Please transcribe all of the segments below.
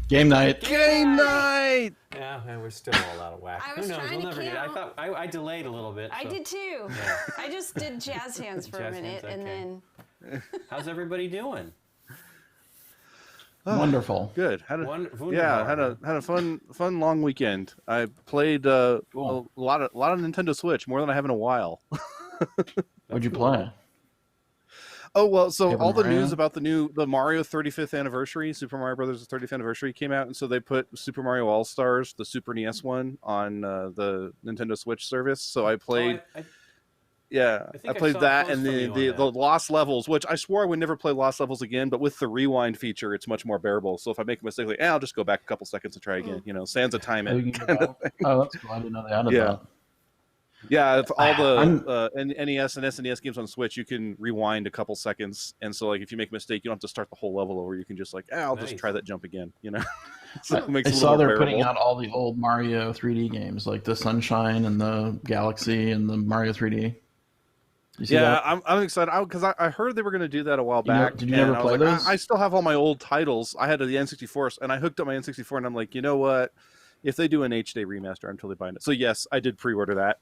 Game night. Game night. Yeah, and we're still all out of whack. I Who was knows? trying We'll to never get it. I count. thought I delayed a little bit. I so- did too. Yeah. I just did jazz hands for a Jazz minute, hands, and okay. then How's everybody doing? Wonderful. Good. Had a Wunderbar. had a fun long weekend. I played Cool. a lot of Nintendo Switch, more than I have in a while. What'd you play? Oh well, so Paper all the Mario? news about the Mario 35th anniversary, Super Mario Brothers 35th anniversary came out, and so they put Super Mario All Stars, the Super NES one, on the Nintendo Switch service. So I played. I think I I played saw a that post and from you the on that. Lost Levels, which I swore I would never play Lost Levels again, but with the rewind feature, it's much more bearable. So if I make a mistake, I'll just go back a couple seconds and try again. Sans a time Oh, it. you can go back. Oh, that's cool. I didn't know they added Yeah. that. Yeah, if all I'm- the NES and SNES games on Switch, you can rewind a couple seconds, and so like if you make a mistake, you don't have to start the whole level over. You can just I'll just Nice. try that jump again. So it makes I it a saw little they're more putting bearable. out all the old Mario 3D games, like the Sunshine and the Galaxy and the Mario 3D. You see Yeah, that? I'm excited because I heard they were going to do that a while You know- back. did you and ever I was play like, those? I still have all my old titles. I had the N64, and I hooked up my N64, and I'm like, you know what? If they do an HD remaster, I'm totally buying it. So yes, I did pre-order that.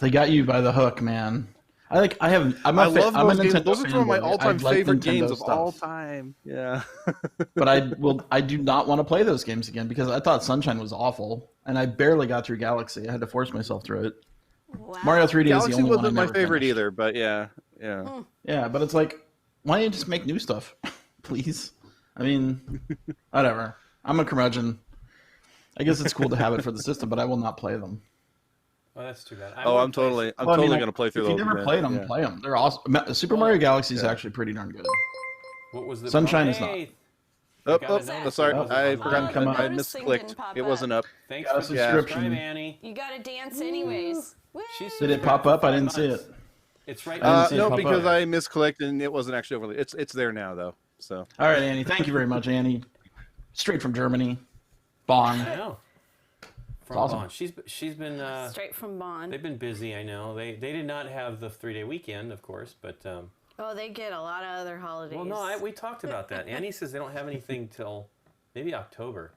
They got you by the hook, man. I'm a I love I'm a those games. Nintendo Those are some of my fanboy. all-time I like favorite Nintendo games of stuff. all time. Yeah. But I do not want to play those games again because I thought Sunshine was awful, and I barely got through Galaxy. I had to force myself through it. wow. Mario 3D is the Galaxy only one I wasn't my never favorite finished. either, but yeah. Yeah, but it's like, why don't you just make new stuff, please? I mean, whatever. I'm a curmudgeon. I guess it's cool to have it for the system, but I will not play them. Oh, that's too bad. Oh, I'm totally Well, I mean, going to play through If you those. never again. played them, Yeah. play them. They're awesome. Super Mario Galaxy is actually pretty darn good. What was the Sunshine is not. Hey, Oh, got it. oh, sorry, Oh, I oh, forgot. the come up. I notice thing misclicked. didn't pop It wasn't up. Thanks Got a for subscription. subscribing, Annie. You got to dance anyways. Woo. She's Did it subscribed pop up? for I 5 didn't see months. it. It's right. I didn't see it No, pop because up. I misclicked and it wasn't actually overly. It's there now though. So All right, Annie. Thank you very much, Annie. Straight from Germany. Bonn. I know. From awesome. Bonn. She's been Straight from Bond. they've been busy. I know they did not have the 3-day weekend, of course, but Oh, they get a lot of other holidays. well, no, we talked about that. Annie says they don't have anything till maybe October.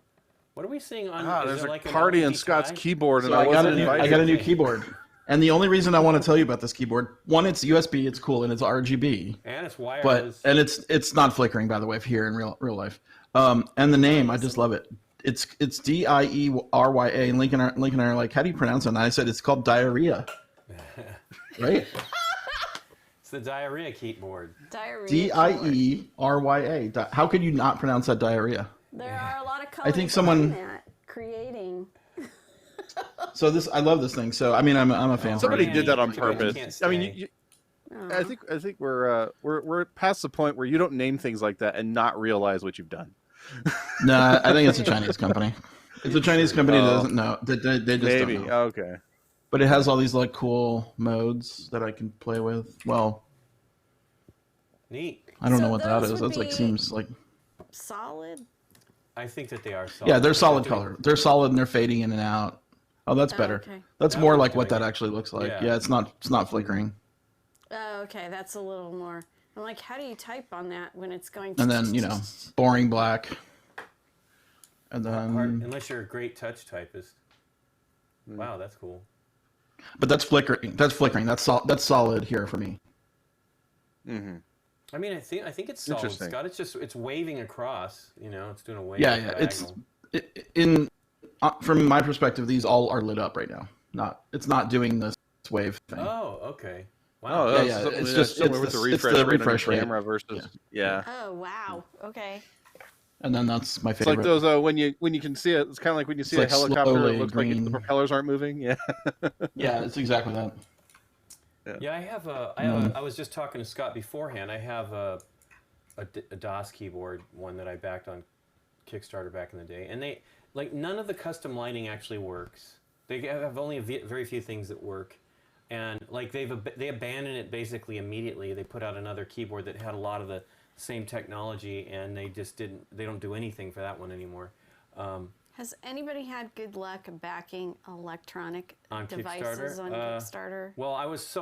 What are we seeing on? is there's there a like an party in LED Scott's tie? keyboard, and So I I got wasn't a new. invited. I got a new keyboard. And the only reason I want to tell you about this keyboard, one, it's USB, it's cool, and it's RGB. And it's But wireless. and it's not flickering, by the way, if here in real life. And the name, I just love it. It's DIERYA, and Lincoln and I are like, how do you pronounce it? And I said it's called diarrhea. Right? It's the diarrhea keyboard. Diarrhea. DIERYA. How could you not pronounce that diarrhea? There are a lot of colors. think someone- behind that creating. So I love this thing. So I mean, I'm a fan. Somebody for it. did that on Too bad you purpose. can't I mean, stay. I think we're past the point where you don't name things like that and not realize what you've done. No, I think it's a Chinese company. It's a Chinese company that Oh. doesn't know. They just Maybe. don't know. Okay. But it has all these like cool modes that I can play with. Well, Neat. I don't So know what that those is. would That's like be- seems like Solid. I think that they are solid. yeah, they're solid doing- color. They're solid and they're fading in and out. Oh, that's better. okay. That's That more was like what doing that it. actually looks like. Yeah. Yeah, it's not flickering. Oh, okay, that's a little more. I'm like, how do you type on that when it's going? And then boring black. And Hard, then, unless you're a great touch typist. Wow, that's cool. but that's flickering. That's flickering. That's solid here for me. Mm-hmm. I mean, I think it's solid, Interesting. Scott. It's waving across. It's doing a wave. Yeah, yeah. It's from my perspective, these all are lit up right now. It's not doing this wave thing. Oh, okay. Oh, Wow. that's yeah, something it's that's just- similar it's with the- the it's the refresh rate on your refresh rate. camera versus yeah. Oh wow. Okay. And then that's my It's favorite. like those when you can see it. It's kind of like when you see It's a like helicopter. slowly It looks like green. the propellers aren't moving. Yeah. Yeah, it's exactly that. Yeah, I was just talking to Scott beforehand. I have a DOS keyboard, one that I backed on Kickstarter back in the day, and they none of the custom lighting actually works. They have only very few things that work, and they abandoned it basically immediately. They put out another keyboard that had a lot of the same technology, and they just didn't. They don't do anything for that one anymore. Has anybody had good luck backing electronic On devices Kickstarter? on Kickstarter? Well,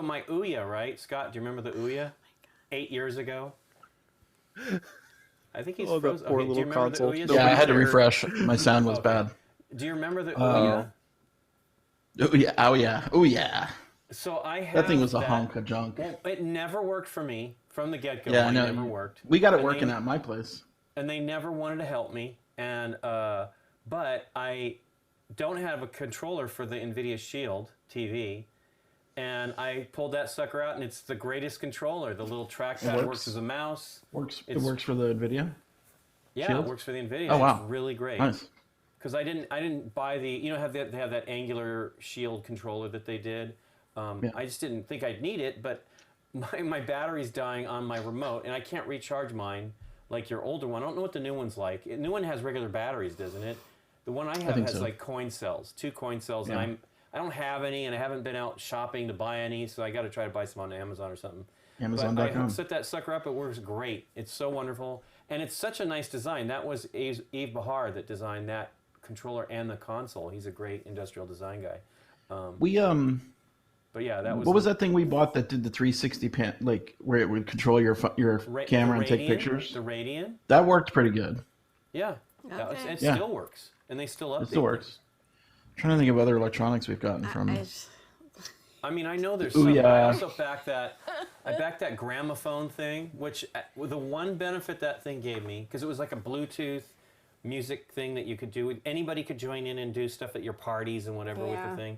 my Ouya, right? Scott, do you remember the Ouya? 8 years ago. I think he's Oh, that frozen. poor Okay, do you little remember console. The Ouya? Yeah, I had to cared. refresh. My sound was bad. Do you remember the Uh, Ouya? Oh yeah, oh yeah, oh yeah. So I have That thing was a that. hunk of junk. Well, it never worked for me from the get-go. Yeah, I It know. never worked. We got it And working at my place. and they never wanted to help me. And but I don't have a controller for the NVIDIA Shield TV, and I pulled that sucker out, and it's the greatest controller. The little trackpad works as a mouse. It works for the Nvidia. Yeah, Shield? it works for the NVIDIA. Oh wow, It's really great. Nice. Because I didn't buy they have that angular Shield controller that they did. Yeah. I just didn't think I'd need it, but my battery's dying on my remote, and I can't recharge mine like your older one. I don't know what the new one's like. The new one has regular batteries, doesn't it? The one I have think has so. like coin cells, 2 coin cells, Yeah. and I don't have any, and I haven't been out shopping to buy any, so I got to try to buy some on Amazon or something. But I Amazon.com. set that sucker up. It works great. It's so wonderful, and it's such a nice design. That was Yves Bahar that designed that controller and the console. He's a great industrial design guy. But yeah, that was. What was that thing we bought that did the 360 pan, like where it would control your camera and take pictures? The Radian. That worked pretty good. Yeah, Okay. it Yeah. still works, and they still update. It still works. I'm trying to think of other electronics we've gotten from. I mean, I know there's Ooh, some. yeah. I also backed that gramophone thing, which the one benefit that thing gave me, because it was like a Bluetooth music thing that you could do. Anybody could join in and do stuff at your parties and whatever with the thing.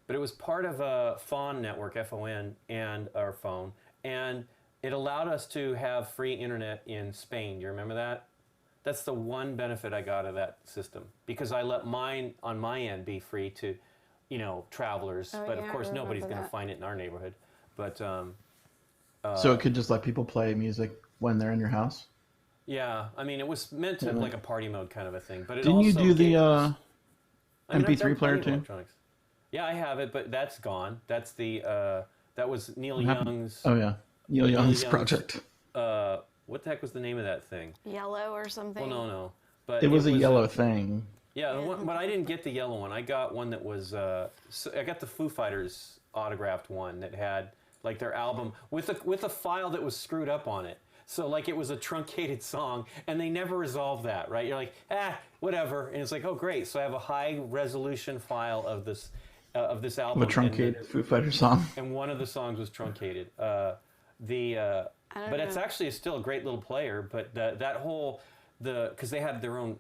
But it was part of a FON network, FON, and our phone, and it allowed us to have free internet in Spain. Do you remember that? That's the one benefit I got of that system, because I let mine on my end be free to, travelers. But of course, nobody's going to find it in our neighborhood. But So it could just let people play music when they're in your house. yeah, I mean, it was meant to like a party mode kind of a thing. But it Didn't you also do the gave us- I mean, I've MP3 done player plenty of too? electronics. Yeah, I have it, but that's gone. That's the that was Neil What happened? Young's. Oh yeah, Neil Young's Young's- project. What the heck was the name of that thing? Yellow or something. Well, no, but It was a yellow thing. Yeah, but I didn't get the yellow one. I got one that was. I got the Foo Fighters autographed one that had like their album with a file that was screwed up on it. So like it was a truncated song, and they never resolved that, right? You're like, whatever, and it's like, oh great. So I have a high resolution file of this album. A truncated Foo Fighters song. And one of the songs was truncated. But it's actually still a great little player. But that whole because they had their own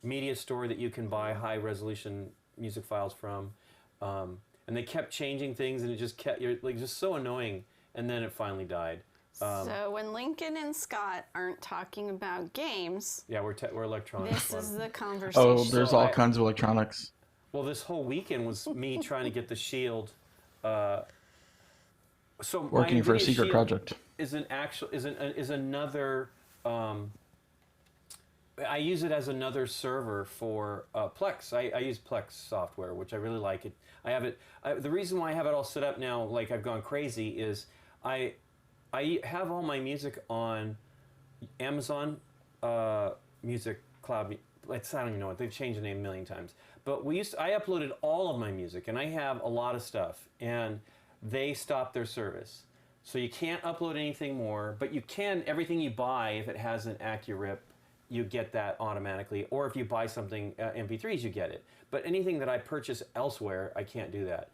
media store that you can buy high resolution music files from, and they kept changing things, and it just kept just so annoying. And then it finally died. So when Lincoln and Scott aren't talking about games, Yeah, we're electronics. this is the conversation. Oh, there's So all kinds of electronics. Well, this whole weekend was me trying to get the Shield. So my Working for a NVIDIA secret Shield project. is another. I use it as another server for Plex. I use Plex software, which I really like. I have it. The reason why I have it all set up now, like I've gone crazy, is I have all my music on Amazon Music Cloud. I don't even know it. They've changed the name a million times. But I uploaded all of my music, and I have a lot of stuff, and they stopped their service. So you can't upload anything more, but you can, everything you buy, if it has an AccuRip, you get that automatically. Or if you buy something, MP3s, you get it. But anything that I purchase elsewhere, I can't do that.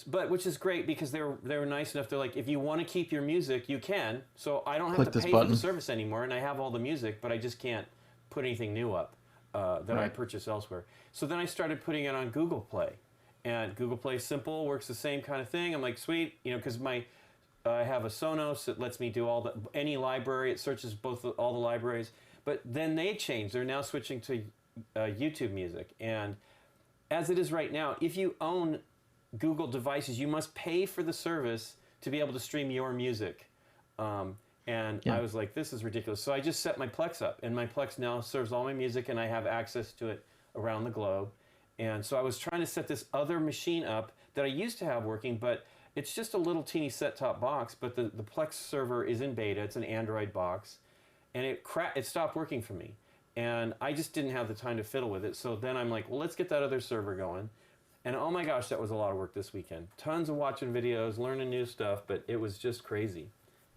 But which is great, because they were nice enough. They're like, if you want to keep your music, you can. So I don't have to pay for the service anymore, and I have all the music, but I just can't put anything new up that I purchase elsewhere. So then I started putting it on Google Play, and Google Play Simple works the same kind of thing. I'm like, sweet, because I have a Sonos that lets me do any library. It searches all the libraries. But then they changed. They're now switching to YouTube Music, and as it is right now, if you own Google devices, you must pay for the service to be able to stream your music. I was like, this is ridiculous. So I just set my Plex up, and my Plex now serves all my music, and I have access to it around the globe. And so I was trying to set this other machine up that I used to have working, but it's just a little teeny set-top box, but the Plex server is in beta. It's an Android box, and it stopped working for me. And I just didn't have the time to fiddle with it. So then I'm like, well, let's get that other server going. And oh my gosh, that was a lot of work this weekend. Tons of watching videos, learning new stuff, but it was just crazy.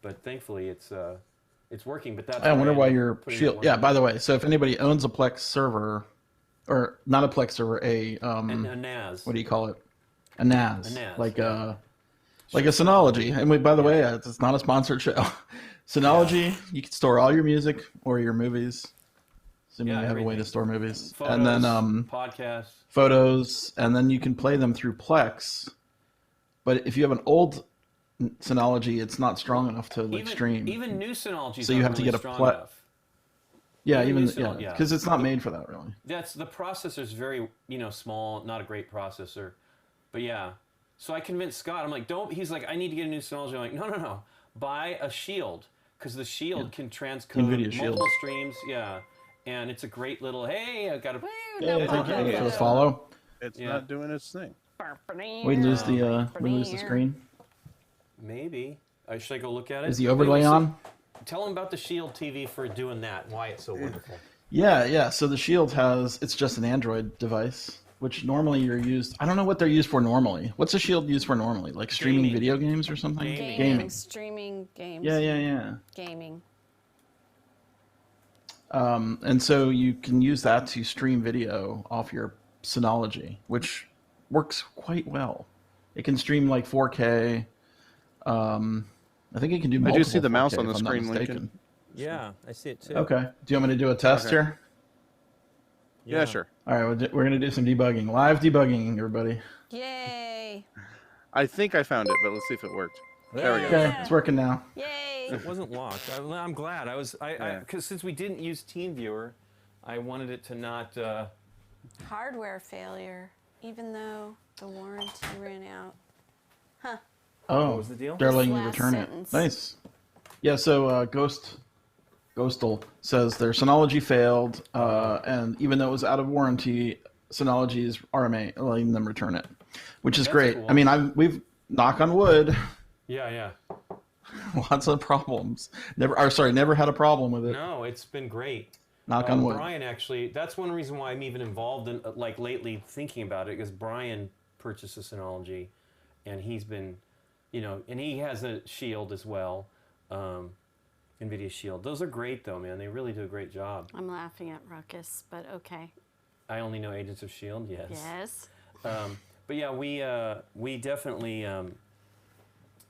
but thankfully it's working. But that's I wonder why I'm your putting Shield. that Yeah. one By the way, so if anybody owns a Plex server, or not a Plex server, and a NAS. what do you call it? A NAS. A NAS, Like yeah. like a Synology. And by the way, it's not a sponsored show. Synology, you can store all your music or your movies. Assuming you have a way to everything. store movies. Photos, And then podcasts. photos, and then you can play them through Plex. But if you have an old Synology, it's not strong enough to stream. Even new Synologies. So you have to really get a strong enough. Yeah, Even even new because it's not made for that really. That's the processor's very small, not a great processor, but yeah. So I convinced Scott. I'm like, don't. He's like, I need to get a new Synology. I'm like, no. Buy a Shield because the Shield can transcode NVIDIA multiple Shield. streams. Yeah, and it's a great little. Hey, I got a. Hey, thank you for the follow. It's not doing its thing. We lose the screen. Maybe. Should I go look at it? Is the overlay on? Tell him about the Shield TV for doing that. Why it's so wonderful. Yeah. So the Shield it's just an Android device, which normally you're used. I don't know what they're used for normally. What's a Shield used for normally? Like streaming Gaming. video games or something? Gaming. Streaming games. Yeah. Gaming. And so you can use that to stream video off your Synology, which works quite well. It can stream like 4K. I think it can do multiple. I do see the mouse 4K, on the if I'm not screen, mistaken. Lincoln. Yeah, I see it too. Okay. Do you want me to do a test here? Yeah, sure. All right, we're going to do some debugging. Live debugging, everybody. Yay! I think I found it, but let's see if it worked. There we go. Okay, it's working now. Yay! It wasn't locked. I'm glad. Because since we didn't use TeamViewer, I wanted it to not. Hardware failure, even though the warranty ran out. Huh. Oh, What was the deal? they're letting you Last return sentence. it. Nice. Yeah, so Ghostal says their Synology failed, and even though it was out of warranty, Synology's RMA letting them return it, which is That's great. cool. I mean, we've knock on wood, Yeah. lots of problems. Never had a problem with it. No, it's been great. Knock on wood. Brian actually, that's one reason why I'm even involved in lately thinking about it, because Brian purchased a Synology, and he's been, and he has a Shield as well, NVIDIA Shield. Those are great though, man. They really do a great job. I'm laughing at Ruckus, but okay. I only know Agents of Shield. Yes. Yes. But yeah, we definitely.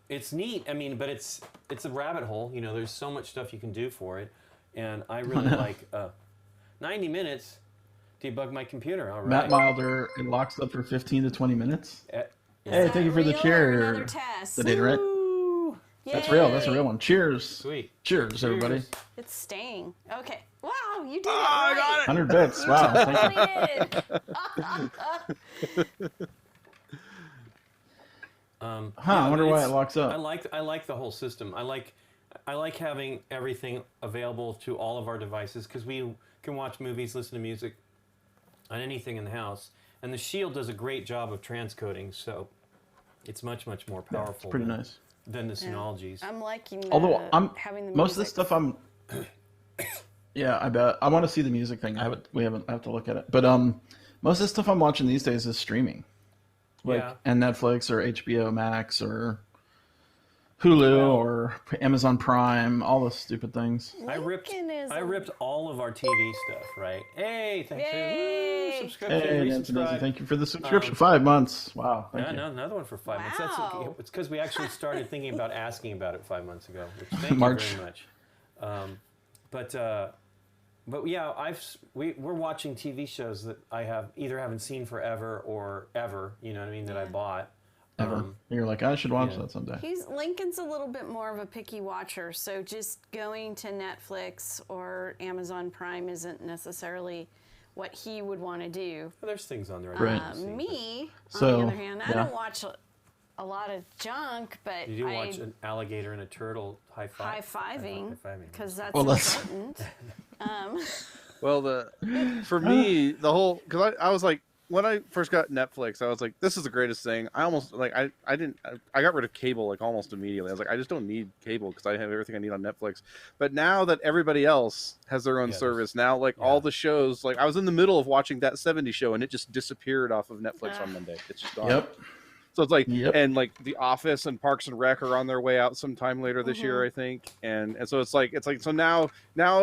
It's neat. I mean, but it's a rabbit hole. There's so much stuff you can do for it, and I really like 90 minutes to debug my computer. All right. Matt Milder, it locks up for 15 to 20 minutes. Uh, Hey, thank you for the Real or cheer. another test? The data, right? Woo! That's real. That's a real one. Cheers. Sweet. Cheers, everybody. Cheers. It's staying. Okay. Wow, you did it right. I got it. 100 bits. Wow. Thank you. I wonder why it locks up. I like the whole system. I like having everything available to all of our devices, because we can watch movies, listen to music on anything in the house. And the Shield does a great job of transcoding, so it's much more powerful. It's pretty nice. Than the Synologies. I'm liking Although having the most of the music. stuff yeah, I bet I want to see the music thing. I have to look at it. But most of the stuff I'm watching these days is streaming, and Netflix or HBO Max or Hulu or Amazon Prime, all those stupid things. I ripped all of our TV stuff, right? Hey, thanks. Yay! Woo, subscription, Hey, Nancy, resubscribe. thank you for the subscription. 5 months. Wow. Thank you. No, another one for 5 months. Wow. It's because we actually started thinking about asking about it 5 months ago. Which, thank March. you very much. But yeah, we're watching TV shows that I haven't seen forever or ever. You know what I mean? That I bought. Ever. You're like, I should watch that someday. Lincoln's a little bit more of a picky watcher, so just going to Netflix or Amazon Prime isn't necessarily what he would want to do. Well, there's things on there. Right. Me, So, on the other hand, I yeah. don't watch a lot of junk, but Did you watch an alligator and a turtle high-fiving, because that's Well, that's- important. Well, for me, the whole, because I was like, when I first got Netflix, I was like, this is the greatest thing. I almost, like, I got rid of cable, like, almost immediately. I was like, I just don't need cable because I have everything I need on Netflix. But now that everybody else has their own service, now, like, all the shows, like, I was in the middle of watching That 70s Show, and it just disappeared off of Netflix on Monday. It's just gone. Yep. So it's like, Yep. and like The Office and Parks and Rec are on their way out sometime later this year, I think. And so it's like so now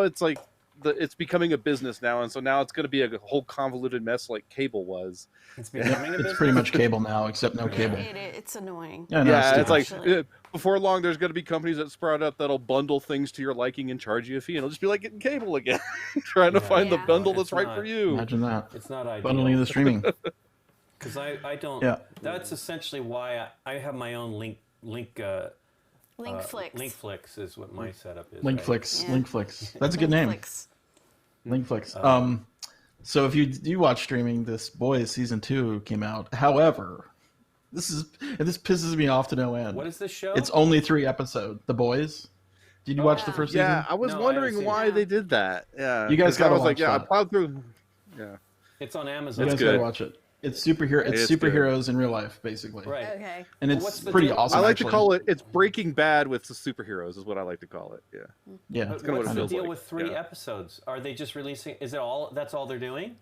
it's like it's becoming a business now, and so now it's going to be a whole convoluted mess like cable was. It's becoming a business. It's pretty much cable now, except no cable. It's annoying. Yeah, no, Yeah, stupid. it's like before long, there's going to be companies that sprout up that'll bundle things to your liking and charge you a fee, and it'll just be like getting cable again, trying to find the bundle that's right for you. Imagine that. It's not ideal. Bundling the streaming. Because I don't. Yeah. That's essentially why I have my own Linkflix. Linkflix is what my setup is. Linkflix. Yeah. Linkflix. That's a good name. Linkflix. So if you do watch streaming, this Boys season 2 came out. However, this pisses me off to no end. What is this show? It's only 3 episodes. The Boys. Did you watch the first season? Yeah, I was wondering why they did that. Yeah, You guys gotta I was like, watch I that. plowed through. Yeah, It's on Amazon. You guys gotta watch it. It's superhero. It's It's superheroes in real life, basically. Right. Okay. And What's it's the pretty deal? awesome. I like actually. to call it. It's Breaking Bad with the superheroes, is what I like to call it. Yeah. Yeah. But kinda what what's it the feels deal like, with 3 yeah. episodes? Are they just releasing? Is it all? That's all they're doing,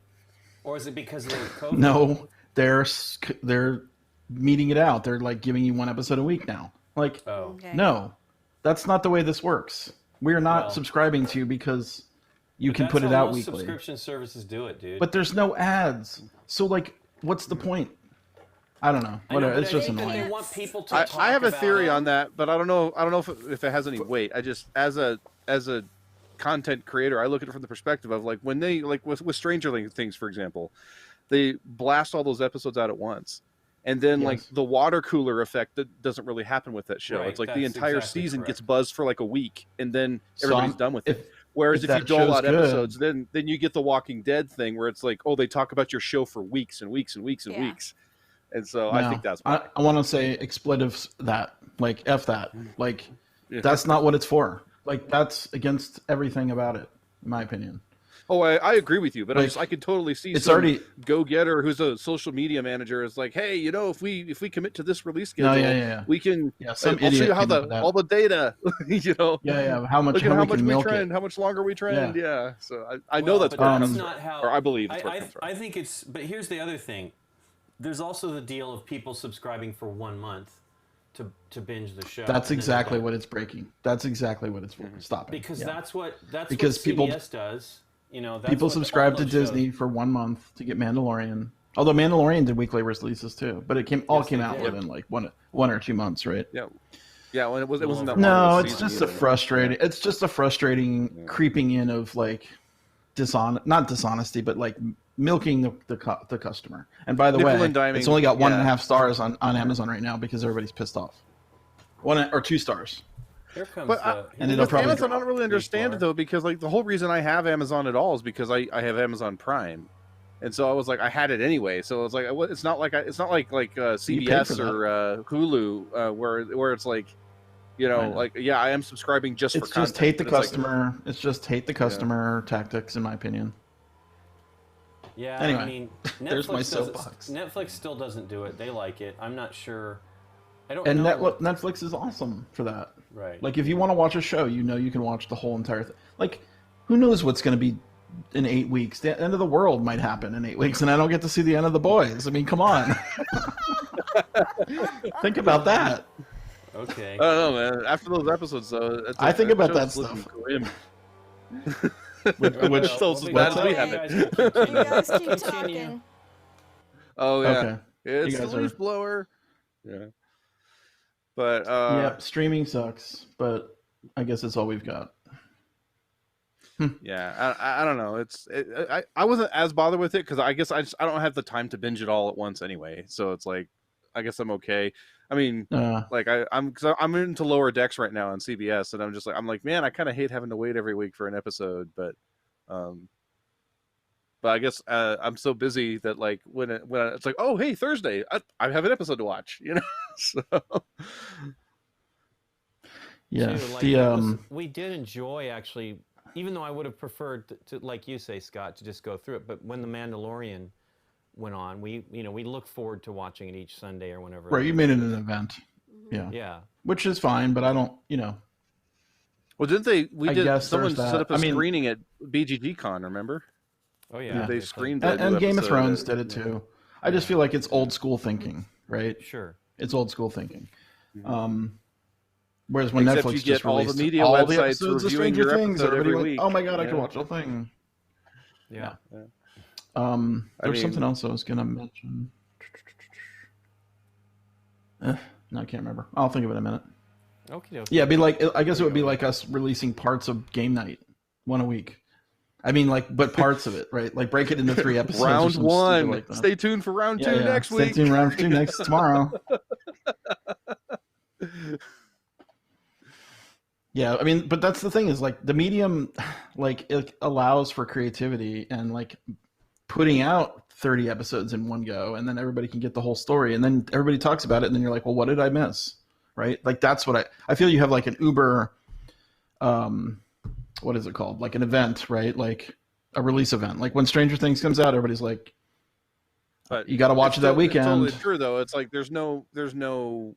or is it because of the COVID? No, they're meeting it out. They're like giving you 1 episode a week now. Like, Oh. Okay. no, that's not the way this works. We're not Well- subscribing to you because you can That's put it how out most weekly. Subscription services do it, dude. But there's no ads. So like, what's the point? I don't know. I know, Whatever. but It's I just think that annoying. They want people to I talk have a about theory it. on that, but I don't know. If it has any weight. I just as a content creator, I look at it from the perspective of like when they like with Stranger Things, for example, they blast all those episodes out at once. And then, like, Yes. the water cooler effect that doesn't really happen with that show. Right, It's like the that's entire exactly season correct. gets buzzed for like a week, and then So everybody's I'm- done with if- it. Whereas if if you that dole show's out good- episodes, then you get the Walking Dead thing where it's like, oh, they talk about your show for weeks and weeks and weeks and Yeah. weeks. And so I think that's why. I want to say expletives that. Like, F that. Like, Yeah. that's not what it's for. Like, that's against everything about it, in my opinion. Oh, I agree with you, but Like, I could totally see it's some already- go-getter who's a social media manager is like, hey, if we commit to this release schedule, yeah. we can. Yeah, some I'll show idiot you how came up with that. all the data, Yeah. How much, Look at how how we much can we milk trend, it. how much longer we trend. Yeah. So I know Well, that's but where it that's comes not from. how. Or I believe that's where it I comes from. I think it's. But here's the other thing. There's also the deal of people subscribing for 1 month to binge the show. That's and then they're exactly done. what it's breaking. That's exactly what it's for. Mm-hmm. Stop it. Because Yeah. that's what Because what people- CBS does. That's People what subscribe all to those shows- Disney for 1 month to get Mandalorian. Although Mandalorian did weekly releases too, but it came Yes, came they out did. within like one or 2 months, right? Yeah. Well, it wasn't that long No, of a it's season just a either. frustrating. It's just a frustrating creeping in of like not dishonesty, but like milking the customer. And by the Nickel way, and diming, it's only got 1.5 yeah. stars on Amazon right now because everybody's pissed off. 1 or 2 stars. Here comes But And here's it'll with probably Amazon, I drop don't really understand it though, because like the whole reason I have Amazon at all is because I have Amazon Prime, and so I was like I had it anyway. So it's like it's not like CBS for or Hulu where it's like, I know. like I am subscribing just It's for just content, hate the but it's like- customer. It's just hate the customer tactics, in my opinion. Yeah, Anyway, I mean, there's my Netflix soapbox. Netflix still doesn't do it. They like it. I'm not sure. I don't And know. Netflix is awesome for that. Right. Like, if you want to watch a show, you can watch the whole entire thing. Like, who knows what's going to be in 8 weeks? The end of the world might happen in 8 weeks, and I don't get to see the end of the Boys. I mean, come on. Think about that. Okay. I don't know, man. After those episodes, though, I think about that show's looking stuff. grim. Which So it's as bad as we have it. You guys keep Continue. talking. Oh yeah, Okay. it's You the guys are- leaf blower. Yeah, but Yep, streaming sucks, but I guess it's all we've got. yeah, I don't know. I wasn't as bothered with it because I guess I don't have the time to binge it all at once anyway. So it's like I guess I'm okay. I mean, like I'm into Lower Decks right now on CBS, and I'm like, man, I kind of hate having to wait every week for an episode, but I guess I'm so busy that like when it's like, oh hey, Thursday, I have an episode to watch, So yeah, too. Like, the we did enjoy actually, even though I would have preferred to, like you say, Scott, to just go through it. But when the Mandalorian went on, we look forward to watching it each Sunday or whenever. right, you made it an event. Yeah. Yeah. Which is fine, but I don't, well, didn't they? I guess Someone there's set that. up a I mean- screening at BGG Con. Remember? Oh yeah. They played- screened and the new Game of episode. Thrones did it too. I just feel like it's old school thinking, right? Sure. It's old school thinking. Whereas when Except Netflix you get just all the released media all the websites episodes of reviewing Stranger your Things, episode everybody every went, week. "Oh my god, I Yeah. can watch the whole thing." Yeah. There's something else I was gonna mention. No, I can't remember. I'll think of it in a minute. Okay. Yeah, it'd be like, I guess it would be like us releasing parts of Game Night, one a week. I mean, like, but parts of it, right? Like, break it into 3 episodes. or Round something stupid 1. like that. Stay tuned for round 2 next week. Stay tuned round 2 next tomorrow. Yeah, I mean, but that's the thing is like the medium, like it allows for creativity and like putting out 30 episodes in one go, and then everybody can get the whole story, and then everybody talks about it, and then you're like, well, what did I miss? Right? Like that's what I feel you have like an Uber, what is it called? Like an event, right? Like a release event. Like when Stranger Things comes out, everybody's like, But you got to watch it that weekend. It's totally true though. It's like there's no.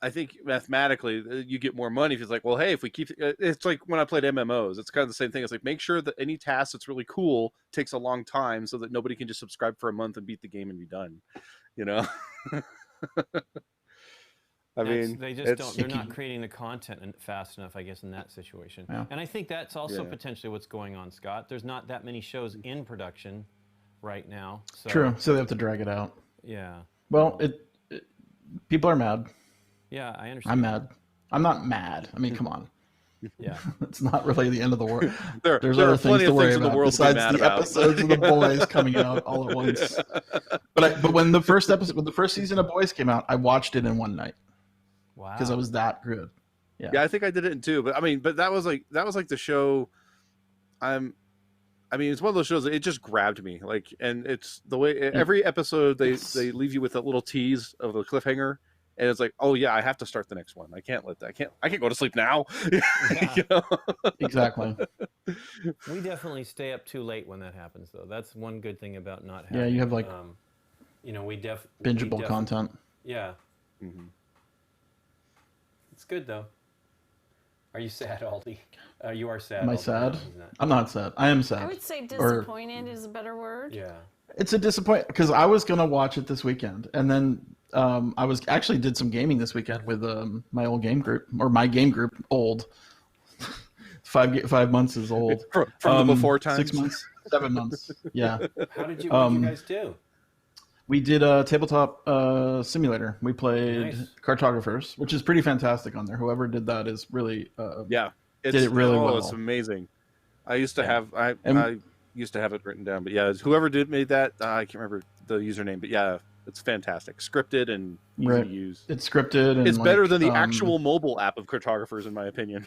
I think mathematically you get more money if it's like, well, hey, if we keep, it's like when I played MMOs, it's kind of the same thing. It's like, make sure that any task that's really cool takes a long time so that nobody can just subscribe for a month and beat the game and be done, you know? I mean, they just don't, they're not creating the content fast enough, I guess, in that situation. Yeah. And I think that's also potentially what's going on, Scott. There's not that many shows in production right now. So, True. So they have to drag it out. Yeah. Well, people are mad. Yeah, I understand. I'm mad. I'm not mad. I mean, come on. Yeah. It's not really the end of the world. There's there other are plenty things to of worry things in the about world to be besides mad the about. episodes of The Boys coming out all at once. But when the first season of Boys came out, I watched it in one night. Wow. Because I was that good. Yeah, I think I did it in 2. But I mean, that was like the show. I mean, it's one of those shows that it just grabbed me. Like, and it's the way every episode they leave you with a little tease of the cliffhanger. And it's like, oh yeah, I have to start the next one. I can't let that. I can't go to sleep now. You know? Exactly. We definitely stay up too late when that happens, though. That's one good thing about not having. Yeah, you have like, you know, bingeable content. Yeah. Mm-hmm. It's good though. Are you sad, Aldi? You are sad. Am I Aldi, sad? isn't it? I'm not sad. I am sad. I would say disappointed is a better word. Yeah. It's a disappointment because I was gonna watch it this weekend, and then I was actually did some gaming this weekend with my old game group, or my game group, old. 5 months is old. From the before times. 6 months, 7 months. Yeah. What did you guys do? We did a tabletop simulator. We played Nice. Cartographers, which is pretty fantastic on there. Whoever did that is really Yeah, did it really well. It's amazing. I used to have I used to have it written down, but yeah, whoever made that, I can't remember the username, but yeah, it's fantastic, scripted and easy to use. It's scripted, and it's better than the actual mobile app of Cartographers, in my opinion.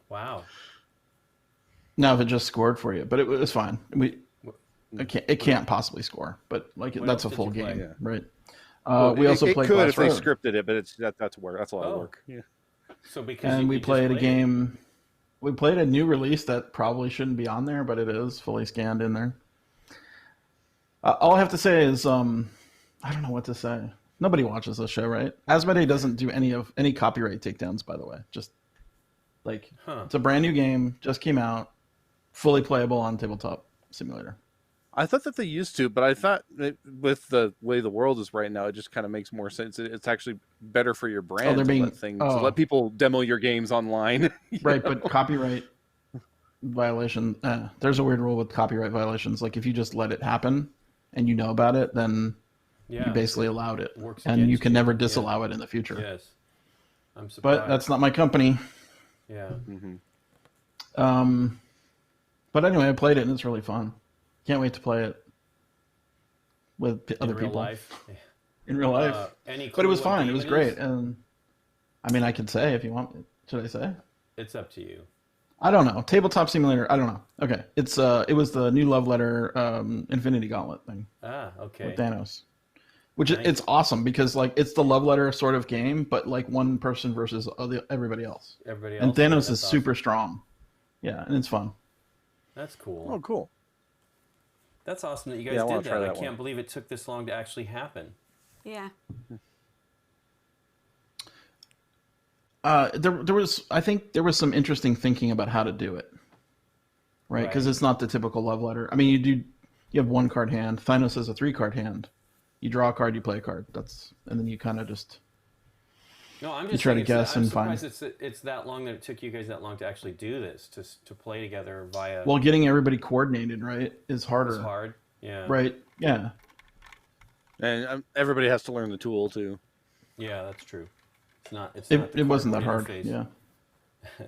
Wow. Now, if it just scored for you, but it was fine. It can't possibly score, but like that's a full game, right? We also played. It could Glass if they Road. scripted it, but that's work. That's a lot of work. Yeah. So because and we played a just game. We played a new release that probably shouldn't be on there, but it is fully scanned in there. All I have to say is, I don't know what to say. Nobody watches this show, right? Asmodee doesn't do any copyright takedowns, by the way. Just like it's a brand new game, just came out, fully playable on Tabletop Simulator. I thought that they used to, but I thought that with the way the world is right now, it just kind of makes more sense. It's actually better for your brand to let people demo your games online. Right, but copyright violation, there's a weird rule with copyright violations. Like if you just let it happen and you know about it, then you basically allowed it. And you can never disallow it in the future. Yes. I'm surprised. But that's not my company. Yeah. Mm-hmm. But anyway, I played it and it's really fun. Can't wait to play it with other people. Life. In real life. But it was fine. It was great. Is? And I mean, I could say if you want. Should I say? It's up to you. I don't know. Tabletop Simulator. I don't know. Okay. It was the new Love Letter Infinity Gauntlet thing. Ah, okay. With Thanos. Which it's awesome because like it's the Love Letter sort of game, but like one person versus everybody else. And Thanos is super strong. Yeah, and it's fun. That's cool. Oh, cool. That's awesome that you guys did that. I can't believe it took this long to actually happen. Yeah. I think there was some interesting thinking about how to do it. Right? Because it's not the typical Love Letter. I mean, you have one card hand. Thanos has a 3-card hand. You draw a card, you play a card. And then you kind of just. No, I'm You just try to saying guess I'm and find. surprised it's that long that it took you guys that long to actually do this to play together via. Well, getting everybody coordinated, right, is harder. It's hard. Yeah. Right. Yeah. And everybody has to learn the tool too. Yeah, that's true. It's not. It wasn't that hard. Interface. Yeah.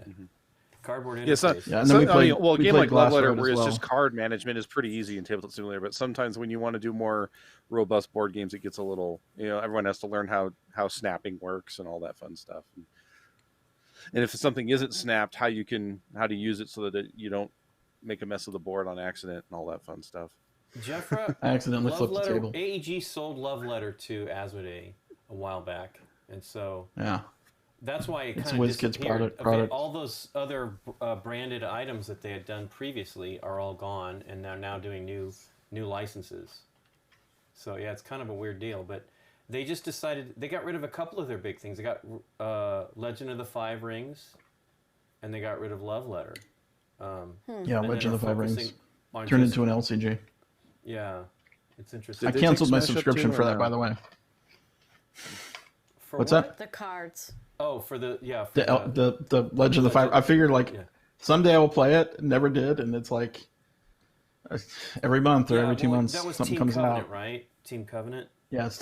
Cardboard interface. Yeah, so, Yeah, and then we played. well, a we game played like Glass Love Letter, Road where as it's well. just card management, is pretty easy in Tabletop Simulator. But sometimes when you want to do more robust board games, it gets a little. Everyone has to learn how snapping works and all that fun stuff. And if something isn't snapped, how to use it so that you don't make a mess of the board on accident and all that fun stuff. Jeffra, I accidentally flipped the table. AEG sold Love Letter to Asmodee a while back, and so Yeah. that's why it It's kind of WizKids disappeared. product. All those other branded items that they had done previously are all gone, and they're now doing new licenses. So yeah, it's kind of a weird deal, but they just decided they got rid of a couple of their big things. They got Legend of the Five Rings, and they got rid of Love Letter. Yeah, and Legend then of the Five are Rings focusing on turned just- into an LCG. Yeah, it's interesting. I they take canceled my Smash up subscription too, for or that, no? by the way. For What's what? that? The cards. Oh, for the yeah. For The Legend of the Five. I figured like Yeah. someday I will play it. Never did, and it's like every month or every 2 months that was something Team comes Covenant, out. right? Team Covenant. Yeah, it's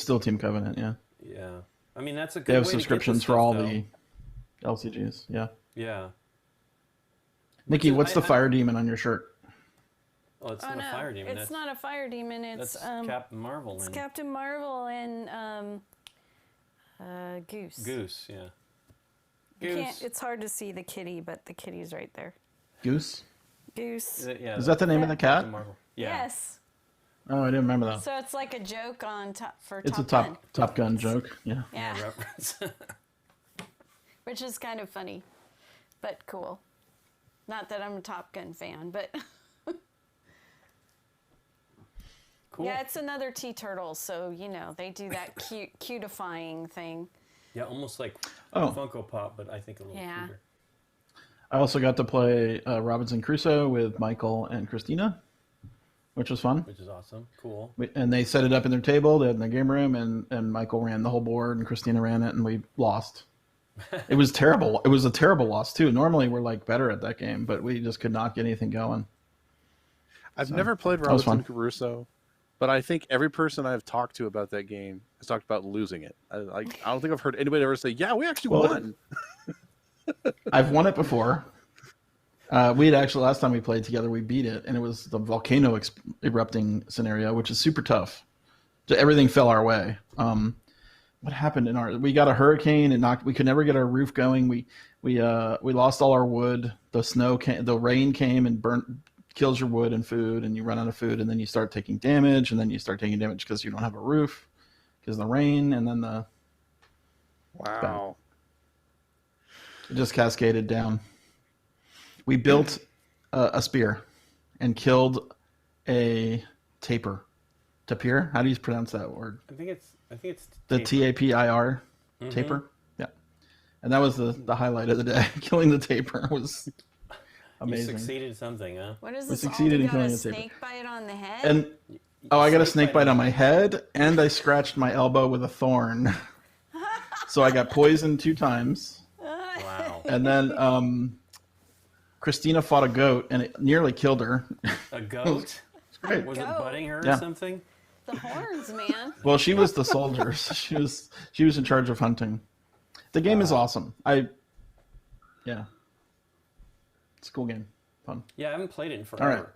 still Team Covenant. Yeah, Yeah, I mean that's a good they have way to get subscriptions this for stuff, all though. the LCGs. Yeah, Yeah. Nikki, Which is- what's the I- fire demon on your shirt? Oh, it's Oh not no, a fire demon. it's not a fire demon. It's That's Captain Marvel it's and Captain Marvel and Goose. Goose. Yeah. You Goose. it's hard to see the kitty, but the kitty's right there. Goose. Goose. Yeah. Is that the name of the cat? Captain Marvel? Yeah. Yes. Oh, I didn't remember that. So it's like a joke on top for It's a Top Gun. Top Gun joke. Yeah. Yeah, Reference. which is kind of funny, but cool. Not that I'm a Top Gun fan, but Cool. yeah, it's another T-Turtle, so they do that cutifying thing. Yeah, almost like Oh. Funko Pop, but I think a little Yeah. cuter. I also got to play Robinson Crusoe with Michael and Christina, which was fun. Which is awesome. Cool. And they set it up in their table. They had in their game room, and Michael ran the whole board, and Christina ran it, and we lost. It was terrible. It was a terrible loss too. Normally we're like better at that game, but we just could not get anything going. I've never played was Robinson fun. Crusoe, but I think every person I've talked to about that game has talked about losing it. I don't think I've heard anybody ever say, "Yeah, we actually Well, won." I've won it before. We had actually last time we played together, we beat it, and it was the volcano erupting scenario, which is super tough. So everything fell our way. What happened we got a hurricane and we could never get our roof going. We lost all our wood. The rain came and kills your wood and food, and you run out of food, and then you start taking damage, and then you start taking damage because you don't have a roof because of the rain, and then Wow. it just cascaded down. We built a spear and killed a tapir. Tapir? How do you pronounce that word? I think it's The taper. TAPIR tapir. Yeah, and that was the highlight of the day. Killing the tapir was You amazing. succeeded something, huh? What is We this? succeeded in You got killing a a tapir. snake bite on the head? And I got a Snake snake bite on my head, and I scratched my elbow with a thorn. So I got poisoned 2 times, Wow. and then Christina fought a goat, and it nearly killed her. A goat? It's great. Was it Goat? butting her Yeah. or something? The horns, man. Well, she was the soldier. So she was in charge of hunting. The game is awesome. Yeah, it's a cool game, fun. Yeah, I haven't played it in All right. forever.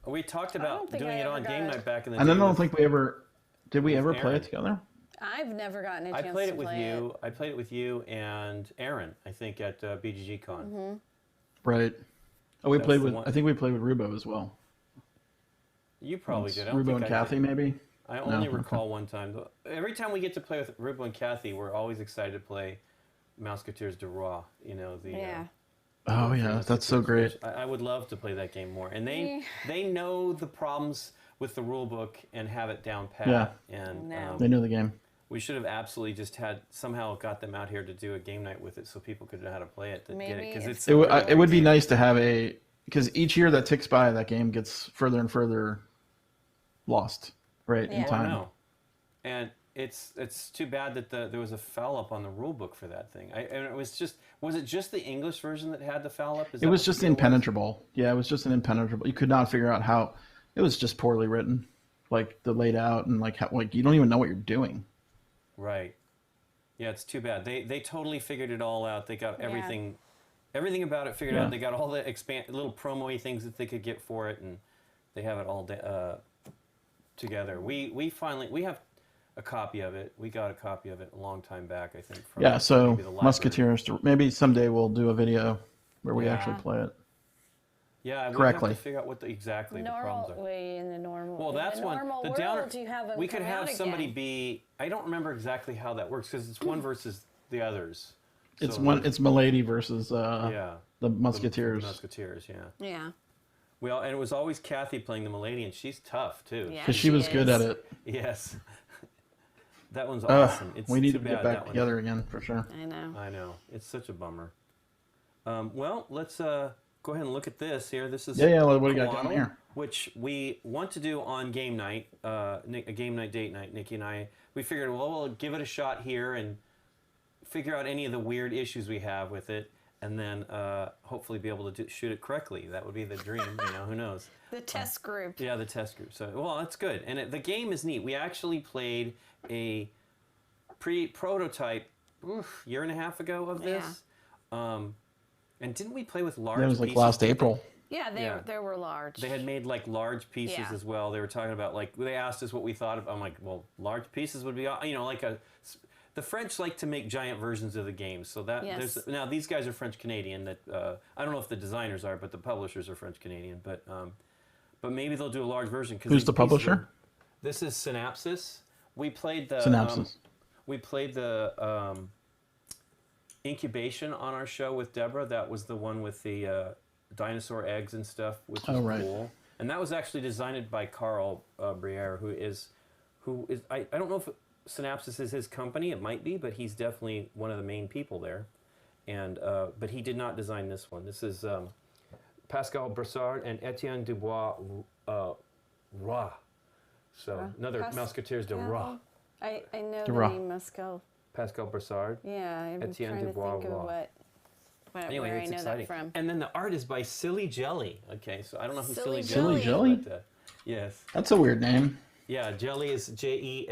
We talked don't about think doing I it ever on got Game it. Night back in the And day. I don't with- think we ever did. We ever play Aaron. it together? I've never gotten a I chance played to it with play you. I played it with you and Aaron. I think at BGG Con. Right. Oh, we That's played the with. one. I think we played with Rubo as well. You probably did. I don't Rubo think and I Kathy, did. maybe. I only okay. recall one time. Every time we get to play with Rubo and Kathy, we're always excited to play Mousquetaires du Roi. You know the. Yeah. Oh yeah, that's so great. I would love to play that game more, and they know the problems with the rule book and have it down pat. Yeah. And No. They know the game. we should have absolutely just somehow got them out here to do a game night with it, so people could know how to play it. To get Maybe it because if it's. It, it would be nice to have because each year that ticks by, that game gets further and further lost, right, in Yeah. I time. know. And it's too bad that there was a foul up on the rule book for that thing. And it was it just the English version that had the foul up? It was just impenetrable. Yeah, it was just an impenetrable. You could not figure out how. It was just poorly written, like the laid out and like how, like you don't even know what you're doing. Right. Yeah, it's too bad. They totally figured it all out. They got everything about it figured out. They got all the little promo-y things that they could get for it, and they have it all together. We have a copy of it. We got a copy of it a long time back, I think. From so maybe the library. Musketeers. Maybe someday we'll do a video where we actually play it. Yeah, we correctly. have to figure out what the problems are. In the normal. Well, that's in the normal one. The world, downer. you have them We could come have out somebody again. be. I don't remember exactly how that works because it's one versus the others. It's So, It's Milady versus yeah, the Musketeers. The Musketeers, yeah. Yeah. Well, and it was always Kathy playing the Milady, and she's tough too. Yeah. Because she was good at it. Yes. That one's awesome. It's we need too to get bad back that one- together again for sure. I know. I know. It's such a bummer. Well, let's go ahead and look at this here. This is Yeah. What do you got Coatl, going here? which we want to do on game night, a game night, date night. Nikki and I, we figured, well, we'll give it a shot here and figure out any of the weird issues we have with it, and then hopefully be able to shoot it correctly. That would be the dream. Who knows? The test group. Yeah, the test group. So, well, that's good. And the game is neat. We actually played a prototype year and a half ago of this. And didn't we play with large That was like pieces? last April. Yeah, they were large. They had made like large pieces Yeah. as well. They were talking about like, they asked us what we thought of. I'm like, well, large pieces would be, like the French like to make giant versions of the games. So that Yes. now these guys are French Canadian. That I don't know if the designers are, but the publishers are French Canadian. But maybe they'll do a large version. Who's the publisher? This is Synapsis. We played the Synapsis. we played the incubation on our show with Deborah. That was the one with the dinosaur eggs and stuff, which was right. cool. And that was actually designed by Carl Briere, who is I don't know if Synapsis is his company. It might be, but he's definitely one of the main people there. And but he did not design this one. This is Pascal Brassard and Etienne Dubois Roy. So another Musketeers de Roy. I know the Roy. name Musco. Pascal Brassard. Yeah, I'm Etienne trying to Dubois think of Roy. Anyway, where I it's know exciting. that from. And then the art is by Silly Jelly. Okay, so I don't know who Silly Silly Jelly. Jelly is. But, yes. That's a weird name. Yeah, Jelly is Jellie.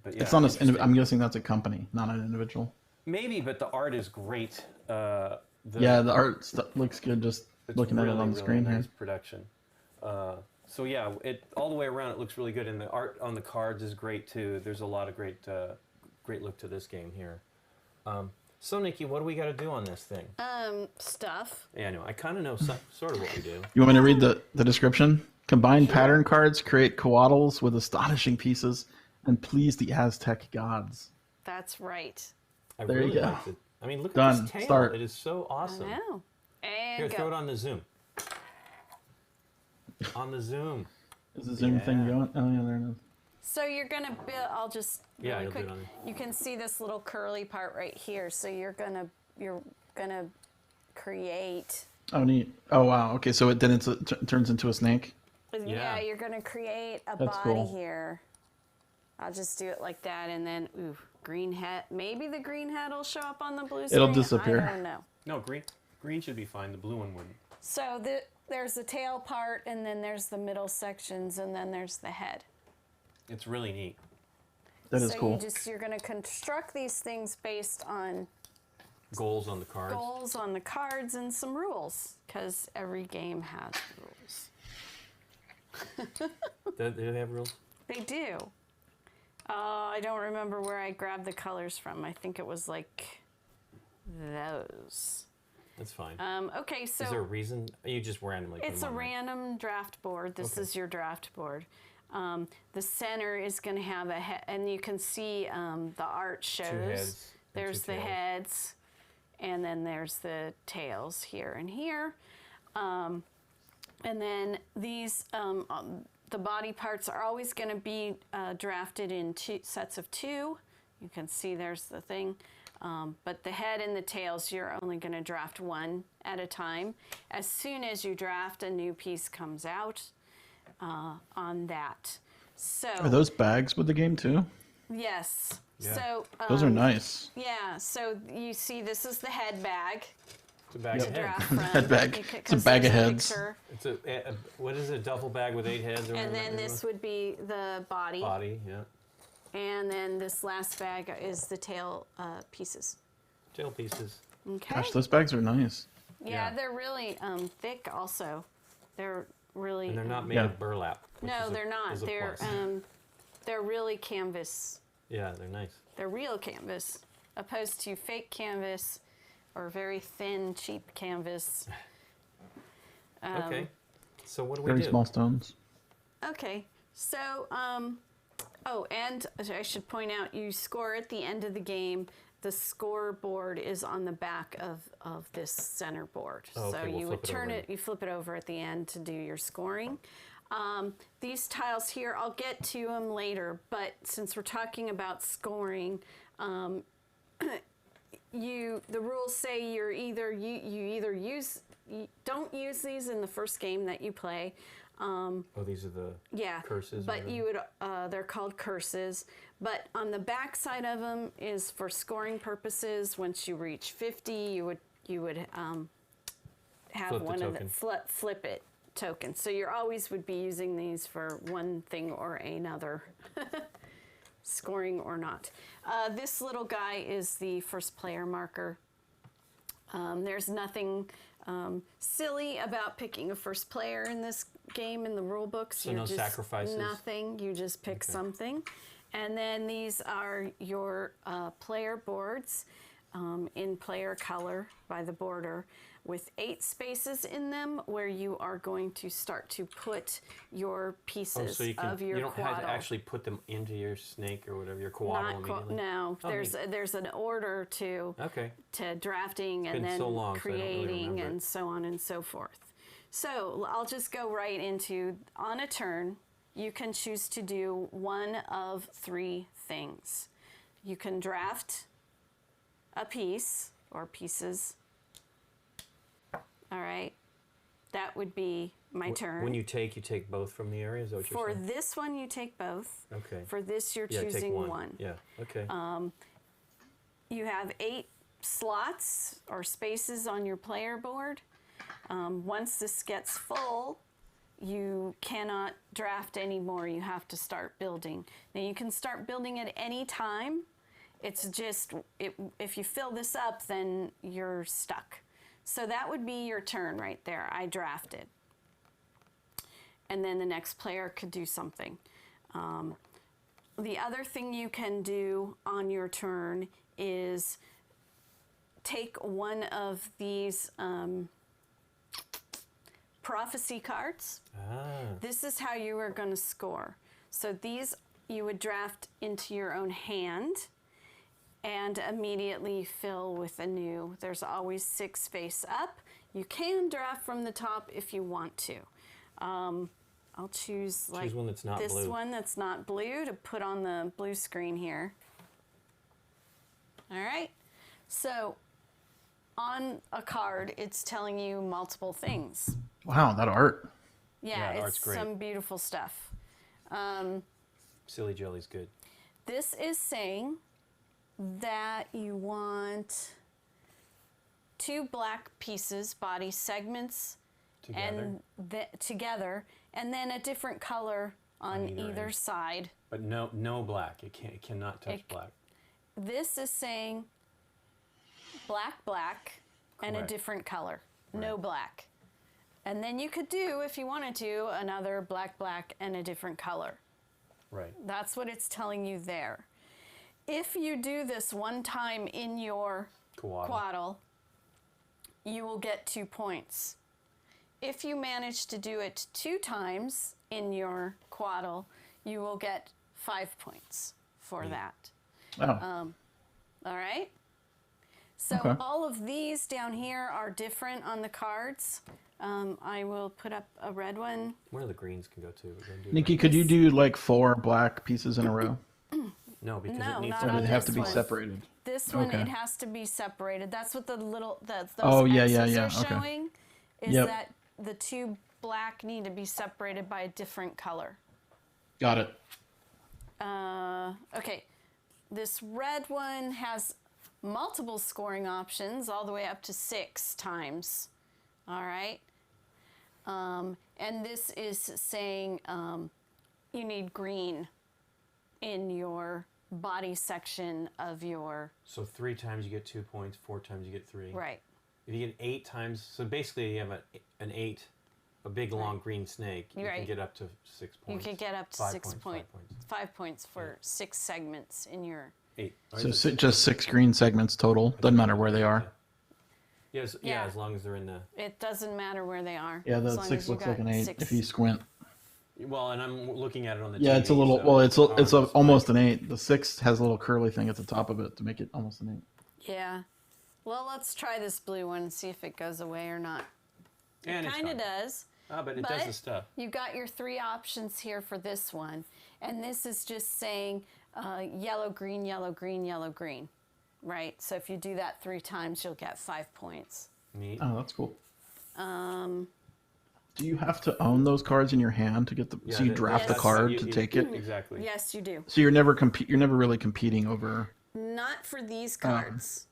But yeah, It's not interesting. I'm guessing that's a company, not an individual. Maybe, but the art is great. The art looks good just It's looking at it really, on the screen really nice here. production. So yeah, all the way around it looks really good, and the art on the cards is great too. There's a lot of great look to this game here. So Nikki, what do we got to do on this thing? Stuff. Yeah, I know. I kind of know sort of what we do. You want me to read the description? Combine pattern cards, create coatls with astonishing pieces, and please the Aztec gods. That's right. I There really you go. liked it. I mean, look Done. at this tail. Start. It is so awesome. I know. And Here, go. throw it on the Zoom. On the Zoom. Is the Zoom thing Yeah. going? Oh yeah, there it is. So you're gonna build. I'll just Yeah, really you'll do quick. it on You can see this little curly part right here. So you're gonna create. Oh neat. Oh wow. Okay, so it turns into a snake. Yeah, you're gonna create a That's body cool. here. I'll just do it like that, and then green hat. Maybe the green hat will show up on the blue screen. It'll disappear. I don't know. No, green should be fine. The blue one wouldn't. So there's the tail part, and then there's the middle sections, and then there's the head. It's really neat. That is so cool. you're going to construct these things based on Goals on the cards. goals on the cards and some rules, because every game has rules. Do they have rules? They do. I don't remember where I grabbed the colors from. I think it was like those. That's fine. Okay, so Is there a reason? You just randomly put it's them a on there? random draft board. This is your draft board. The center is going to have a head, and you can see the art shows. heads and There's two the tails. heads, and then there's the tails here and here. And then these, the body parts are always going to be drafted in sets of 2. You can see there's the thing. But the head and the tails, you're only going to draft 1 at a time. As soon as you draft, a new piece comes out. on that. So Are those bags with the game too? yes. Yeah. So Those are nice. yeah. So you see, this is the head bag. It's a bag To of draft heads. from. Head bag. You It's a bag of there's heads. picture. It's what is it? A duffel bag with 8 heads or And whatever then that this is? would be the body. Body, yeah. And then this last bag is the tail pieces. Tail pieces. Okay. Gosh, those bags are nice. Yeah, Yeah. they're really thick also. They're really. And they're not made Yeah. of burlap. which No, is a- they're not. is a They're plus. they're really canvas. Yeah, they're nice. They're real canvas, opposed to fake canvas or very thin, cheap canvas. Okay. So what do we Very do? small stones. Okay, so oh, and I should point out, you score at the end of the game. The scoreboard is on the back of this center board. Oh, so okay, we'll you flip would it turn over. it, you flip it over at the end to do your scoring. These tiles here, I'll get to them later, but since we're talking about scoring, the rules say you don't use these in the first game that you play. Oh, these are the Yeah, curses or but whatever? you would they're called curses. But on the back side of them is for scoring purposes. Once you reach 50, you would have Flip the one of the token. flip it token. So you always would be using these for one thing or another, scoring or not. This little guy is the first player marker. There's nothing silly about picking a first player in this game in the rule books. So no sacrifices? Nothing. You just pick something. And then these are your player boards in player color by the border with 8 spaces in them where you are going to start to put your pieces so you of your you don't have to Coatl. actually put them into your snake or whatever, your Coatl immediately? No, Oh, there's an order to Okay. drafting and been then so long, so I don't really creating remember and it. so on and so forth. So I'll just go right into, on a turn, you can choose to do one of 3 things. You can draft a piece or pieces. All right, that would be my turn. When you take both from the area? Is that what you're For saying? this one, you take both. Okay. For this, you're Yeah, choosing take one. Yeah, okay. You have 8 slots or spaces on your player board. Once this gets full, you cannot draft anymore. You have to start building. Now you can start building at any time. It's just, if you fill this up, then you're stuck. So that would be your turn right there. I drafted. And then the next player could do something. The other thing you can do on your turn is take one of these prophecy cards. This is how you are going to score. So these you would draft into your own hand and immediately fill with a new. There's always 6 face up. You can draft from the top if you want to. I'll choose like one that's not this blue. one that's not blue to put on the blue screen here. All right. So on a card, it's telling you multiple things. Wow, that art. Yeah, Yeah, art's it's great. some beautiful stuff. Silly jelly's good. This is saying that you want 2 black pieces, body segments, Together. and together, and then a different color on either either end. side. But no black. It cannot touch black. This is saying black, and a Correct. different color. No Right. black. And then you could do, if you wanted to, another black, and a different color. Right. That's what it's telling you there. If you do this one time in your Coatl, you will get 2 points. If you manage to do it 2 times in your Coatl, you will get 5 points for that. Oh, All right? So Okay. all of these down here are different on the cards. I will put up a red one. One of the greens can go too. But then do Nikki, could you do like 4 black pieces in a row? No, because No, it needs not to Or do on they have to this be one. separated? This one, Okay. it has to be separated. That's what the little, those Oh, yeah, X's yeah, are okay. showing, is Yep. that the 2 black need to be separated by a different color. Got it. Okay, this red one has multiple scoring options, all the way up to 6 times. All right. And this is saying you need green in your body section of your... So 3 times you get 2 points, 4 times you get 3. Right. If you get 8 times, so basically you have an 8, a big long green snake, you can get up to 6 points. You could get up to 5 6 points. 5 points for 6 segments in your... 8. So just 6 green segments total. Doesn't matter where they are. Yes, yeah, as long as they're in the... It doesn't matter where they are. Yeah, the as long 6 as you looks like got an 8 6. if you squint. Well, and I'm looking at it on the Yeah, TV, it's a little. so Well, it's ours is almost an 8. The 6 has a little curly thing at the top of it to make it almost an 8. Yeah. Well, let's try this blue one and see if it goes away or not. And It it's kind of fine. does. But it does the stuff. You got your 3 options here for this one, and this is just saying yellow, green, yellow, green, yellow, green, right? So if you do that 3 times, you'll get 5 points. Neat. Oh, that's cool. Do you have to own those cards in your hand to get the? Yeah, so you draft the yes. card to take it. Exactly. Yes, you do. So you're never really competing over. Not for these cards.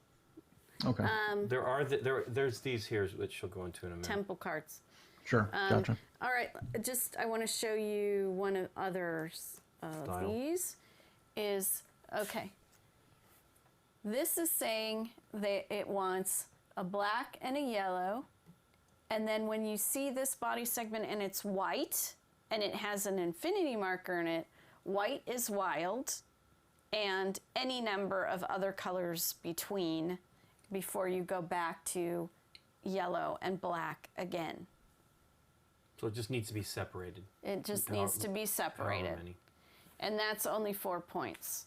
Okay. There's these here that she'll go into in a minute. Temple cards. Sure. Gotcha. All right, I want to show you one of others of Style. these. Okay. This is saying that it wants a black and a yellow, and then when you see this body segment and it's white, and it has an infinity marker in it, white is wild, and any number of other colors before you go back to yellow and black again. So it just needs to be separated. It just However- needs to be however separated. many. And that's only 4 points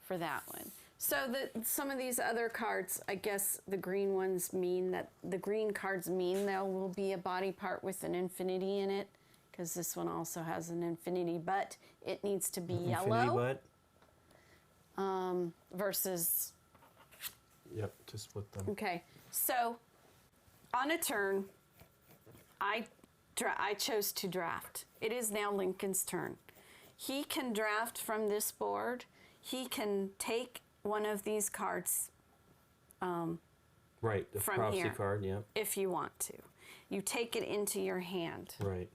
for that one. So some of these other cards, I guess the green ones mean that the green cards mean there will be a body part with an infinity in it, because this one also has an infinity, but it needs to be Infinity yellow butt. versus... Yep, to split them. Okay, so on a turn, I chose to draft. It is now Lincoln's turn. He can draft from this board. He can take one of these cards Right, the from prophecy here. card, yeah. If you want to. You take it into your hand, Right.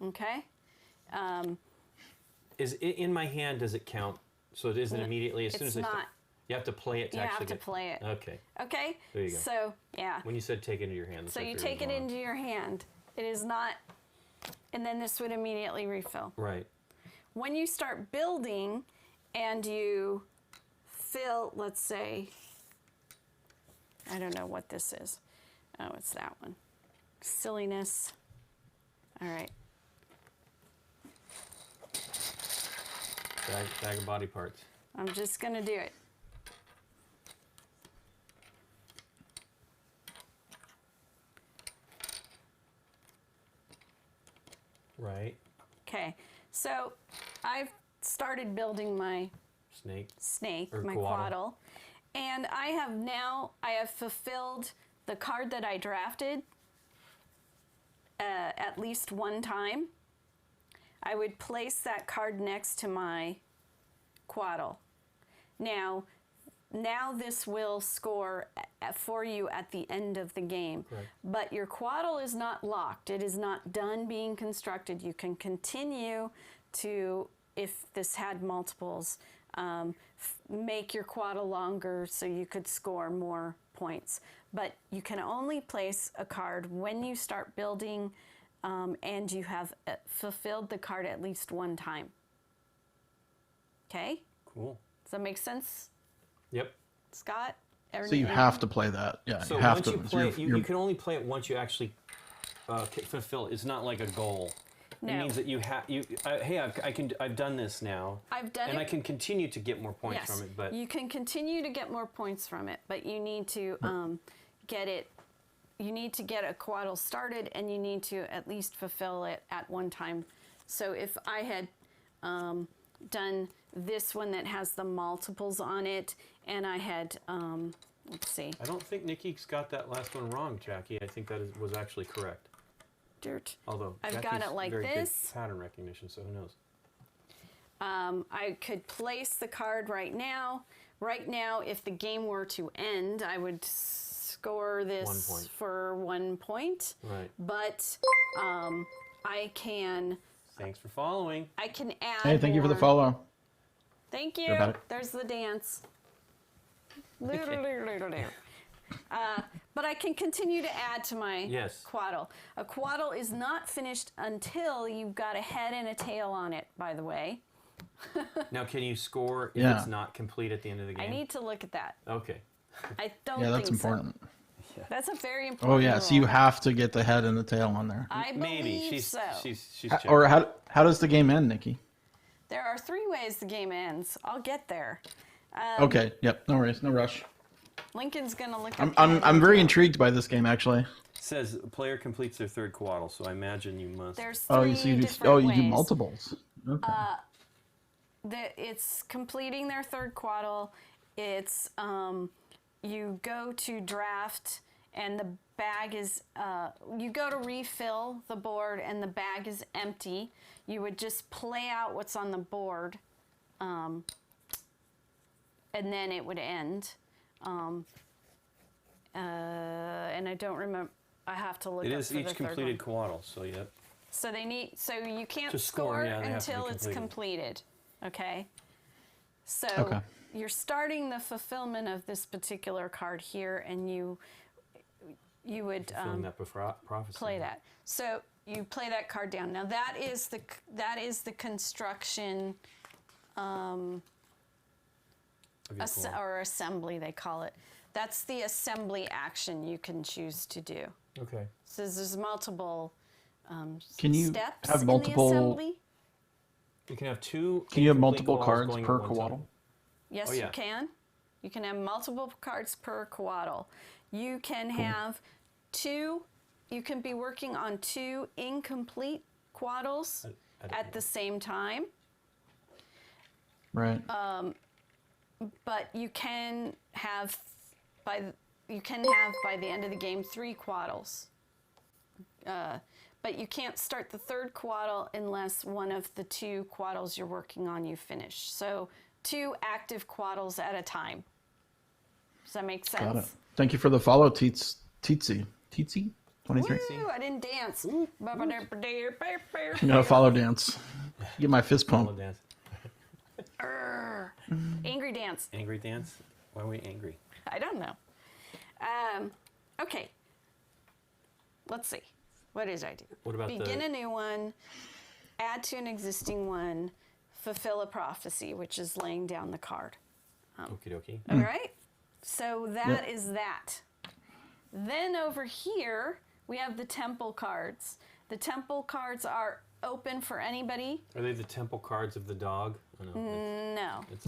okay? Is it in my hand, does it count? So it isn't immediately as soon It's as I not. you have to play it to You actually have to get... play it. Okay. Okay? There you go. So, yeah. When you said take it into your hand. that's So what I you figured take it was wrong. into your hand. It is not, and then this would immediately refill. Right. When you start building and you fill, let's say, I don't know what this is. Oh, it's that one. Silliness. All right. Bag of body parts. I'm just going to do it. Right. Okay. So I've started building my Snake. Or my Coatl. Coatl, and I have fulfilled the card that I drafted at least one time. I would place that card next to my Coatl. Now this will score for you at the end of the game. Correct. But your Coatl is not locked. It is not done being constructed. You can continue to, if this had multiples, make your Coatl longer so you could score more points. But you can only place a card when you start building and you have fulfilled the card at least one time. Okay? Cool. Does that make sense, Yep. Scott? So you have to play that. Yeah. So you have once to. you play it, you're- you can only play it once you actually fulfill it. It's not like a goal. No. It means that you have hey, I've done this now. I've done and it. I can continue to get more points Yes, from it, but you can continue to get more points from it, but you need to get it. You need to get a Coatl started, and you need to at least fulfill it at one time. So if I had done this one that has the multiples on it, and I had let's see. I don't think Nikki's got that last one wrong, Jackie. I think that was actually correct. Although I've got Becky's it like very this. Good pattern recognition, so who knows? I could place the card right now. Right now, if the game were to end, I would score this 1 point. for 1 point. Right. But I can Thanks for following. add. Hey, thank you for the more. follow. Thank Sorry you. about it. There's the dance. But I can continue to add to my Yes. Coatl. A Coatl is not finished until you've got a head and a tail on it, by the way. Now, can you score if Yeah. it's not complete at the end of the game? I need to look at that. Okay. I don't Yeah, think that's important. so. That's a very important Oh yeah, so you rule. have to get the head and the tail on there. I Maybe believe so. she's Or checking. how does the game end, Nikki? There are 3 ways the game ends. I'll get there. Okay, yep, no worries, no rush. Lincoln's gonna look. I'm very intrigued by this game actually. It says player completes their 3rd Coatl, so I imagine you must. There's 3 Oh, so you do different you do ways. multiples. Okay. It's completing their 3rd Coatl. It's you go to draft and the bag is you go to refill the board and the bag is empty. You would just play out what's on the board, and then it would end. And I don't remember. I have to look. It up is for each the third completed one. Coatl, so yep. So they need. So you can't To score, score yeah, they have to be until it's completed. completed. Okay. So Okay. you're starting the fulfillment of this particular card here, and you would Fulfilling that prophecy. play that. So you play that card down. Now that is the construction Of your Coatl. or assembly they call it. That's the assembly action you can choose to do. Okay. So there's multiple Can you steps have in multiple- the assembly. You can have 2. Can you have incomplete multiple Coatls cards going per at one time. Coatl? Yes, Oh, yeah. you can. You can have multiple cards per Coatl. You can have 2. You can be working on 2 incomplete Coatls at the same time. Right. But you can have by the end of the game 3 Coatls. But you can't start the 3rd Coatl unless one of the 2 Coatls you're working on you finish. So 2 active Coatls at a time. Does that make sense? Got it. Thank you for the follow, Teetsy. Teetsy? 23? Woo, I didn't dance. I'm gonna follow dance. Get my fist Follow pump. dance. Arr. Angry dance. Angry dance? Why are we angry? I don't know. Okay. Let's see. What did I do? What about Begin a new one, add to an existing one, fulfill a prophecy, which is laying down the card. Okie dokie. All right? So that is that. Then over here, we have the temple cards. The temple cards are open for anybody. Are they the temple cards of the dog? Oh, no. No. It's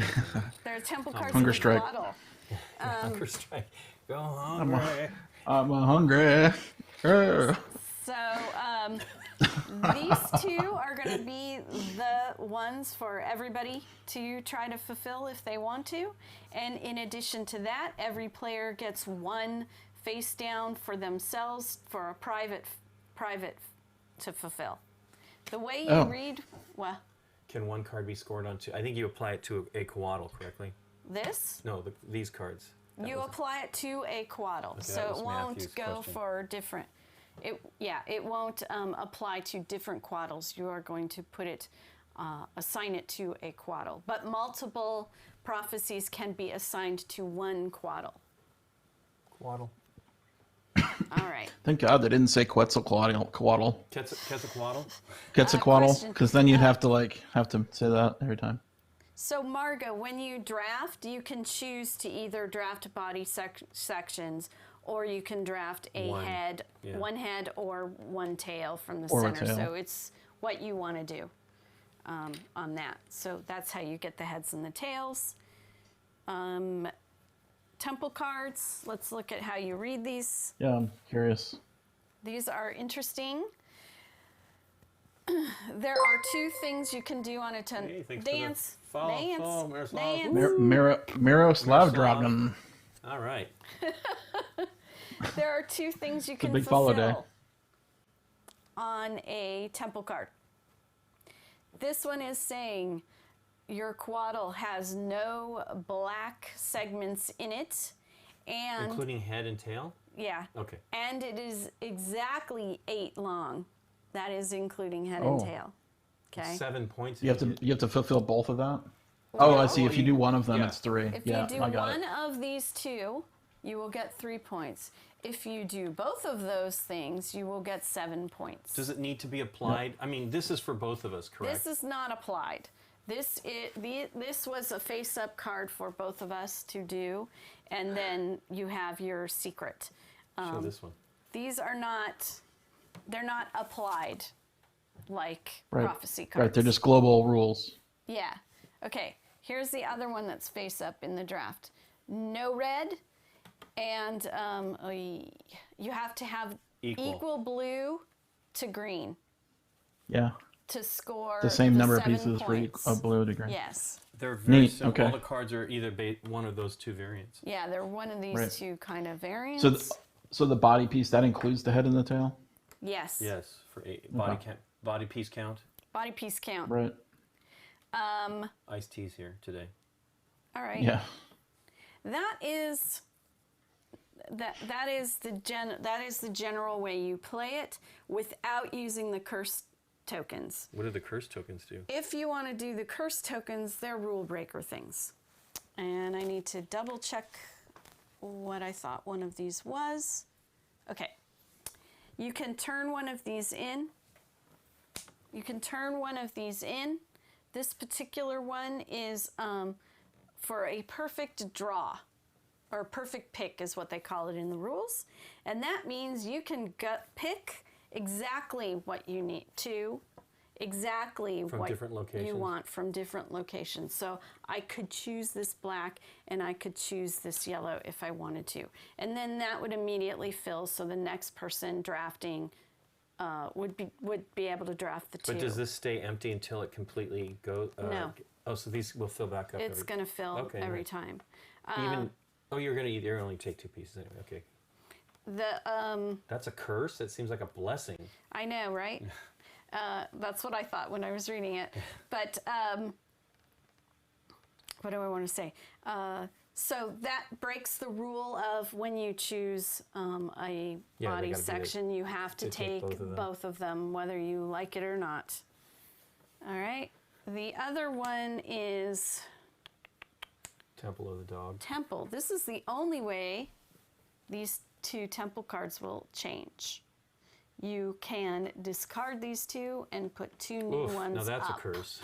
They're temple cards Hunger of the strike. Coatl. Hunger strike. Go hungry. I'm hungry. Arr. So these 2 are going to be the ones for everybody to try to fulfill if they want to. And in addition to that, every player gets 1 face down for themselves for a private to fulfill. The way you read, well, Can 1 card be scored on 2? I think you apply it to a Coatl, correctly? this, No, these cards. That you was- apply it to a Coatl. that So was it won't Matthew's go question. for different. It won't apply to different Coatls. You are going to put it, assign it to a Coatl. But multiple prophecies can be assigned to 1 Coatl. Coatl. All right. Thank God they didn't say Quetzalcoatl. Quetzalcoatl? Quetzalcoatl, question. because then you'd have to say that every time. So Margo, when you draft, you can choose to either draft body sections, or you can draft a One. head, Yeah. 1 head or 1 tail from the Or a center. tail. So it's what you want to do on that. So that's how you get the heads and the tails. Temple cards. Let's look at how you read these. Yeah, I'm curious. These are interesting. There are 2 things you can do on a Hey, thanks for the dance, follow, dance, Miroslav. dance. Miroslav Dragon. All right. There are 2 things you can big fulfill. follow day. on a temple card. This one is saying your Coatl has no black segments in it, and Including head and tail? yeah. Okay. And it is exactly 8 long. That is including head and tail. Okay. 7 points. You have to fulfill both of that. Oh, I see. If you do one of them, yeah. it's 3. If Yeah, you do I got one it. of these 2, you will get 3 points. If you do both of those things, you will get 7 points. Does it need to be applied? I mean, this is for both of us, correct? This is not applied. This was a face-up card for both of us to do, and then you have your secret. Show this one. These are not, they're not applied like Right. prophecy cards. Right, they're just global rules. Yeah. Okay, here's the other one that's face-up in the draft. No red, and you have to have equal blue to green Yeah, to score the same number of 7 pieces for each points. of blue to green. Yes. They're very Neat, simple. okay. All the cards are either one of those 2 variants. Yeah, they're one of these Right. 2 kind of variants. So, so the body piece that includes the head and the tail, yes. Yes, for Okay. body piece count. Body piece count. right? Iced tea's here today. All right. Yeah. That is the general way you play it without using the curse tokens. What do the curse tokens do? If you want to do the curse tokens, they're rule breaker things. And I need to double check what I thought one of these was. Okay. You can turn one of these in. This particular one is for a perfect draw, or perfect pick is what they call it in the rules. And that means you can pick exactly what you need to, exactly From what different you locations. want from different locations. So I could choose this black and I could choose this yellow if I wanted to. And then that would immediately fill, so the next person drafting would be able to draft the 2. But does this stay empty until it completely goes? No. Oh, so these will fill back up. It's going to fill every right. time. Even. Oh, you're only take 2 pieces anyway. Okay. That's a curse. That seems like a blessing. I know, right? That's what I thought when I was reading it. But what do I want to say? So that breaks the rule of when you choose a body section, you have to take both of them, whether you like it or not. All right. The other one is Temple of the Dog. Temple. This is the only way these 2 temple cards will change. You can discard these 2 and put 2 new ones now that's up. a curse.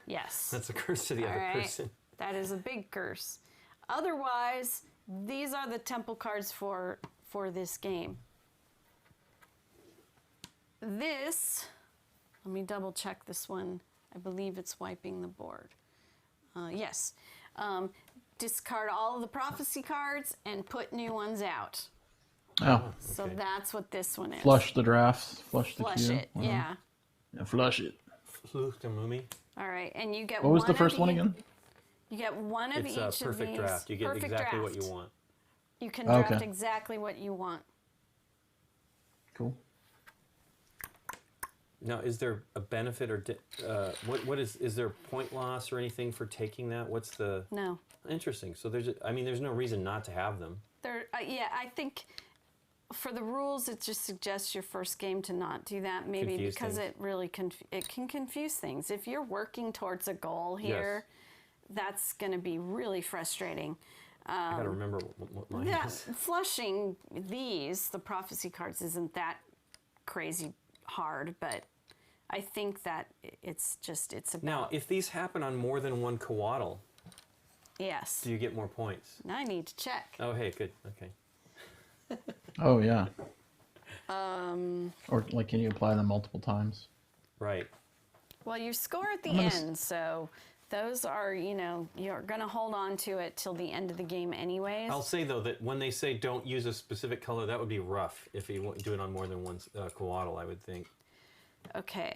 Yes. That's a curse to the other person. That is a big curse. Otherwise, these are the temple cards for this game. This, let me double check this one. I believe it's wiping the board. Yes. Discard all of the prophecy cards and put new ones out. Oh, So that's what this one is. flush the draft, flush the Flush queue. it, yeah. Yeah, flush it. Fluch the Mummy. All right, and you get What was one the of first one each- again? You get one of It's each a of these. perfect draft. You get Perfect exactly what draft. you want. You can draft Okay. exactly what you want. Cool. Now, is there a benefit or what is there point loss or anything for taking that? What's the No. interesting? So there's no reason not to have them. Yeah, I think for the rules, it just suggests your first game to not do that. Maybe Confuse because things. it really it can confuse things. If you're working towards a goal here, that's going to be really frustrating. I gotta remember what mine Yeah, is. flushing the prophecy cards, isn't that crazy hard, but I think that it's about. Now, if these happen on more than one Coatl, Yes. do you get more points? I need to check. Oh, hey, good. Okay. Oh yeah. Or like, can you apply them multiple times? Right. Well, you score at the I'm gonna end, so those are, you're going to hold on to it till the end of the game anyways. I'll say, though, that when they say don't use a specific color, that would be rough if you do it on more than one Coatl, I would think. Okay.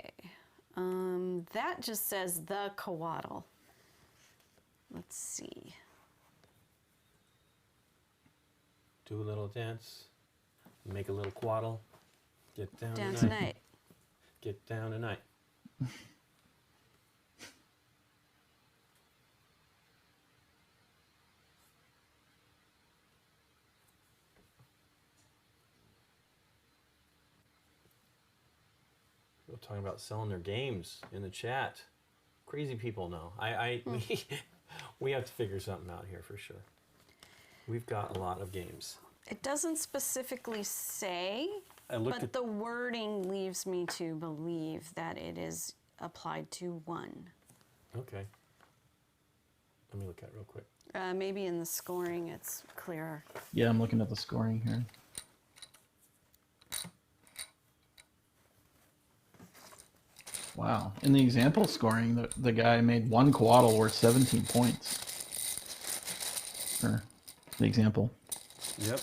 That just says the Coatl. Let's see. Do a little dance, make a little Coatl, get down Down tonight. tonight. Get down tonight. People talking about selling their games in the chat. Crazy people know. We have to figure something out here for sure. We've got a lot of games. It doesn't specifically say, but the wording leaves me to believe that it is applied to one. Okay. Let me look at it real quick. Maybe in the scoring it's clearer. Yeah, I'm looking at the scoring here. Wow. In the example scoring, the guy made one Coatl worth 17 points. For the example. Yep.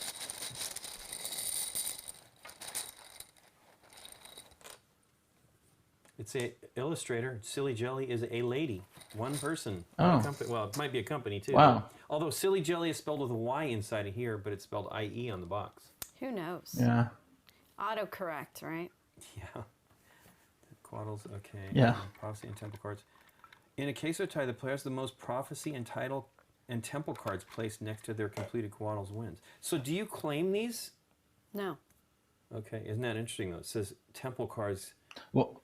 It's a illustrator. Silly Jelly is a lady. One person. Not a company. Well, it might be a company too. Wow. Although Silly Jelly is spelled with a Y inside of here, but it's spelled IE on the box. Who knows? Yeah. Autocorrect, right? Yeah. Coatls, okay. Yeah. Prophecy and temple cards. In a case of tie, the player has the most prophecy and title and temple cards placed next to their completed Coatls wins. So do you claim these? No. Okay, isn't that interesting though? It says temple cards Well,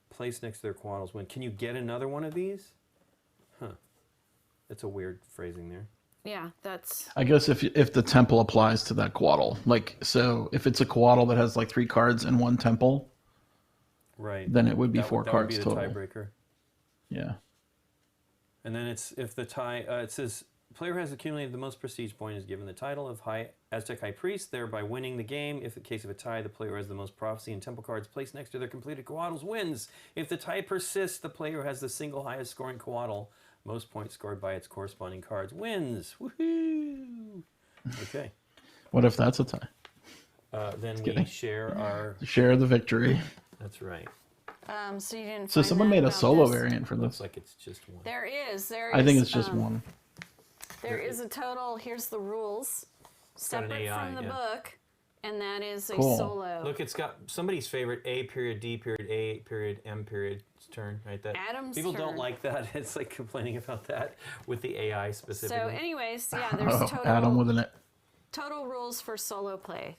placed next to their Coatls win. Can you get another one of these? Huh. That's a weird phrasing there. Yeah, that's... I guess if the temple applies to that Coatl, like, so if it's a Coatl that has like 3 cards and 1 temple, right, then it would be 4 cards that would be the total. tiebreaker. Yeah. And then it's if the tie, it says player who has accumulated the most prestige point is given the title of Aztec High Priest, thereby winning the game. If in case of a tie, the player who has the most prophecy and temple cards placed next to their completed Coatls wins. If the tie persists, the player who has the single highest scoring Coatl, most points scored by its corresponding cards, wins. Woohoo! Okay. What if that's a tie? Then we kidding. share the victory. That's right. So you didn't. So find someone that made a about solo this? variant for Looks this. like it's just one. There is. I think it's just one. There is a total. Here's the rules, got an separate AI, from the yeah. book, and that is a Cool. solo. Look, it's got somebody's favorite A period, D period, A period, M period turn, right? That Adam's people don't turn. like that. It's like complaining about that with the AI specifically. So, anyways, yeah, there's Adam with an total rules for solo play.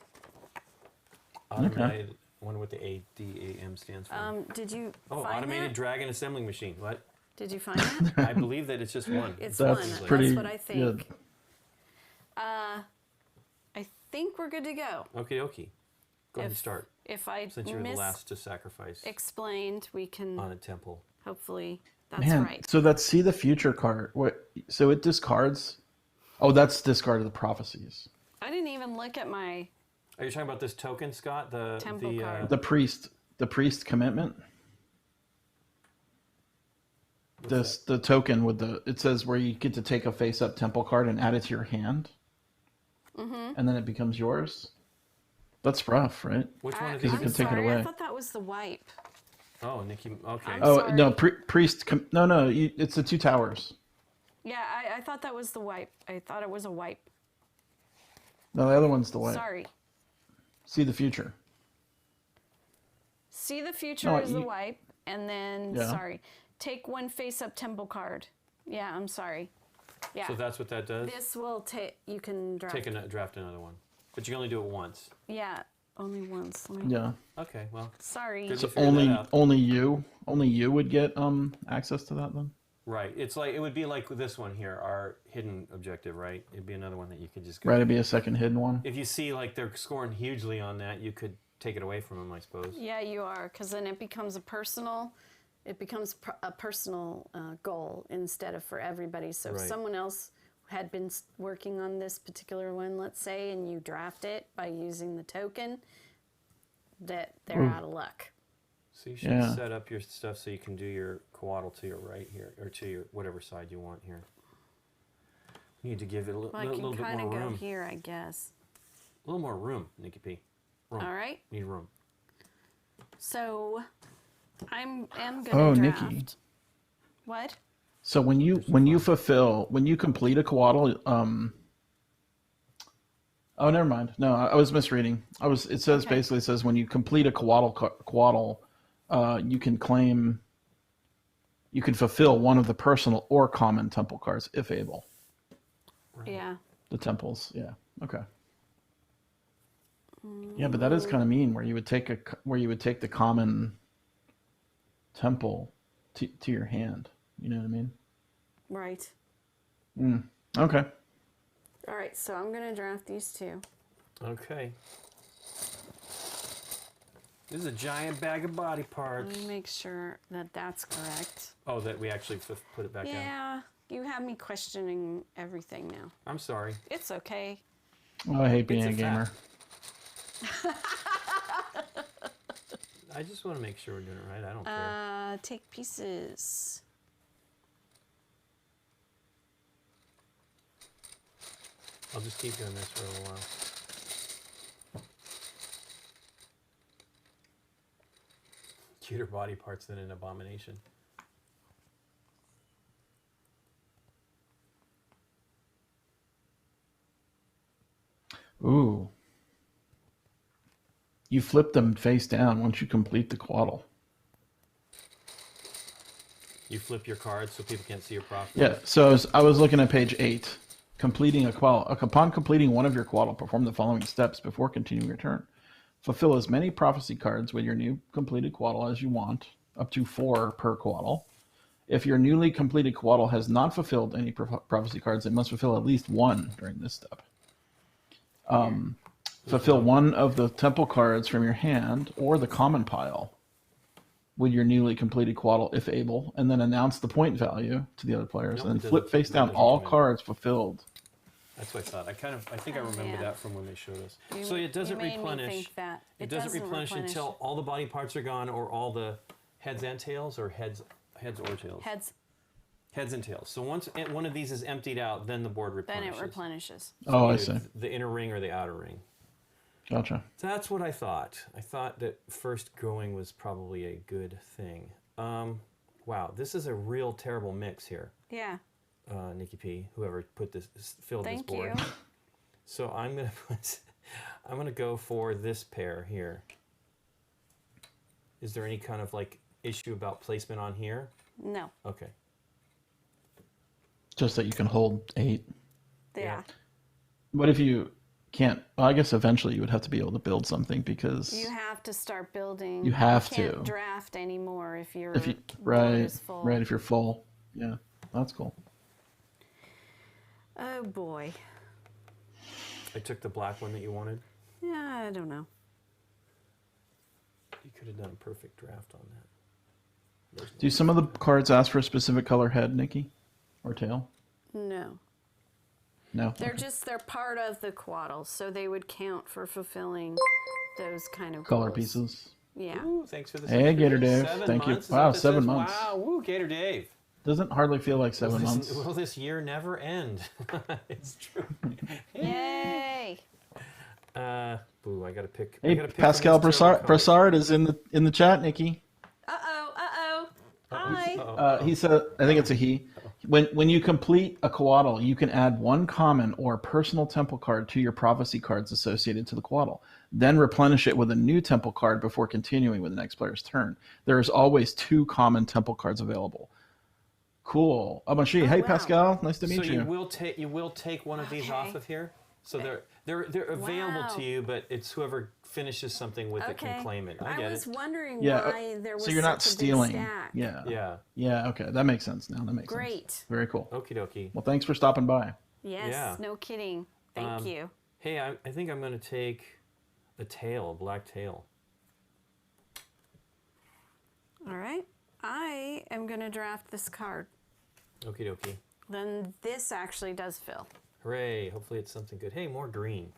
Automated. I wonder what the ADAM stands for. Did you oh, find automated that? dragon assembling machine. What? Did you find that? I believe that it's just one. It's That's one. pretty That's what I think. good. I think we're good to go. Okie dokie. Go ahead and start. If I Since you're the last to sacrifice explained, we can on a temple. hopefully. That's Man, right. so that's see the future card. What? So it discards. Oh, that's discard of the prophecies. I didn't even look at my. Are you talking about this token, Scott? Temple card. The priest commitment. The token with it says where you get to take a face-up temple card and add it to your hand, and then it becomes yours. That's rough, right? Which one is Because it? it I'm can take it sorry, I away. thought that was the wipe. Oh, Nikki. Okay. I'm Oh sorry. no, priest. No, it's the 2 towers. Yeah, I thought that was the wipe. I thought it was a wipe. No, the other one's the way. Sorry. See the future. See the future No, is the wipe, and then Yeah. sorry, take 1 face-up temple card. Yeah, I'm sorry. Yeah. So that's what that does. This will take. You can draft. Draft another one, but you can only do it once. Yeah, only once. Let me- Yeah. Okay. Well. Sorry. Good. So You figured that out. only you would get access to that then. Right. It's like it would be like this one here, our hidden objective, right? It'd be another one that you could just go. Right, it'd be a second hidden one. If you see like they're scoring hugely on that, you could take it away from them, I suppose. Yeah, you are, because then it becomes a personal. It becomes a personal goal instead of for everybody. So if Right. someone else had been working on this particular one, let's say, and you draft it by using the token, that they're out of luck. So you should Yeah. set up your stuff so you can do your Coatl to your right here, or to your whatever side you want here. You need to give it a Well, I little can bit kind more of go room. here, I guess. A little more room, Nikki P. Room. All right. Need room. So am gonna Oh, draft. Nikki. What? So when you complete a Coatl, oh, never mind. No, I was misreading. It says Okay. basically it says when you complete a Coatl, you can claim, you can fulfill one of the personal or common temple cards if able. Yeah. The temples, yeah, okay. Yeah, but that is kind of mean, where you would take the common temple to your hand. You know what I mean? Right. Okay. All right, so I'm going to draft these two. Okay. This is a giant bag of body parts. Let me make sure that that's correct. Oh, that we actually put it back down. Yeah, you have me questioning everything now. I'm sorry. It's okay. Oh, I hate being It's a a gamer. fact. I just want to make sure we're doing it right. I don't care. Take pieces. I'll just keep doing this for a little while. Cuter body parts than an abomination. Ooh. You flip them face down once you complete the Coatl. You flip your cards so people can't see your profile. Yeah, so I was looking at page 8. Completing a Coatl. Upon completing one of your Coatl, perform the following steps before continuing your turn. Fulfill as many prophecy cards with your new completed Coatl as you want, up to 4 per Coatl. If your newly completed Coatl has not fulfilled any prophecy cards, it must fulfill at least 1 during this step. Fulfill 1 of the temple cards from your hand or the common pile with your newly completed Coatl, if able, and then announce the point value to the other players, Nope, and it then flip doesn't- face that down doesn't all come in. cards fulfilled. That's what I thought. I think I remember yeah. that from when they showed us. You- So it doesn't you made me replenish. think that. It doesn't replenish until all the body parts are gone, or all the heads and tails, or heads or tails. Heads. Heads and tails. So once one of these is emptied out, then the board Then replenishes. it replenishes. Oh, I Either see. The inner ring or the outer ring. Gotcha. That's what I thought. I thought that first going was probably a good thing. Wow, this is a real terrible mix here, Yeah. Nikki P. Whoever filled Thank this board. you. So I'm gonna go for this pair here. Is there any kind of like issue about placement on here? No. Okay. Just that you can hold 8. Yeah. What if you can't? Well, I guess eventually you would have to be able to build something, because You have to start building. You have can't to. draft anymore if your if you board right, is full. right, if you're full. Yeah, that's cool. Oh boy. I took the black one that you wanted. Yeah, I don't know. You could have done a perfect draft on that. Do some of the cards ask for a specific color head, Nikki, or tail? No. No. They're Okay. they're part of the Coatl, so they would count for fulfilling those kind of Color goals. pieces. Yeah. Ooh, thanks for the Hey, Gator subscription. Dave. 7 Thank you. months is Wow, what this 7 says. months. Wow, woo, Gator Dave. Doesn't hardly feel like 7 months. Will this year never end? It's true. Yay! Boo, I gotta pick. I Hey, gotta pick from Pascal these terrible colors. Brassard is in the chat, Nikki. Uh-oh. Hi. Uh-oh. He said, I think it's a he. When you complete a Coatl, you can add 1 common or personal temple card to your prophecy cards associated to the Coatl. Then replenish it with a new temple card before continuing with the next player's turn. There is always 2 common temple cards available. Cool. Amashi. Hey, wow. Pascal. Nice to meet So you. you will take one of these off Okay. of here. So they're available Wow. to you, but it's whoever finishes something with it Okay. can claim it. I get was it. wondering Yeah. why there was So you're not such a stealing. big stack. Yeah. Yeah. Yeah. Okay. That makes sense now. That makes sense. Great. Very cool. Okie dokie. Well, thanks for stopping by. Yes. Yeah. No kidding. Thank you. Hey, I think I'm gonna take a tail, a black tail. All right. I am going to draft this card. Okie dokie. Then this actually does fill. Hooray! Hopefully it's something good. Hey, more green.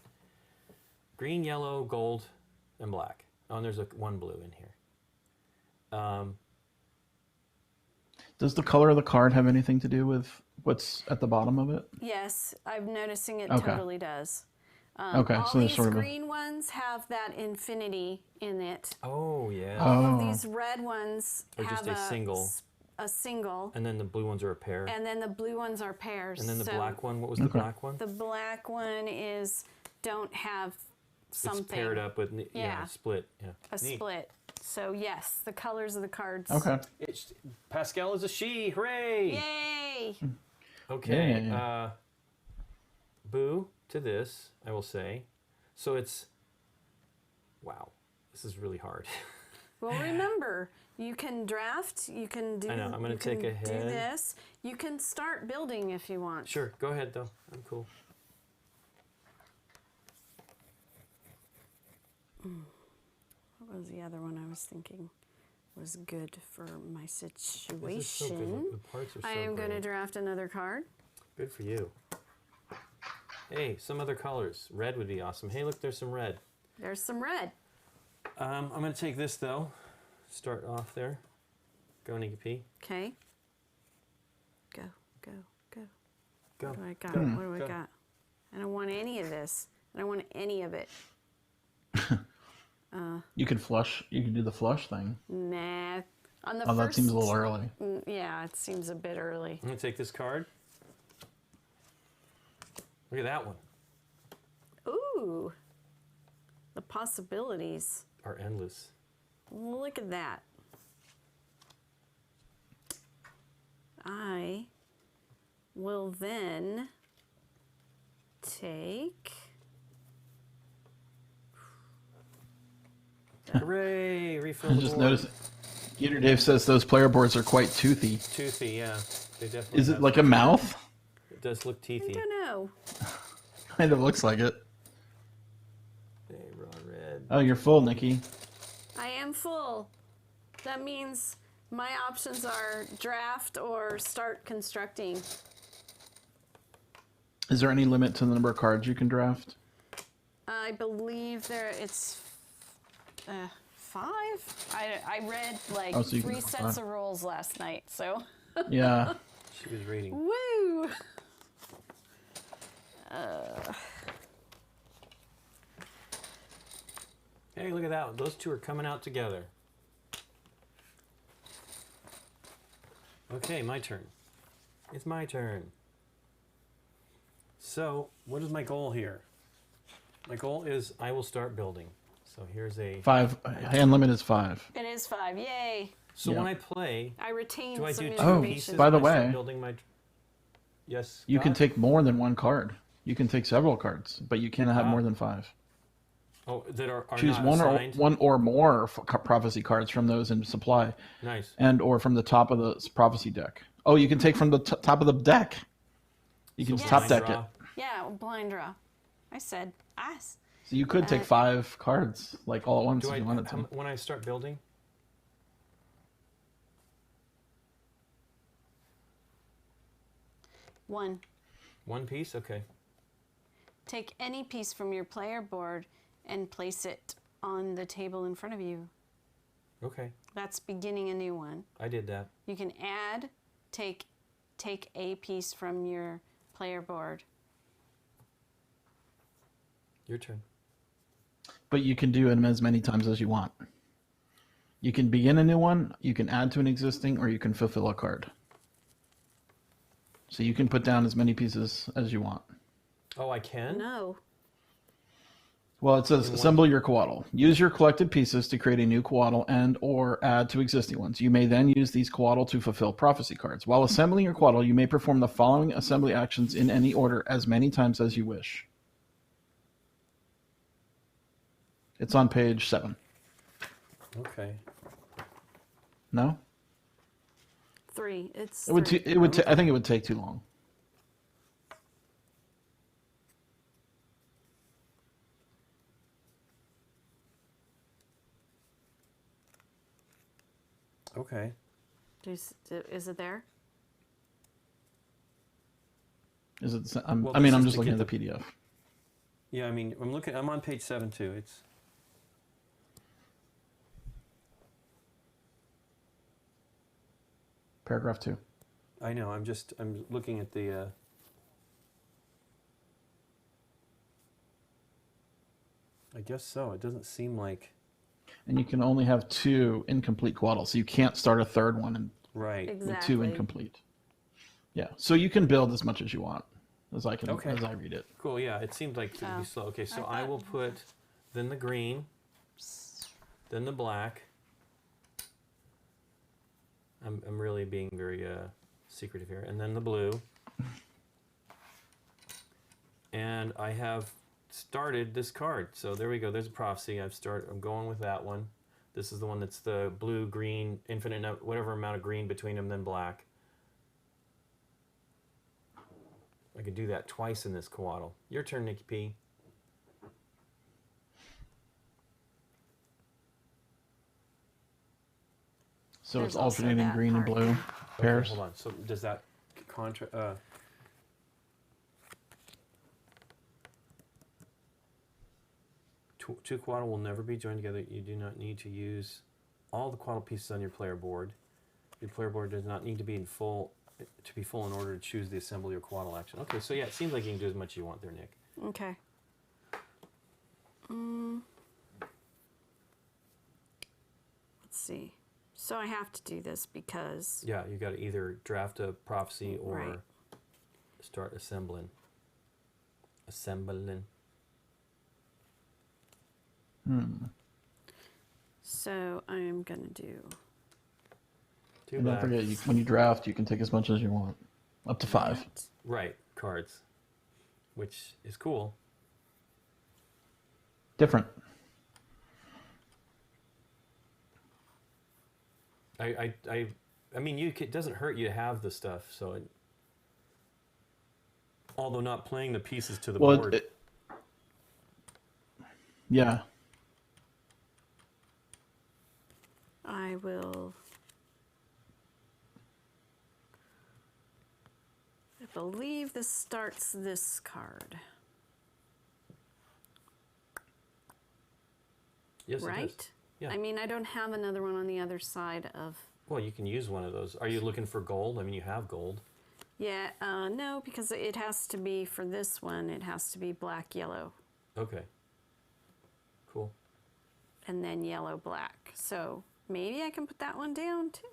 Green, yellow, gold, and black. Oh, and there's one blue in here. Does the color of the card have anything to do with what's at the bottom of it? Yes, I'm noticing it Okay. totally does. Okay, all so there's these sort of green ones have that infinity in it. Oh yeah. All Oh. of these red ones Or have just a single. A single, And then the blue ones are a pair. and then the blue ones are pairs. And then the so black one. What was the Okay. black one? The black one is don't have something. It's paired up with Yeah. split. Yeah. A Neat. split. So yes, the colors of the cards. Okay. Pascal is a she. Hooray! Yay! Okay. Yay. Boo to this, I will say. So it's. Wow, this is really hard. Well, remember, you can draft. You can do. I know. I'm going to take a Do head. this. You can start building if you want. Sure. Go ahead though. I'm cool. What was the other one I was thinking was good for my This is situation? so good. The parts are so I am going to great. draft another card. Good for you. Hey, some other colors. Red would be awesome. Hey, look, there's some red. There's some red. I'm going to take this, though. Start off there. Go, Nikki P. Okay. Go, go, go. Go. What do I got? Go. What do I Go. got? I don't want any of this. I don't want any of it. You could flush. You could do the flush thing. Nah. On the Oh, first. that seems a little early. Yeah, it seems a bit early. I'm going to take this card. Look at that one. Ooh. The possibilities. Are endless. Look at that. I will then take. Hooray! Refill I the just board. noticed. Gator Dave says those player boards are quite toothy. Toothy, yeah. They definitely Is it have- like a mouth? It does look I teethy. don't know. Kind of looks like it. Hey, raw red. Oh, you're full, Nikki. I am full. That means my options are draft or start constructing. Is there any limit to the number of cards you can draft? I believe it's 5. I read like Oh, so you can 3 go sets 5. of rules last night, so Yeah. She was reading. woo! Hey, look at that one. Those two are coming out together. Okay, my turn. It's my turn. So, what is my goal here? My goal is I will start building. So here's a... 5. Hand limit is 5. It is 5. Yay! So Yeah. when I play, I retained do I some do two information. pieces by the when I start way, building my... Yes, You can Scott? take more than one card. You can take several cards, but you cannot have Ah. more than 5. Oh, that are Choose not one assigned? or one or more prophecy cards from those in supply, Nice. and or from the top of the prophecy deck. Oh, you can take from the top of the deck. You can So top blind deck draw. it. Yeah, blind draw. I said us. So you could take 5 cards like all at once Do if I, you wanted to. when I start building? One. One piece? Okay. Take any piece from your player board and place it on the table in front of you. Okay. That's beginning a new one. I did that. You can add, take a piece from your player board. Your turn. But you can do them as many times as you want. You can begin a new one, you can add to an existing, or you can fulfill a card. So you can put down as many pieces as you want. Oh, I can? No. Well, it says assemble your Coatl. Use your collected pieces to create a new Coatl and or add to existing ones. You may then use these Coatl to fulfill prophecy cards. While assembling your Coatl, you may perform the following assembly actions in any order as many times as you wish. It's on page 7. Okay. No? 3. It's It would. 3. I think it would take too long. Okay. Is it there? Is it? Well, I mean, this I'm is just to looking get at the PDF. Yeah, I mean, I'm on page 7 too. It's Paragraph 2. I know. I'm looking at the I guess so. It doesn't seem like And you can only have 2 incomplete Coatl, so you can't start a third one and right. with Exactly. 2 incomplete. Yeah, so you can build as much as you want, as I Okay. read it. Cool. Yeah, it seemed like it would Oh. be slow. Okay, so I I will thought- put then the green, then the black, I'm really being very secretive here. And then the blue. And I have started this card. So there we go. There's a prophecy. I'm going with that one. This is the one that's the blue, green, infinite, whatever amount of green between them, then black. I could do that twice in this Coatl. Your turn, Nikki P. So There's it's also alternating that green and part. blue pairs. Okay, hold on. So does that two Coatl will never be joined together. You do not need to use all the Coatl pieces on your player board. Your player board does not need to be full in order to choose the assembly or Coatl action. Okay, so yeah, it seems like you can do as much as you want there, Nick. Okay. Let's see. So I have to do this because... Yeah, you got to either draft a prophecy or Right. start assembling. Assembling. So I'm going to do... Two And don't black. forget, when you draft, you can take as much as you want, up to 5. that. Right, cards, which is cool. Different. I mean, it doesn't hurt you to have the stuff. So, although not playing the pieces to the board. Yeah. I will... I believe this starts this card. Yes, Right? it does. Yeah. I mean, I don't have another one on the other side of... Well, you can use one of those. Are you looking for gold? I mean, you have gold. Yeah, no, because it has to be, for this one, it has to be black, yellow, Okay. Cool. and then yellow, black. So maybe I can put that one down too.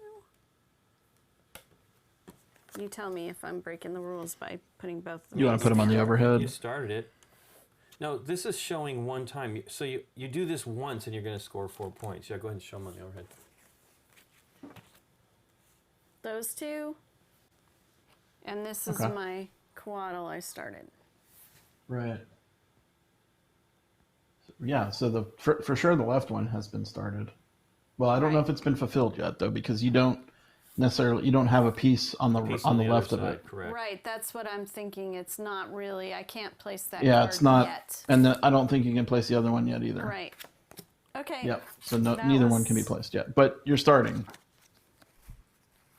You tell me if I'm breaking the rules by putting both of them. You want to put them on the You overhead? started it. No, this is showing one time. So you do this once and you're going to score 4 points. Yeah, go ahead and show them on the overhead. Those two. And this is Okay. my Coatl I started. Right. Yeah, so for sure the left one has been started. Well, I don't know Right. if it's been fulfilled yet though, because you don't have a piece on the Piece on the other left of side, it. Correct. Right, that's what I'm thinking. It's not really, I can't place that Yeah, card it's not, yet. and I don't think you can place the other one yet either. Right. Okay. Yep. So That neither one can be was- placed yet, but you're starting.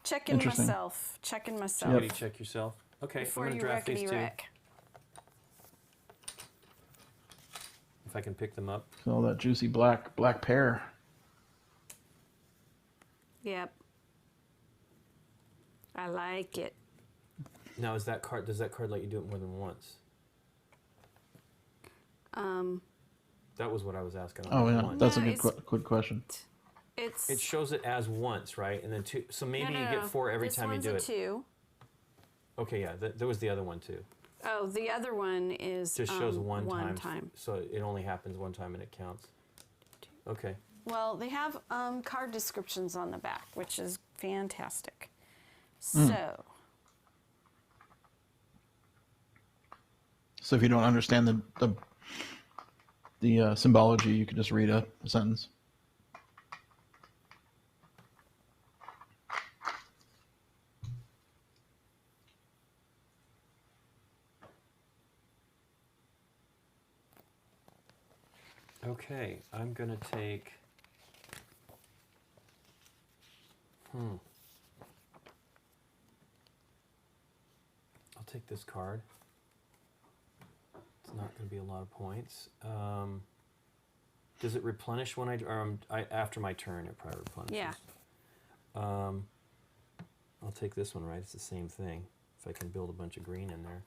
Checking Interesting. myself. Checking myself. Ready, check yourself. Okay, Before I'm going you to draft these two. wreckety-wreck. If I can pick them up. So all that juicy black pear. Yep. I like it. Now, does that card let you do it more than once? That was what I was asking. Oh yeah, Once. that's a No, good question. It's It shows it as once, right? And then two. So maybe no, you get 4 every this time you one's do a it. 2. Okay, yeah. There was the other one too. Oh, the other one is Just shows one time. time. So it only happens one time and it counts. Okay. Well, they have card descriptions on the back, which is fantastic. Hmm. So if you don't understand the symbology, you can just read a sentence. Okay, I'm gonna take. I'll take this card. It's not gonna be a lot of points. Does it replenish when after my turn? It probably replenishes. Yeah. I'll take this one, right? It's the same thing. If I can build a bunch of green in there.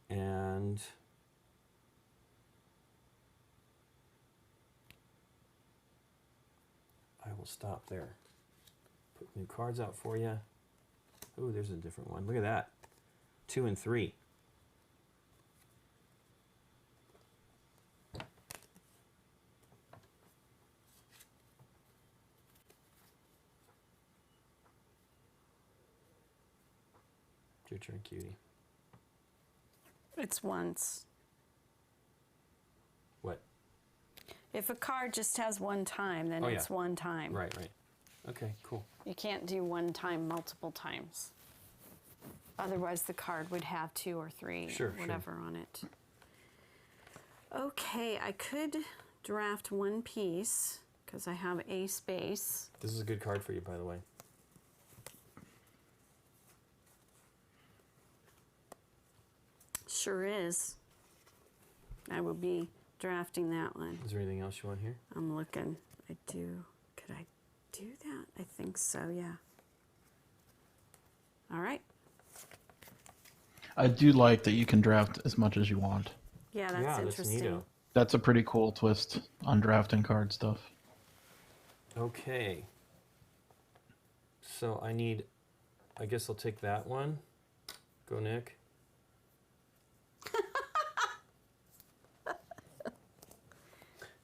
And I will stop there. Put new cards out for you. Ooh, there's a different one. Look at that. 2 and 3. Your turn, cutie. It's once. What? If a card just has one time, then Oh, it's yeah. one time. Right. Okay, cool. You can't do one time multiple times. Otherwise, the card would have 2 or 3, Sure, whatever on it. Okay, I could draft one piece because I have a space. This is a good card for you, by the way. Sure is. I will be drafting that one. Is there anything else you want here? I'm looking. I do. Could I do that? I think so, yeah. All right. I do like that you can draft as much as you want. Yeah, that's yeah, interesting. That's neato. That's a pretty cool twist on drafting card stuff. Okay. So I guess I'll take that one. Go, Nick.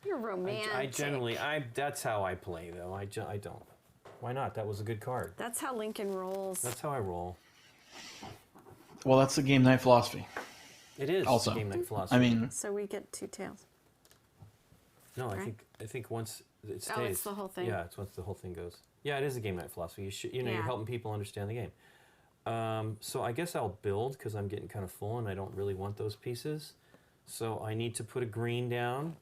You're romantic. I generally, that's how I play, though. I don't. Why not? That was a good card. That's how Lincoln rolls. That's how I roll. Well, that's the game night philosophy. It is Also, Game Night philosophy. I mean, So we get 2 tails. no, right? I think once it stays. Oh, it's the whole thing. Yeah, it's once the whole thing goes. Yeah, it is a Game Night philosophy. You're Yeah. helping people understand the game. So I guess I'll build because I'm getting kind of full and I don't really want those pieces. So I need to put a green down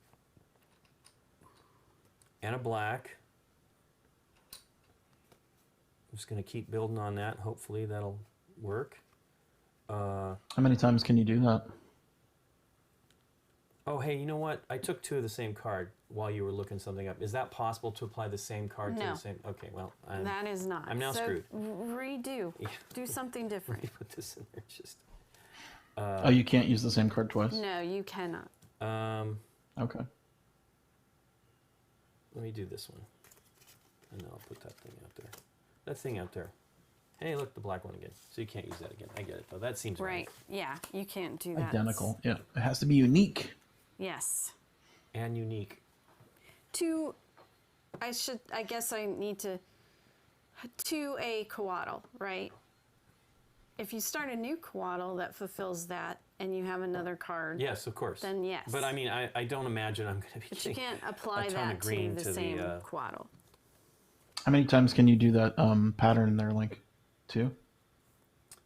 and a black. I'm just going to keep building on that. Hopefully that'll work. how many times can you do that? Oh, hey, you know what? I took 2 of the same card while you were looking something up. Is that possible to apply the same card to No. the same? Okay, well, That is not. I'm now so screwed. Redo. Yeah. Do something Let me different. put this in there just. Oh, you can't use the same card twice? No, you cannot. Okay. Let me do this one. And then I'll put that thing out there. That thing out there. Hey, look, the black one again. So you can't use that again. I get it, though. That seems Right. Yeah, you can't do that. Identical. Yeah. It has to be unique. Yes. And unique. I guess I need to a Coatl, right? If you start a new Coatl that fulfills that and you have another card, Yes, of course. then yes. But I mean, I don't imagine I'm going to be But you getting can't apply a ton that of green to the same the, Coatl. How many times can you do that pattern in there, Link? 2?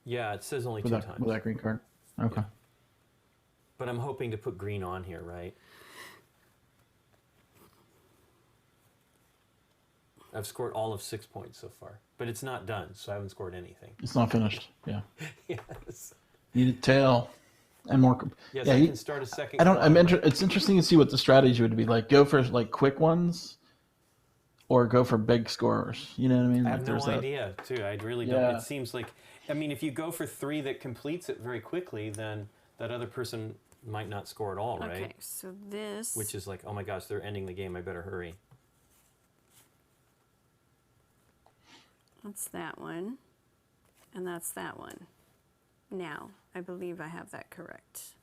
Yeah, it says only With 2 that, times. with that green card? Okay. Yeah. But I'm hoping to put green on here, right? I've scored all of 6 points so far. But it's not done, so I haven't scored anything. It's not finished. Yeah. Yes. Need a tail and more. Yes, yeah, I can start a second. I don't. I'm quad, It's interesting to see what the strategy would be like. Go for like quick ones, or go for big scorers. You know what I mean? I Like have no there's that. idea, too. I really don't. Yeah. It seems like, I mean, if you go for 3 that completes it very quickly, then that other person might not score at all, right? Okay, so this. Which is like, oh my gosh, they're ending the game. I better hurry. That's that one. And that's that one. Now, I believe I have that correct.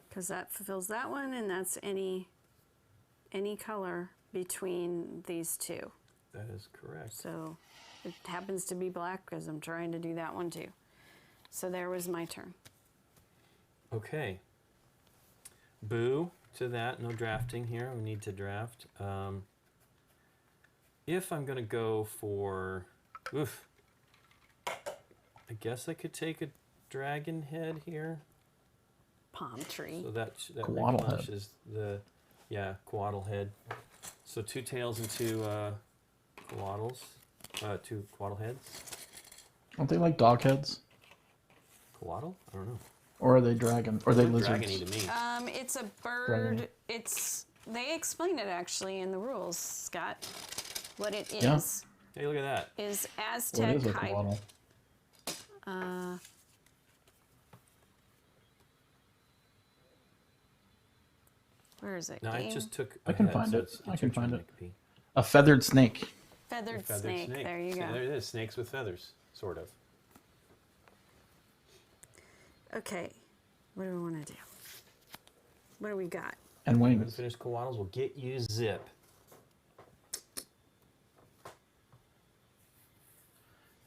Because that fulfills that one, and that's any color between these 2. That is correct. So it happens to be black because I'm trying to do that one too. So there was my turn. Okay. Boo to that. No drafting here. We need to draft. If I'm going to go for... Oof. I guess I could take a dragon head here. Palm tree. So that Coatl head. replenishes the... Yeah, Coatl head. So 2 tails and 2 Coatls. 2 Coatl heads. Aren't they like dog heads? Coatl? I don't know. Or are they dragon? Or are they Look lizards? dragony to me. It's a bird. Dragon. They explain it actually in the rules, Scott. What it is Yeah. Hey, look at that. is What Aztec is a hype. coatl? Where is it? No, I Game? just took. I can ahead, find so it. it's I your can turn, find it. Nick P. A feathered snake. Feathered Feathered snake. There you go. There it is. Snakes with feathers, sort of. Okay. What do we want to do? What do we got? And wings. Unfinished Coatls will get you zip.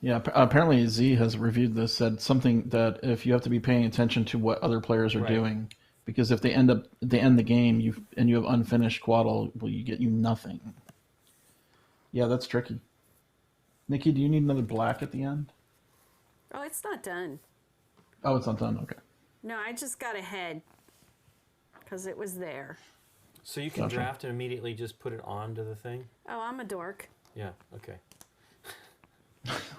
Yeah, apparently Z has reviewed this, said something that if you have to be paying attention to what other players are Right. doing, because if they end the game, you have unfinished Coatl, well, you nothing. Yeah, that's tricky. Nikki, do you need another black at the end? Oh, it's not done. Oh, it's not done. Okay. No, I just got ahead because it was there. So you can Gotcha. draft and immediately just put it onto the thing? Oh, I'm a dork. Yeah, okay.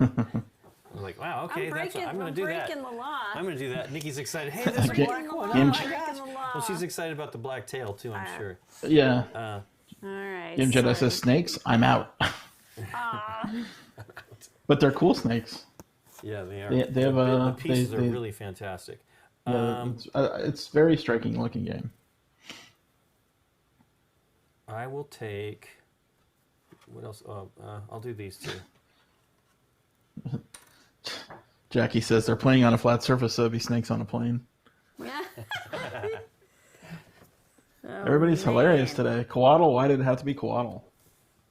I'm like, wow, okay, I'm going to do that. breaking the law. I'm going to do that. Nikki's excited. Hey, there's a Ga- black one. Oh game- my breaking gosh. the law. Well, she's excited about the black tail, too, I'm sure. Yeah. Uh, All right. Game Jedi sorry. says snakes. I'm out. But they're cool snakes. yeah, they are. They have the pieces are they- really fantastic. Yeah, it's very striking looking game. I will take... What else? Oh, I'll do these two. Jackie says they're playing on a flat surface, so it'd be snakes on a plane. Yeah. Oh, Everybody's man. hilarious today. Coatl, why did it have to be Coatl?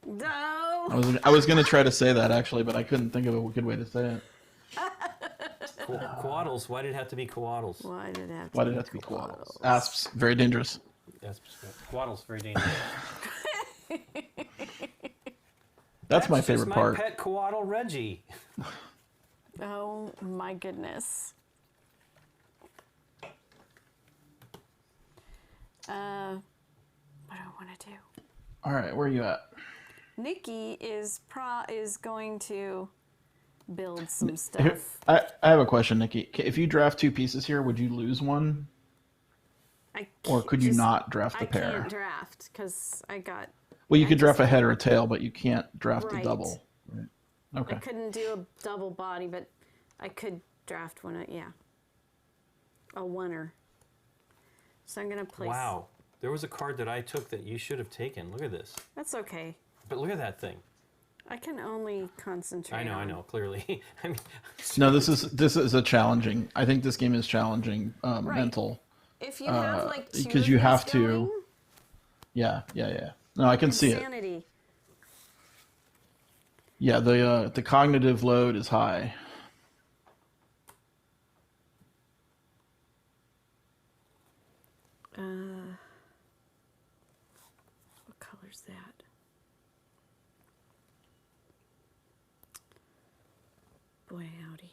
No. I was gonna try to say that actually, but I couldn't think of a good way to say it. Coatls. Why did it have to be coatls? Why did it have to Why did be it have to be Coatl? Coatls? Asps, very dangerous. That's coatls, very dangerous. That's my just favorite my part. pet coatl, Reggie. Oh my goodness. What do I want to do? All right, where are you at? Nikki is going to build some Here, stuff. I have a question, Nikki. If you draft two pieces here, would you lose one, or could you not draft the I pair? can't draft because I got. Well, you I could draft a just- head or a tail, but you can't draft a Right. double. Right. Okay. I couldn't do a double body, but I could draft one. Yeah, a oneer. So I'm gonna place. Wow. There was a card that I took that you should have taken. Look at this. That's okay. But look at that thing. I can only concentrate. I on- know, clearly. I mean, No, this is a challenging. I think this game is challenging mental. If you have like two because of you these have to- going, Yeah. No, I can see it. insanity. Yeah, the cognitive load is high. What color's that? Boy, howdy.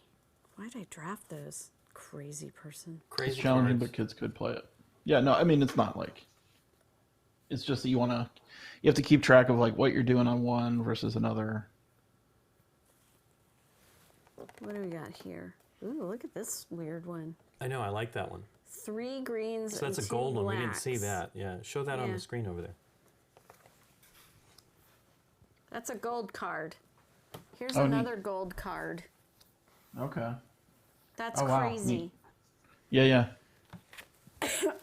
Why did I draft those? Crazy person. It's crazy challenging, cards. but kids could play it. Yeah, no, I mean it's not like. It's just that you have to keep track of like what you're doing on one versus another. What do we got here? Ooh, look at this weird one. I know, I like that one. 3 greens So that's and a 2 gold one. We didn't see blacks. that. Yeah, show that on Yeah. the screen over there. That's a gold card. Here's Oh, neat. another gold card. Okay. That's Oh, wow, crazy. neat. Yeah.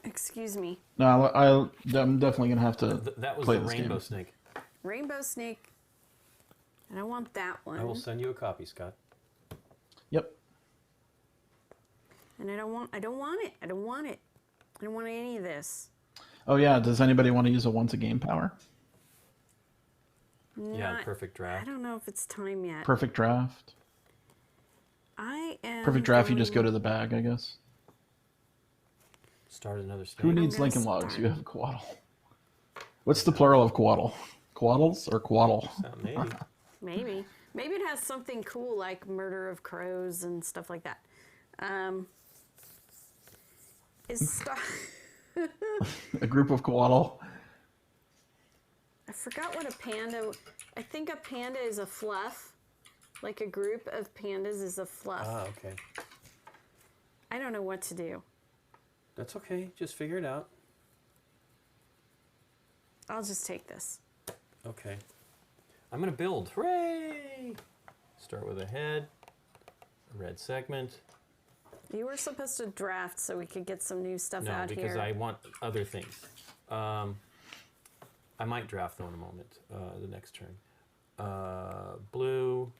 Excuse me. No, I'm definitely gonna have to That was play the this rainbow game. snake. Rainbow snake. And I want that one. I will send you a copy, Scott. Yep. And I don't want it. I don't want it. I don't want any of this. Oh yeah. Does anybody want to use a once a game power? Yeah, Not- perfect I draft. don't know if it's time yet. Perfect draft. I am. Perfect draft. You just go going- to the bag, I guess. Start another snake. Who needs gonna Lincoln Logs? start. You have Coatl. What's the plural of Coatl? Coatls or Coatl? Maybe. Maybe it has something cool like murder of crows and stuff like that. Is Star? A group of Coatl. I forgot what a panda. I think a panda is a fluff. Like a group of pandas is a fluff. Ah, okay. I don't know what to do. That's okay. Just figure it out. I'll just take this. Okay. I'm going to build. Hooray! Start with a head, a red segment. You were supposed to draft so we could get some new stuff No, out because here. I want other things. I might draft though in a moment, the next turn. Blue.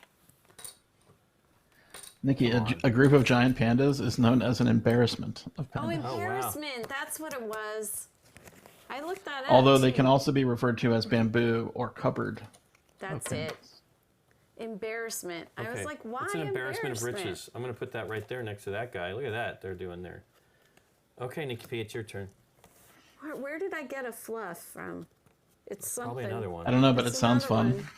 Nikki, Come on. a group of giant pandas is known as an embarrassment of Oh, pandas. embarrassment. That's what it was. I looked that up. Although they too. can also be referred to as bamboo or cupboard. That's of pandas. it. Embarrassment. I was like, why It's an embarrassment of riches. I'm going to put that right there next to that guy. Look at that. They're doing there. Okay, Nikki P, it's your turn. Where did I get a fluff from? It's something. Probably another one. I don't know, but It's it sounds another fun. one.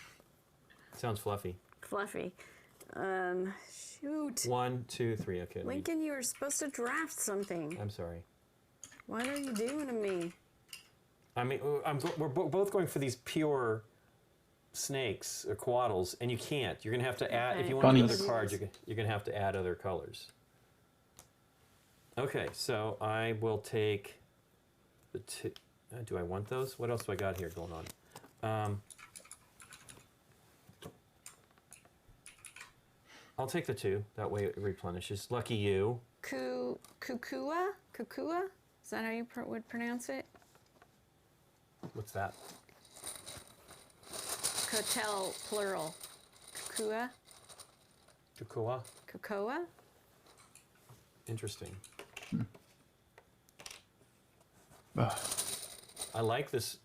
Sounds fluffy. Fluffy. Shoot. 1, 2, 3. Okay. Lincoln, you were supposed to draft something. I'm sorry. What are you doing to me? I mean, we're both going for these pure snakes or coatls, and you can't. You're going to have to add, if you want to do Bunnies. other cards, you're going to have to add other colors. Okay, so I will take the two. Do I want those? What else do I got here going on? I'll take the 2. That way it replenishes. Lucky you. Kukua? Kukua? Is that how you would pronounce it? What's that? Coatl, plural. Kukua? Kukua? Cocoa? Interesting. Ugh. I like this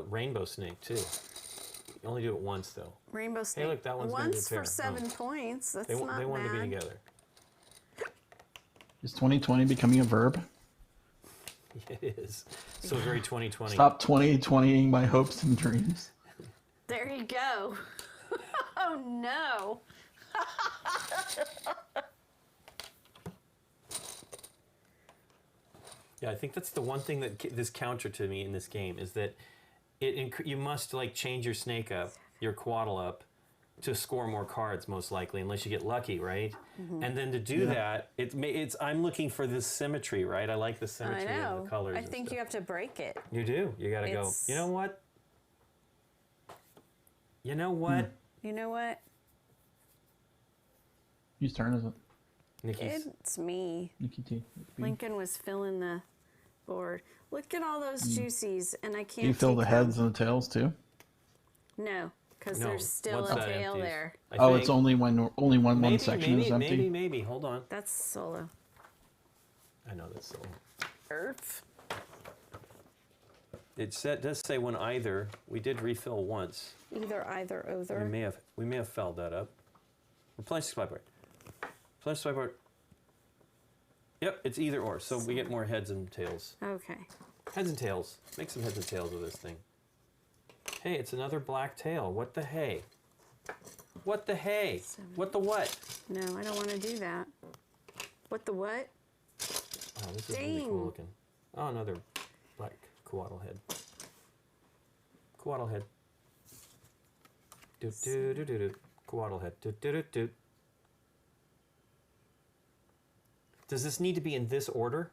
rainbow snake too. You only do it once though. Rainbow snake. Hey, look, that one's gonna be a Once pair. for 7 points. That's They not want to be bad. together. Is 2020 becoming a verb? It is. So very 2020. Stop 2020ing my hopes and dreams. There you go. Oh no. Yeah, I think that's the one thing that this counter to me in this game is that you must like change your snake up, your Coatl up, to score more cards most likely, unless you get lucky, right? And then to do that, I'm looking for this symmetry, right? I like the I symmetry of know. the colors. I and think stuff. you have to break it. You do. You got to go. It's- You know what? You know what? You know what? Whose turn is it? Nikki's. It's me. Nikki T. Lincoln was filling the board. Look at all those juicies, and I can't. Do you fill take the them. heads and the tails too? No, because No, there's still once a that tail empties. there. I Oh, think. it's only one section is empty. Maybe. Hold on. That's solo. I know that's so. Earth. Does say when either. We did refill once. Either, other. We may have fouled that up. Replenish supply board. Replenish supply board. Yep, it's either or. So we get more heads and tails. Okay. Heads and tails. Make some heads and tails with this thing. Hey, it's another black tail. What the hey? What the hey? What the what? No, I don't want to do that. What the what? Oh, this is really Dang. cool looking. Oh, another black Coatl head. Coatl head. Do do do do do. Coatl head. Do do do do. Does this need to be in this order?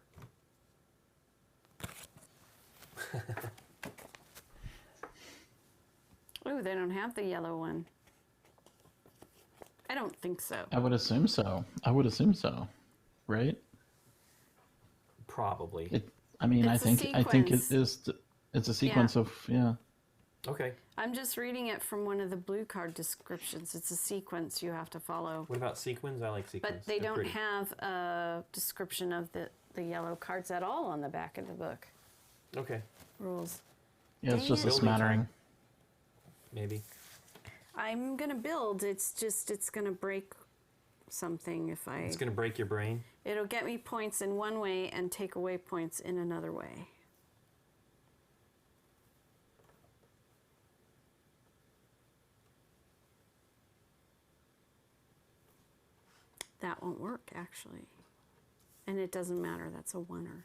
Oh, they don't have the yellow one. I don't think so. I would assume so. Right? Probably. I mean, It's a I think it sequence. is. It's a sequence of Okay. I'm just reading it from one of the blue card descriptions. It's a sequence you have to follow. What about sequins? I like sequins. But they They're don't pretty. have a description of the yellow cards at all on the back of the book. Okay. Rules. Yeah, it's just a Building smattering. time. Maybe. I'm gonna build. It's gonna break something if I. It's gonna break your brain. It'll get me points in one way and take away points in another way. That won't work, actually. And it doesn't matter, that's a oneer.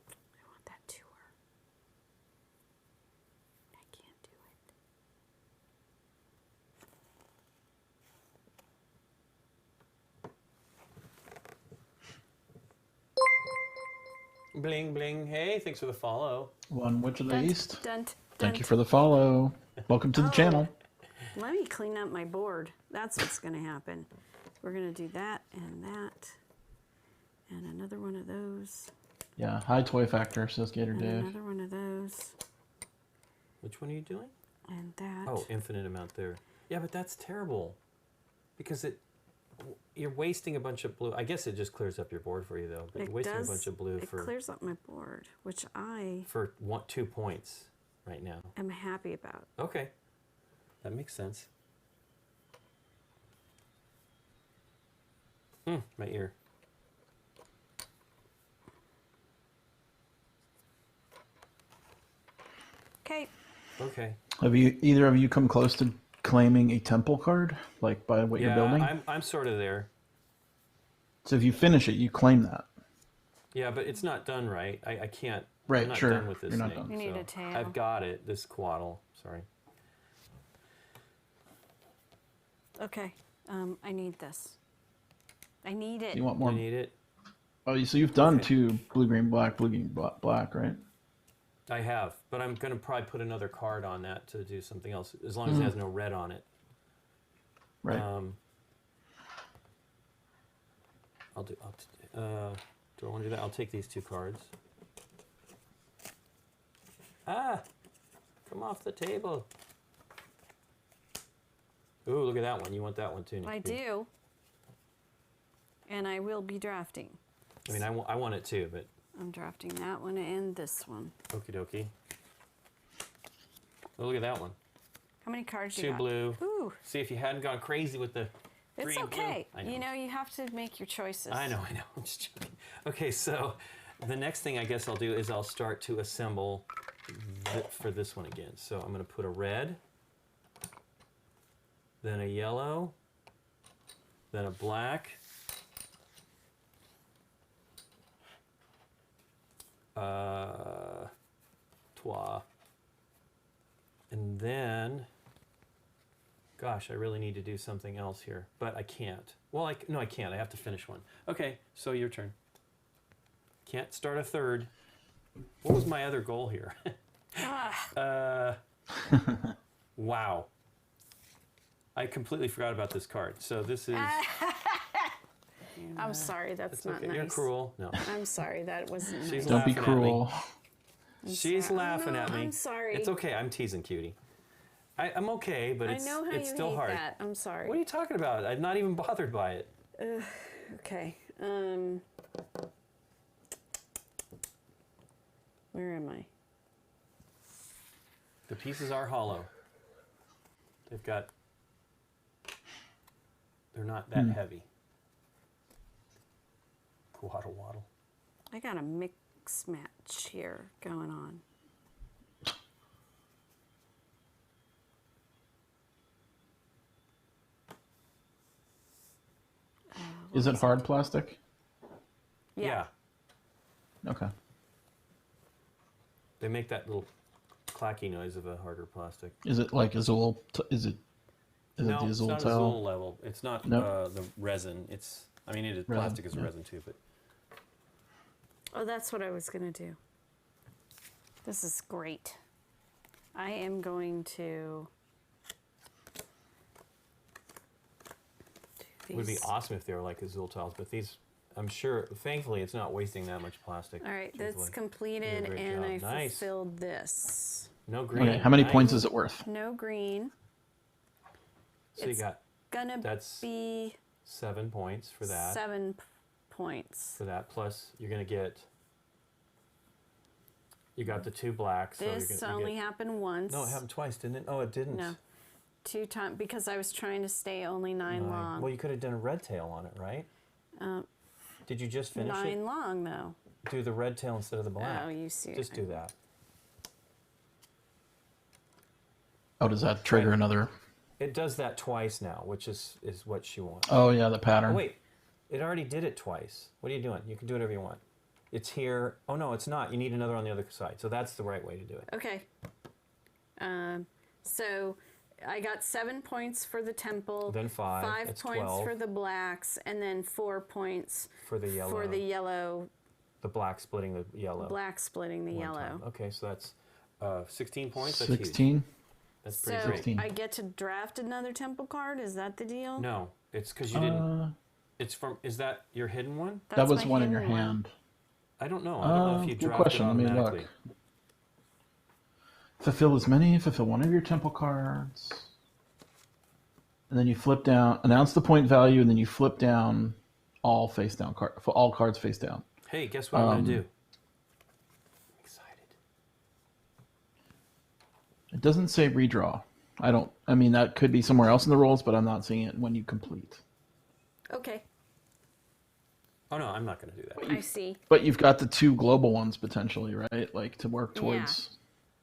I want that twoer. I can't do it. Bling bling. Hey, thanks for the follow. One Witch of the East. Dunt, Thank you dunt. for the follow. Welcome to the channel. Let me clean up my board. That's what's going to happen. We're going to do that and that. And another one of those. Yeah, high toy factor, says Gator And Dave. another one of those. Which one are you doing? And that. Oh, infinite amount there. Yeah, but that's terrible. Because you're wasting a bunch of blue. I guess it just clears up your board for you though. But It you're wasting does- a bunch of blue It clears up my board, which I for 2 points right now. am happy about. Okay. That makes sense. My ear. Okay. Okay. Have either of you come close to claiming a temple card, like by what you're building? I'm sort of there. So if you finish it, you claim that. Yeah, but it's not done right. I can't. Right, I'm not sure. done with this You're not thing. done. You need so a tail. I've got it. This Coatl. Sorry. Okay. I need this. I need it. You want I more? need it. Oh, so you've done Okay. 2 blue, green, black, blue, green, black, right? I have, but I'm gonna probably put another card on that to do something else, as long as it has no red on it. Right. Do I want to do that? I'll take these 2 cards. Ah! Come off the table. Ooh, look at that one. You want that one too, I Nikki. do. And I will be drafting. I mean, I want it too, but I'm drafting that one and this one. okie dokie. Oh, look at that one. How many cards 2 you got? blue. Ooh, See, if you hadn't gone crazy with the it's green, okay. blue. I know. You know, you have to make your choices. I know. I'm just joking. Okay, so the next thing I guess I'll do is I'll start to assemble for this one again. So I'm going to put a red, then a yellow, then a black, and then, gosh, I really need to do something else here, but I can't. Well, no, I can't. I have to finish one. Okay, so your turn. Can't start a third. What was my other goal here? Wow. I completely forgot about this card. So this is. I'm sorry, that's not Okay, nice. you're cruel. No. I'm sorry, that wasn't She's nice. Don't be laughing at me. cruel. She's sorry. laughing No, at me. I'm sorry. It's okay. I'm teasing, cutie. I'm okay, but I know how it's you still hate hard. that. I'm sorry. What are you talking about? I'm not even bothered by it. Okay. Where am I? The pieces are hollow. They're not that heavy. Waddle waddle. I got a mix match here going on. Is it hard plastic? Yeah. Okay. They make that little clacky noise of a harder plastic. Is it like Azul? Is it No, the it's Azul not towel? Azul level. It's not Nope. the resin. It's, I mean, it is Resin, plastic is yeah. resin too, but Oh, that's what I was going to do. This is great. I am going to do it would be these. awesome if they were like Azul tiles. But these, I'm sure, thankfully, it's not wasting that much plastic. All right, that's truthfully. completed, great and job. I Nice. fulfilled this. No green. Okay. How many Nice. points is it worth? No green. So you It's got Gonna That's be 7 points for that. 7 points. For that, plus you're gonna get. You got the 2 blacks. So This you're gonna, only happened once. No, it happened twice, didn't it? Oh, it didn't. No. 2 times because I was trying to stay only 9 long. Well, you could have done a red tail on it, right? Did you just finish 9 it? long though. Do the red tail instead of the black. Oh, you see. Just do that. Oh, does that trigger Right. another? It does that twice now, which is what she wants. Oh yeah, the pattern. Oh, wait, it already did it twice. What are you doing? You can do whatever you want. It's here. Oh no, it's not. You need another on the other side. So that's the right way to do it. Okay. So I got 7 points for the temple. Then 5. 5 It's points 12 for the blacks, and then 4 points for the yellow. for the yellow. The black splitting the yellow. Black splitting the one yellow. time. Okay, so that's 16 points. That's huge. 16. That's pretty So great. 16. I get to draft another temple card. Is that the deal? No, it's because you didn't. It's from. Is that your hidden one? That That's was my one in your hidden one. hand. I don't know. I don't know if you Good drafted question. Let me automatically. look. Fulfill one of your temple cards. And then you flip down, announce the point value, and then you flip down all face down for all cards face down. Hey, guess what I'm gonna do? I'm excited. It doesn't say redraw. I mean, that could be somewhere else in the rules, but I'm not seeing it when you complete. Okay, Oh no, I'm not going to do that. I see. But you've got the 2 global ones potentially, right? Like to work towards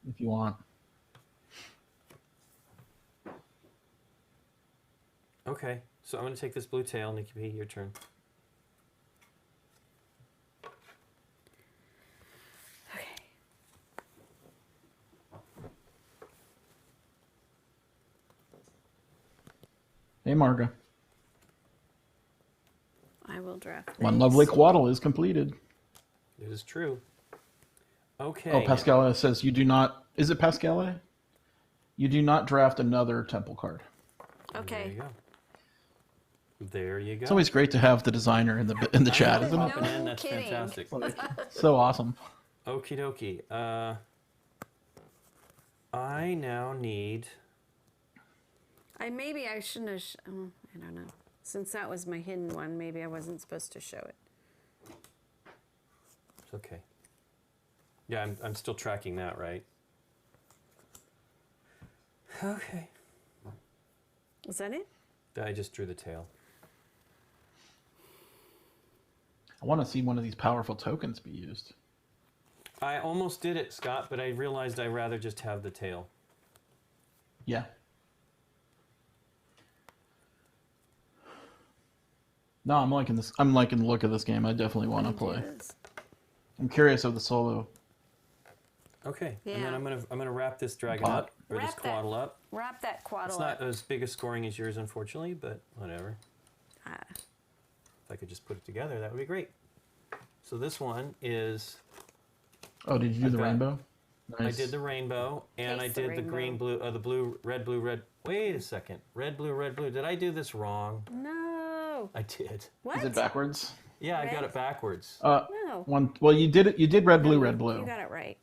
if you want. Okay, so I'm going to take this blue tail. Nikki P, your turn. Okay. Hey, Marga. I will draft One this. lovely Coatl is completed. It is true. Okay. Oh, Pascala says you do not. Is it Pascala? You do not draft another temple card. There Okay. you go. There you go. It's always great to have the designer in the chat, isn't it? Popping in, No that's kidding. fantastic. So awesome. Okie dokie. I now need. Maybe I shouldn't have. I don't know. Since that was my hidden one, maybe I wasn't supposed to show it. It's okay. Yeah, I'm still tracking that, right? Okay. Is that it? I just drew the tail. I want to see one of these powerful tokens be used. I almost did it, Scott, but I realized I'd rather just have the tail. Yeah. No, I'm liking this. I'm liking the look of this game. I definitely want to play. I'm curious of the solo. Okay. Yeah. And then I'm gonna wrap this dragon Pot. up, or this Wrap that. Coatl up. Wrap that Coatl It's up. not as big a scoring as yours, unfortunately, but whatever. Ah, If I could just put it together, that would be great. So this one is. Oh, did you do the got- rainbow? I Nice. did the rainbow, and Taste I the did the green, rainbow. blue, the blue, red, blue, red. Wait a second. Red, blue, red, blue. Did I do this wrong? no. I did. What? Is it backwards? Yeah, I got Red? it backwards. No. One. Well, you did it. You did red, blue, No, red, blue. You got it right.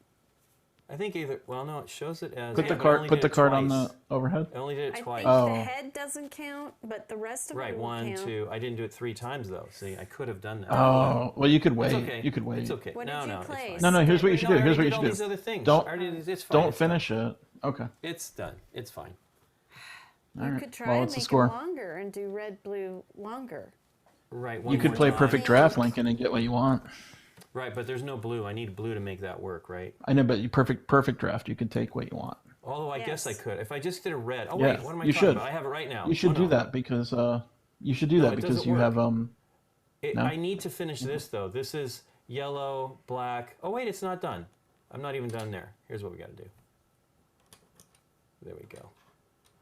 I think either. Well, no, it shows it as. Put the I card. only Put did the it card on twice. the overhead. I only did it I twice. think Oh. the head doesn't count, but the rest of Right, it will one, count. 2. I didn't do it 3 times though. See, I could have done that. Oh, well, you could wait. It's okay. You could wait. It's okay. What no, did you no, it's place? fine. No, no. Here's what you Wait, should no, do. I Here's what already you did should all do. these other things. Don't- I already did- it's fine. Don't it's done. finish it. Okay. It's done. It's fine. All You right. could try Well, and what's the make it score? longer and do red, blue longer. Right. You one could more play time. perfect draft, Lincoln, and get what you want. Right, but there's no blue. I need blue to make that work, right? I know, but you perfect draft. You can take what you want. Although I guess I Yes. could. If I just did a red. Oh Yeah, wait, what am I you talking should. about? I have it right now. You should Oh, do no. that because you should do No, that it because doesn't you work. have no? I need to finish this though. This is yellow, black. Oh wait, it's not done. I'm not even done there. Here's what we got to do. There we go.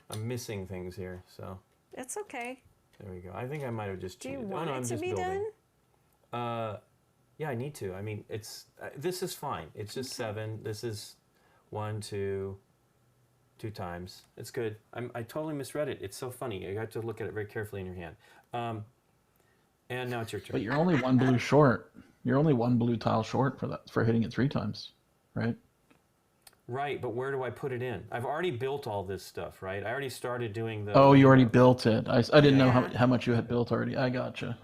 I'm missing things here, so It's okay. there we go. I think I might have just Do you cheated. want oh, no, it I'm to just be building. done? Yeah, I need to. I mean, it's this is fine. It's just 7. This is 1, 2 times. It's good. I totally misread it. It's so funny. You have to look at it very carefully in your hand. And now it's your turn. But you're only one blue short. You're only one blue tile short for hitting it 3 times, right? Right, but where do I put it in? I've already built all this stuff, right? I already started doing the. Oh, you already built it. I didn't know Yeah. how much you had built already. I gotcha.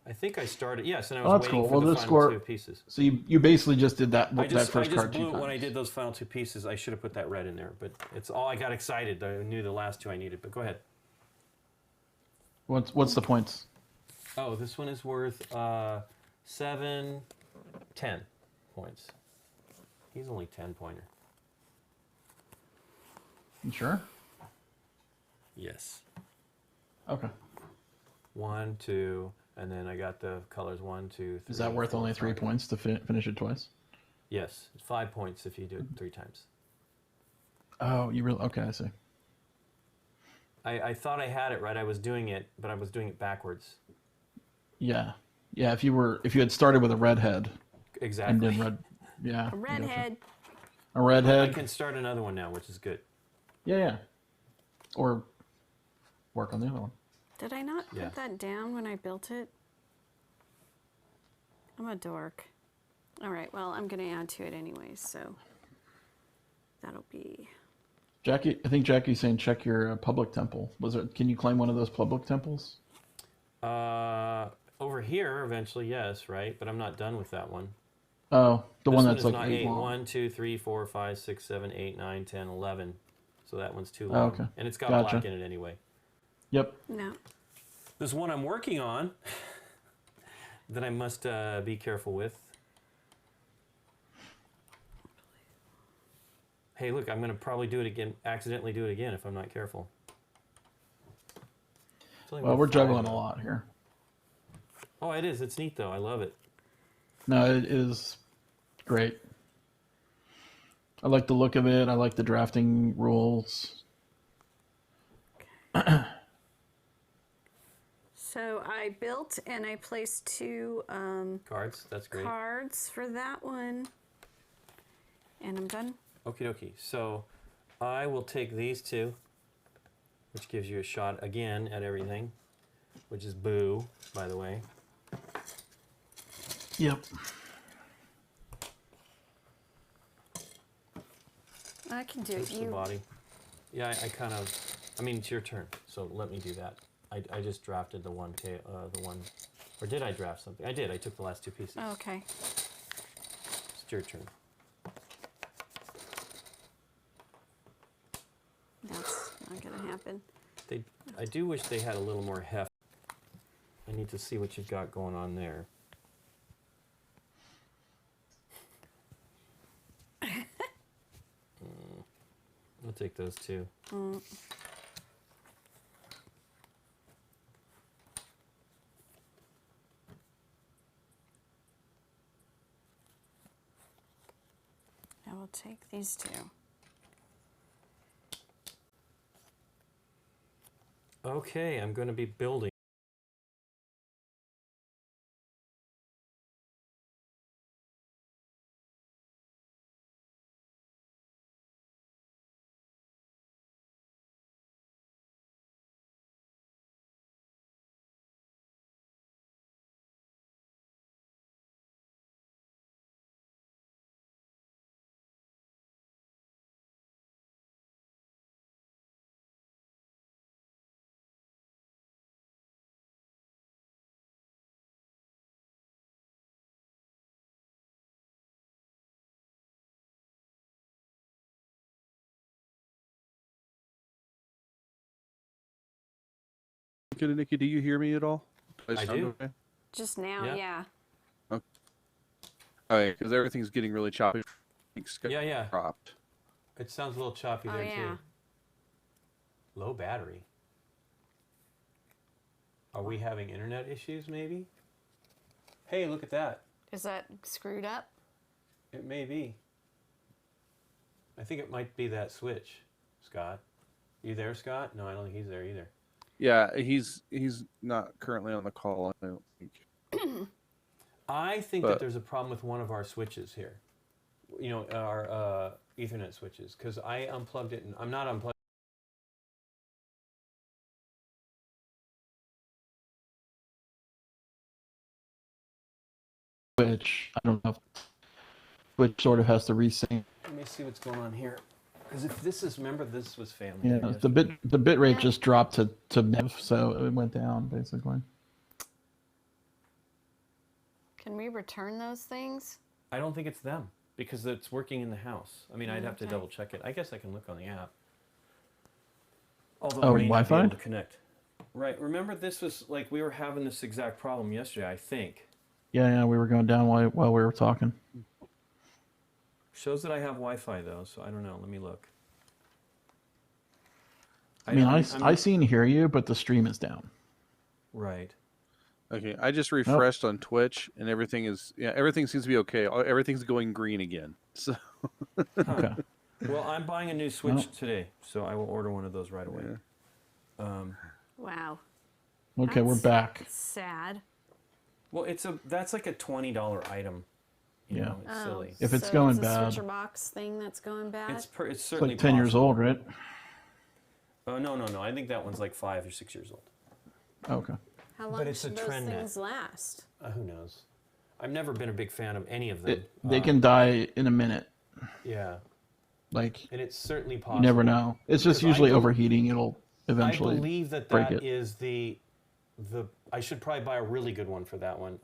I think I started. Yes, and I Oh, was that's waiting cool. for Well, the this final score- 2 pieces. So you basically just did that I that just first card blew 2 it times. when I did those final 2 pieces. I should have put that red in there, but it's all. I got excited. I knew the last 2 I needed. But go ahead. What's the points? Oh, this one is worth 7, 10 points. He's only 10-pointer. You sure? Yes. Okay. 1, 2, and then I got the colors 1, 2, 3. Is that worth 4, only 3 5. points to finish it twice? Yes, it's 5 points if you do it 3 times. Oh, you really? Okay, I see. I thought I had it right. I was doing it, but I was doing it backwards. Yeah, yeah. If you had started with a red head and Exactly. did red, yeah. A I gotcha. redhead. A red I head. can start another one now, which is good. Yeah. Or work on the other one. Did I not Yeah. put that down when I built it? I'm a dork. All right, well, I'm going to add to it anyway, so that'll be... Jackie, I think Jackie's saying check your public temple. Can you claim one of those public temples? Over here, eventually, yes, right? But I'm not done with that one. Oh, the This one one that's is like not 8 8. long. 1, 2, 3, 4, 5, 6, 7, 8, 9, 10, 11. so that one's too Oh, long. okay. And it's got Gotcha. black in it anyway. Yep. No. There's one I'm working on that I must be careful with. Hey, look, I'm going to probably do it again, accidentally do it again if I'm not careful. It's only Well, worth we're 5 juggling a though. lot here. Oh, it is. It's neat though. I love it. No, it is great. I like the look of it. I like the drafting rules. So I built and I placed 2 Cards. That's great. cards for that one. And I'm done. Okie dokie. So I will take these 2, which gives you a shot again at everything, which is boo, by the way. Yep. I can do it. Push the body. Yeah, I kind of. I mean, it's your turn, so let me do that. I just drafted the one, or did I draft something? I did. I took the last 2 pieces. Oh, okay. It's your turn. That's not gonna happen. I do wish they had a little more heft. I need to see what you've got going on there. I'll take those 2. I will take these 2. Okay, I'm going to be building. Nikki, do you hear me at all? I do. Okay? Just now, Yeah. yeah. Okay. All right, because everything's getting really choppy. Yeah. Cropped. It sounds a little choppy Oh, there yeah. too. Low battery. Are we having internet issues maybe? Hey, look at that. Is that screwed up? It may be. I think it might be that switch, Scott. You there, Scott? No, I don't think he's there either. Yeah, he's not currently on the call, I don't think. I think that there's a problem with one of our switches here. You know, our Ethernet switches, because I unplugged it and I'm not unplugged. Which I don't know. Which sort of has to resync. Let me see what's going on here. Because if this is, remember, this was family. Yeah, day the bit rate Yeah. just dropped to nev, so it went down basically. Can we return those things? I don't think it's them because it's working in the house. I mean, I'd have to Okay. double check it. I guess I can look on the app. Although Oh, I may not be Wi-Fi? able to connect. Right. Remember, this was like we were having this exact problem yesterday. I think Yeah, we were going down while we were talking. shows that I have Wi-Fi though, so I don't know. Let me look. I mean, I'm- I see and hear you, but the stream is down. Right. Okay, I just refreshed on Twitch, and everything seems to be okay. Everything's going green again. So Okay. Well, I'm buying a new Switch today, so I will order one of those right away. Yeah. Wow. Okay, we're That's back. Sad. Well, that's like a $20 item. You Yeah. know, it's silly. If it's so going it's a bad. switcher box thing that's going bad. It's It's certainly like 10 years possible. old, right? No. I think that one's like 5 or 6 years old. Okay. How long it's a should those trend net. things last? Who knows? I've never been a big fan of any of them. They can die in a minute. Yeah, Like, and it's certainly possible. you never know. It's just Because I usually bel- overheating. It'll eventually I believe that break that it. is the. I should probably buy a really good one for that one.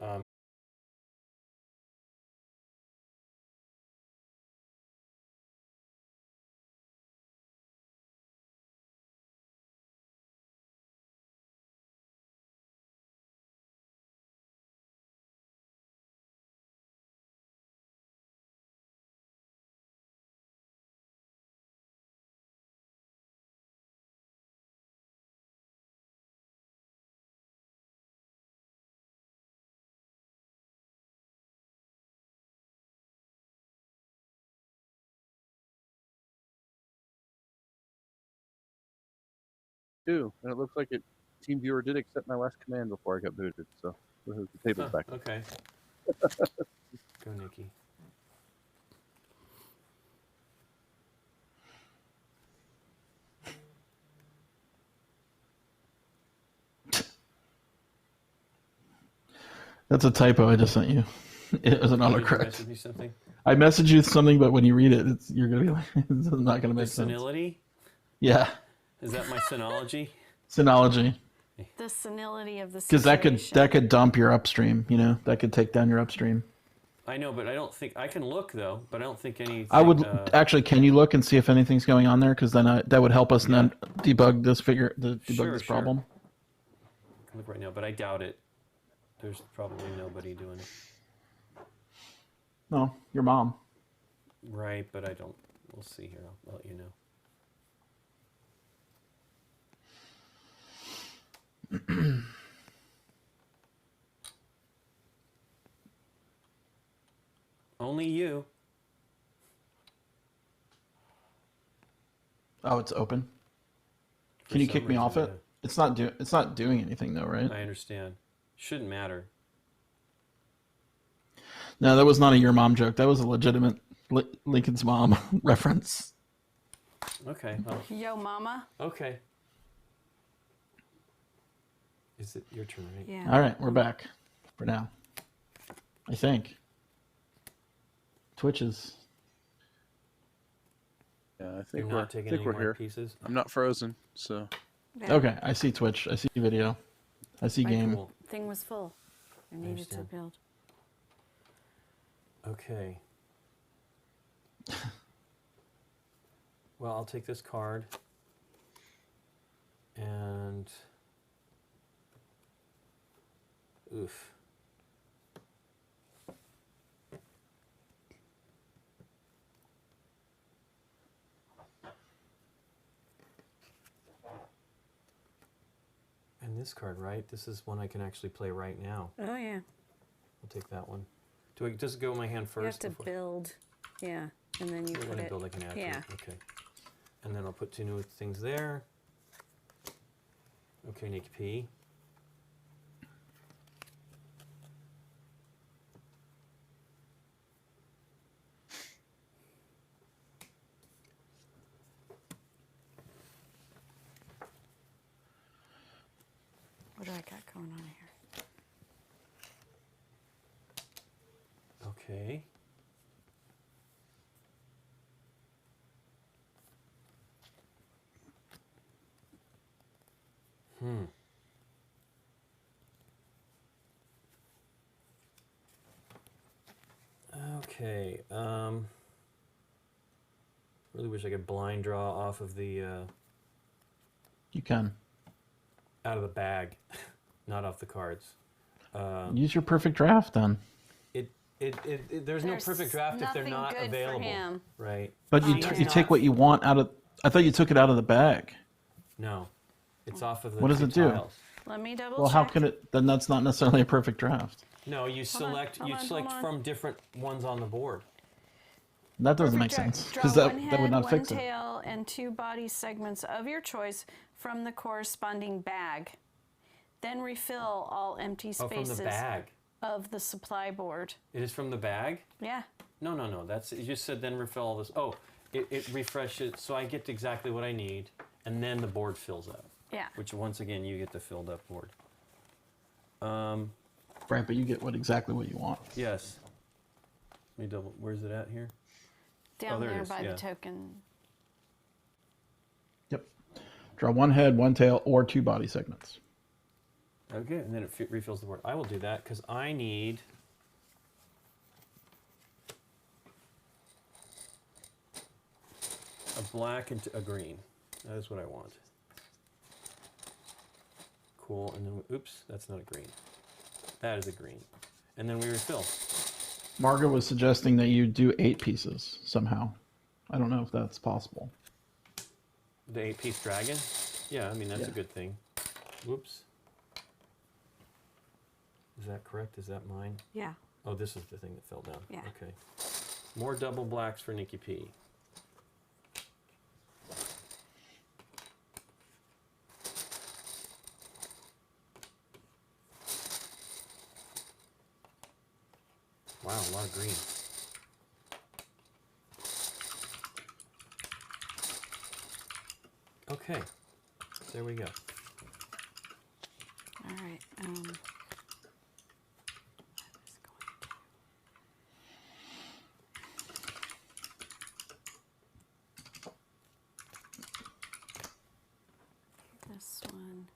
too, and it looks like TeamViewer did accept my last command before I got booted, so the table's back. Okay. Go, Nikki. That's a typo I just sent you. It was an Did you autocorrect. message me something? I messaged you something, but when you read it, you're gonna be like, it's not gonna The make sense. senility? Yeah, Is that my synology? synology. The senility of the Because situation. that could dump your upstream. You know, that could take down your upstream. I know, but I don't think I can look though. But I don't think anything. I would actually. Can you look and see if anything's going on there? Because then that would help us then debug this Sure. problem. I can look right now, but I doubt it. There's probably nobody doing it. No, your mom. Right, but I don't. We'll see here. I'll let you know. Only you. Oh, it's open. For Can you some kick me off reason, it? It's not doing anything though, right? I understand. Shouldn't matter. No, that was not a your mom joke. That was a legitimate Lincoln's mom reference. Okay. Well, Yo, mama. okay. Is it your turn, right? Yeah. All right, we're back for now. I think. Twitch is. Yeah, I You're think not taking any we're more here. pieces. I'm not frozen, so Yeah. Okay, I see Twitch. I see video. I see My game. Cool. thing was full. I needed to understand. build. Okay. Well, I'll take this card. And oof. And this card, right? This is one I can actually play right now. Oh yeah. I'll take that one. Does it go in my hand first? You have to before- build. Yeah, and then you When put I it. build, I can add to Yeah. it. Okay. And then I'll put two new things there. Okay, Nick P. What do I got going on here? Okay. Okay. Really wish I could blind draw off of the You can. out of the bag, not off the cards. Use your perfect draft then. There's no perfect draft if they're nothing not good for available, him. right? But you yeah. you take what you want out of. I thought you took it out of the bag. No, it's off of the What does two it do? tiles. Let me double Well, check. how can it? Then that's not necessarily a perfect draft. No, you on, select hold on, hold on. from different ones on the board. That doesn't make Perfect sense draw because one that head, would not one fix it. tail, and two body segments of your choice from the corresponding bag. Then refill all empty Oh, from spaces the bag. of the supply board. It is from the bag? Yeah. No. That's you just said then refill all this. Oh, it refreshes, so I get exactly what I need, and then the board fills up. Yeah. Which once again you get the filled up board. Right, but you get exactly what you want. Yes. Let me double. Where's it at here? Down there it there is, by yeah. the token. Yep. Draw one head, one tail, or two body segments. Okay, and then it refills the board. I will do that because I need. A black and a green. That is what I want. Cool, and then, oops, that's not a green. That is a green. And then we refill. Margaret was suggesting that you do 8 pieces somehow. I don't know if that's possible. The 8-piece dragon? Yeah, I mean, that's a Yeah. good thing. Whoops. Is that correct? Is that mine? Yeah. Oh, this is the thing that fell down. Yeah. Okay. More double blacks for Nikki P. Wow, a lot of green. Okay, there we go. All right. This one.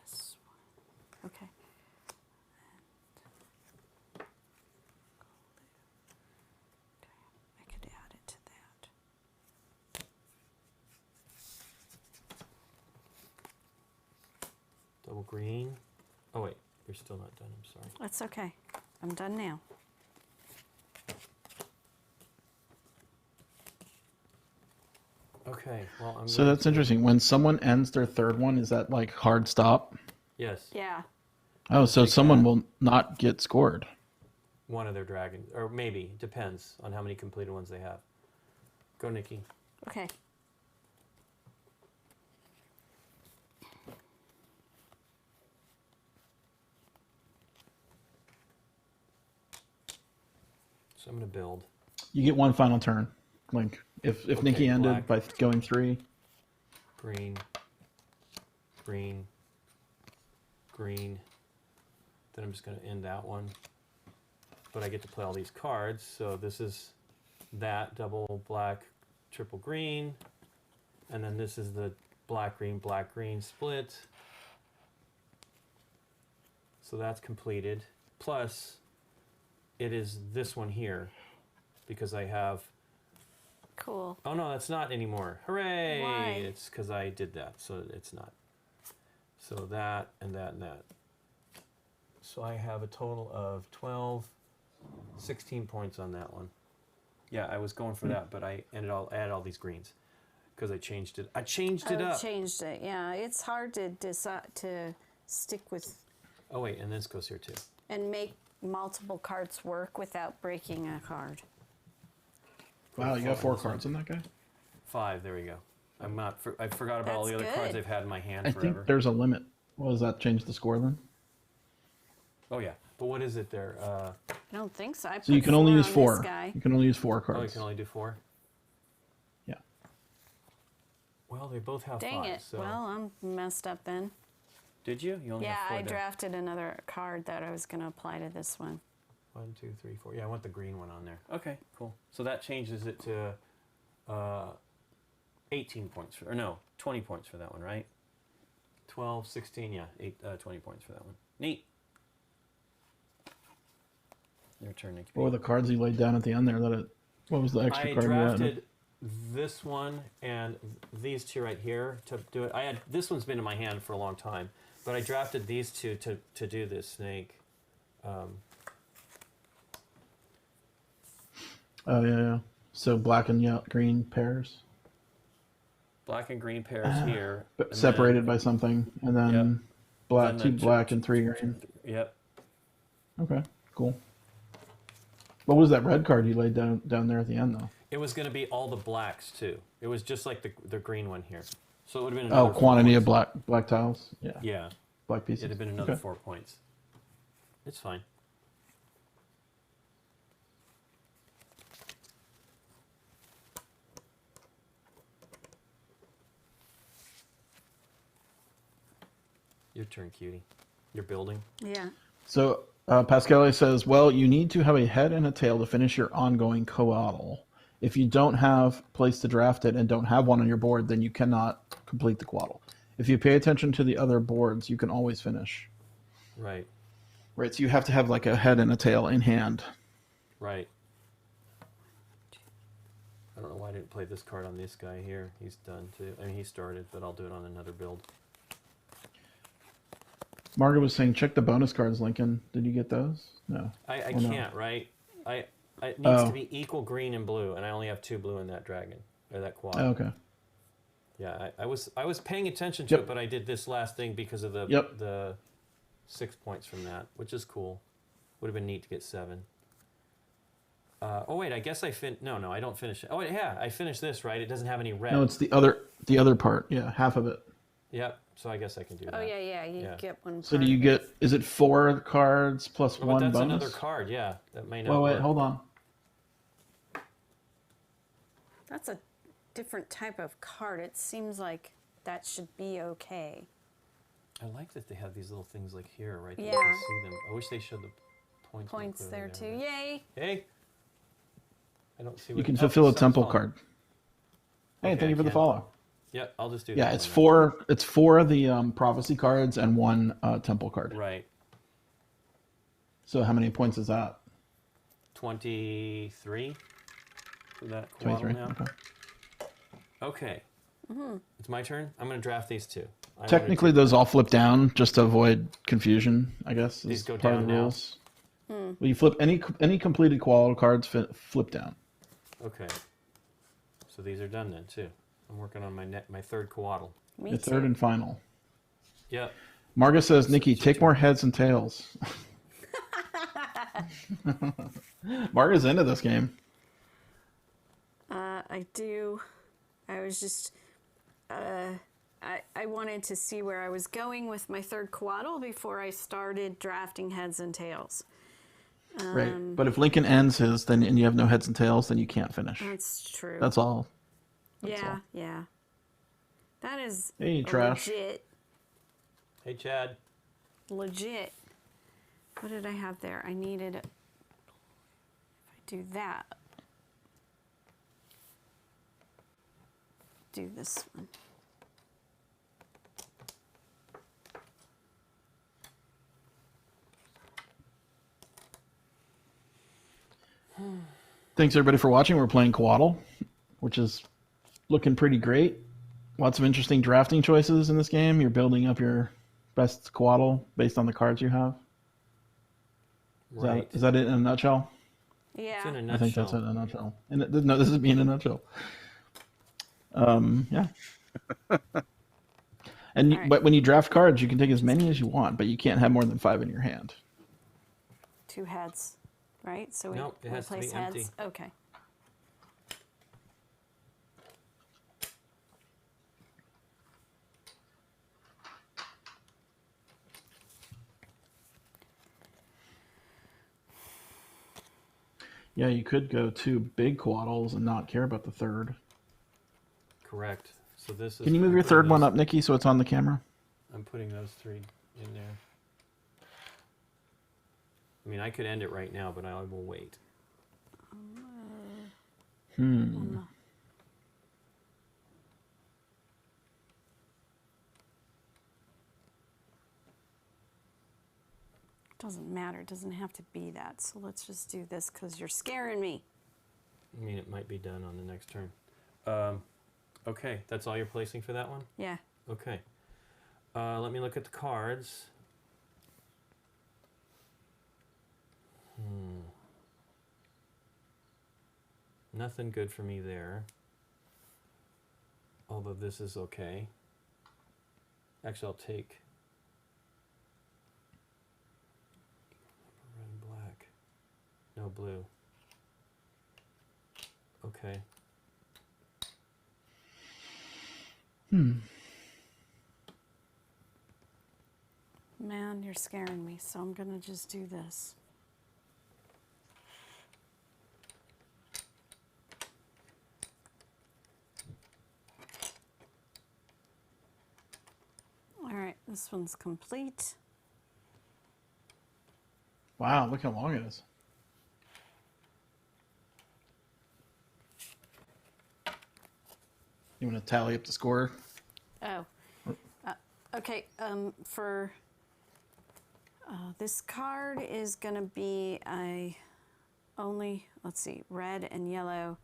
This one. Okay. I could add it to that. Double green. Oh wait, you're still not done, I'm sorry. That's okay. I'm done now. Okay, well, I'm So going that's interesting. When someone ends their third one, is that like hard stop? Yes, Yeah. Oh, so Take someone that. will not get scored. one of their dragons, or maybe, depends on how many completed ones they have. Go, Nikki. Okay. So I'm going to build. You get one final turn. Like if Okay, Nikki ended black. by going 3. Green, green, green. Then I'm just going to end that one. But I get to play all these cards. So this is that double black, triple green. And then this is the black, green split. So that's completed. Plus, it is this one here because I have. Cool. Oh no, that's not anymore. Hooray! Why? It's because I did that, so it's not. So that and that and that. So I have a total of 12, 16 points on that one. Yeah, I was going for that, but I added all these greens because I changed it. I changed it up. Changed it. Yeah, it's hard to decide to stick with Oh wait, and this goes here too. and make multiple cards work without breaking a card. Wow, you got 4 cards on that guy? 5. There we go. I'm not. I forgot about all the That's other cards good. I've had in my hand I forever. think there's a limit. Well, does that change the score then? Oh yeah, but what is it there? I don't think so. I So you put can only 4 use on 4. This guy. You can only use 4 Oh, you cards. can only do 4. Yeah. Well, they both have Dang 5. it. So Well, I'm messed up then. did you? You only Yeah, have 4 I there. drafted another card that I was going to apply to this one. 1, 2, 3, 4. Yeah, I want the green one on there. Okay, cool. So that changes it to 18 points or no, 20 points for that one, right? 12, 16, yeah, 20 points for that one. Neat. Your turn, Nikki. What were the cards you laid down at the end there? What was the extra I card you had? drafted this one and these two right here to do it. This one's been in my hand for a long time, but I drafted these two to do this snake. Oh, yeah. So black and green pairs. Black and green pairs here. But and separated then- by something. And then black, Then 2 the black and 3 green. Yep. Okay, cool. What was that red card you laid down there at the end, though? It was going to be all the blacks too. It was just like the green one here. So it would have been Oh, another 4 quantity of points. black tiles? Yeah, Yeah, black pieces. it'd have been another Okay. 4 points. It's fine. Your turn, cutie. You're building. Yeah. So Pascale says, well, you need to have a head and a tail to finish your ongoing Coatl. If you don't have place to draft it and don't have one on your board, then you cannot complete the Coatl. If you pay attention to the other boards, you can always finish. Right. Right, so you have to have like a head and a tail in hand. Right. I don't know why I didn't play this card on this guy here. He's done too. I mean, he started, but I'll do it on another build. Margaret was saying, check the bonus cards, Lincoln. Did you get those? No. I Or no? can't, right? It needs Oh. to be equal green and blue, and I only have 2 blue in that dragon, or that quad. Oh, okay. Yeah, I was paying attention to Yep. it, but I did this last thing because of the Yep. the 6 points from that, which is cool. Would have been neat to get 7. Oh wait, I guess I No, I don't finish it. Oh wait, yeah, I finished this right. It doesn't have any red. No, it's the other part. Yeah, half of it. Yep. So I guess I can do that. Oh yeah, you Yeah. get one. So do part you of it. get? Is it 4 cards plus Oh, but one that's bonus? another card. Yeah, that may not Well, wait, work. hold on. That's a different type of card. It seems like that should be okay. I like that they have these little things like here, right? That Yeah. you can see them. I wish they showed the points. more Points clearly there too. but- Yay! Hey. I don't see what You can oh, fulfill a sun's temple falling. card. Hey, Okay, thank you for the can. follow. Yeah, I'll just do Yeah, that. it's one 4. It's 4 of the prophecy cards and 1 temple card. then. Right. So how many points is that? 23 for that Coatl 23. now. Okay. Okay. It's my turn. I'm going to draft these two. I wanted Technically, to- those all flip down just to avoid confusion. I guess These is go part of down the now? rules. Well, you flip any completed Coatl cards flip down. Okay. So these are done then too. I'm working on my third Coatl. Me The too. third and final. Yep. Marga says, Nikki, take more heads and tails. Marga's into this game. I do. I was just. I wanted to see where I was going with my third Coatl before I started drafting heads and tails. Right. But if Lincoln ends his, then and you have no heads and tails, then you can't finish. That's true. That's all. yeah, all. yeah. That is Hey, trash. Hey, Chad. legit. What did I have there? I needed. If I do that, do this one. Thanks everybody for watching. We're playing Coatl, which is looking pretty great. Lots of interesting drafting choices in this game. You're building up your best Coatl based on the cards you have. Right. Is that it in a nutshell? Yeah. It's in a I nutshell. think that's it in a nutshell. And no, this is me in a nutshell. Yeah. And All right. but when you draft cards, you can take as many as you want, but you can't have more than 5 in your hand. 2 heads, right? So we Nope, it has to be replace empty. heads. Okay. Yeah, you could go 2 big Coatls and not care about the third. Correct. So this is. Can you move I'm your putting third one those- up, Nikki, so it's on the camera? I'm putting those 3 in there. I mean, I could end it right now, but I will wait. Doesn't matter. It doesn't have to be that. So let's just do this because you're scaring me. I mean, it might be done on the next turn. Okay, that's all you're placing for that one? Yeah. Okay. Let me look at the cards. Nothing good for me there. Although this is okay. Actually, I'll take red and black. No blue. Okay. Man, you're scaring me. So I'm going to just do this. All right, this one's complete. Wow, look how long it is. You want to tally up the score? Oh, okay. For this card is going to be only, let's see, red and yellow,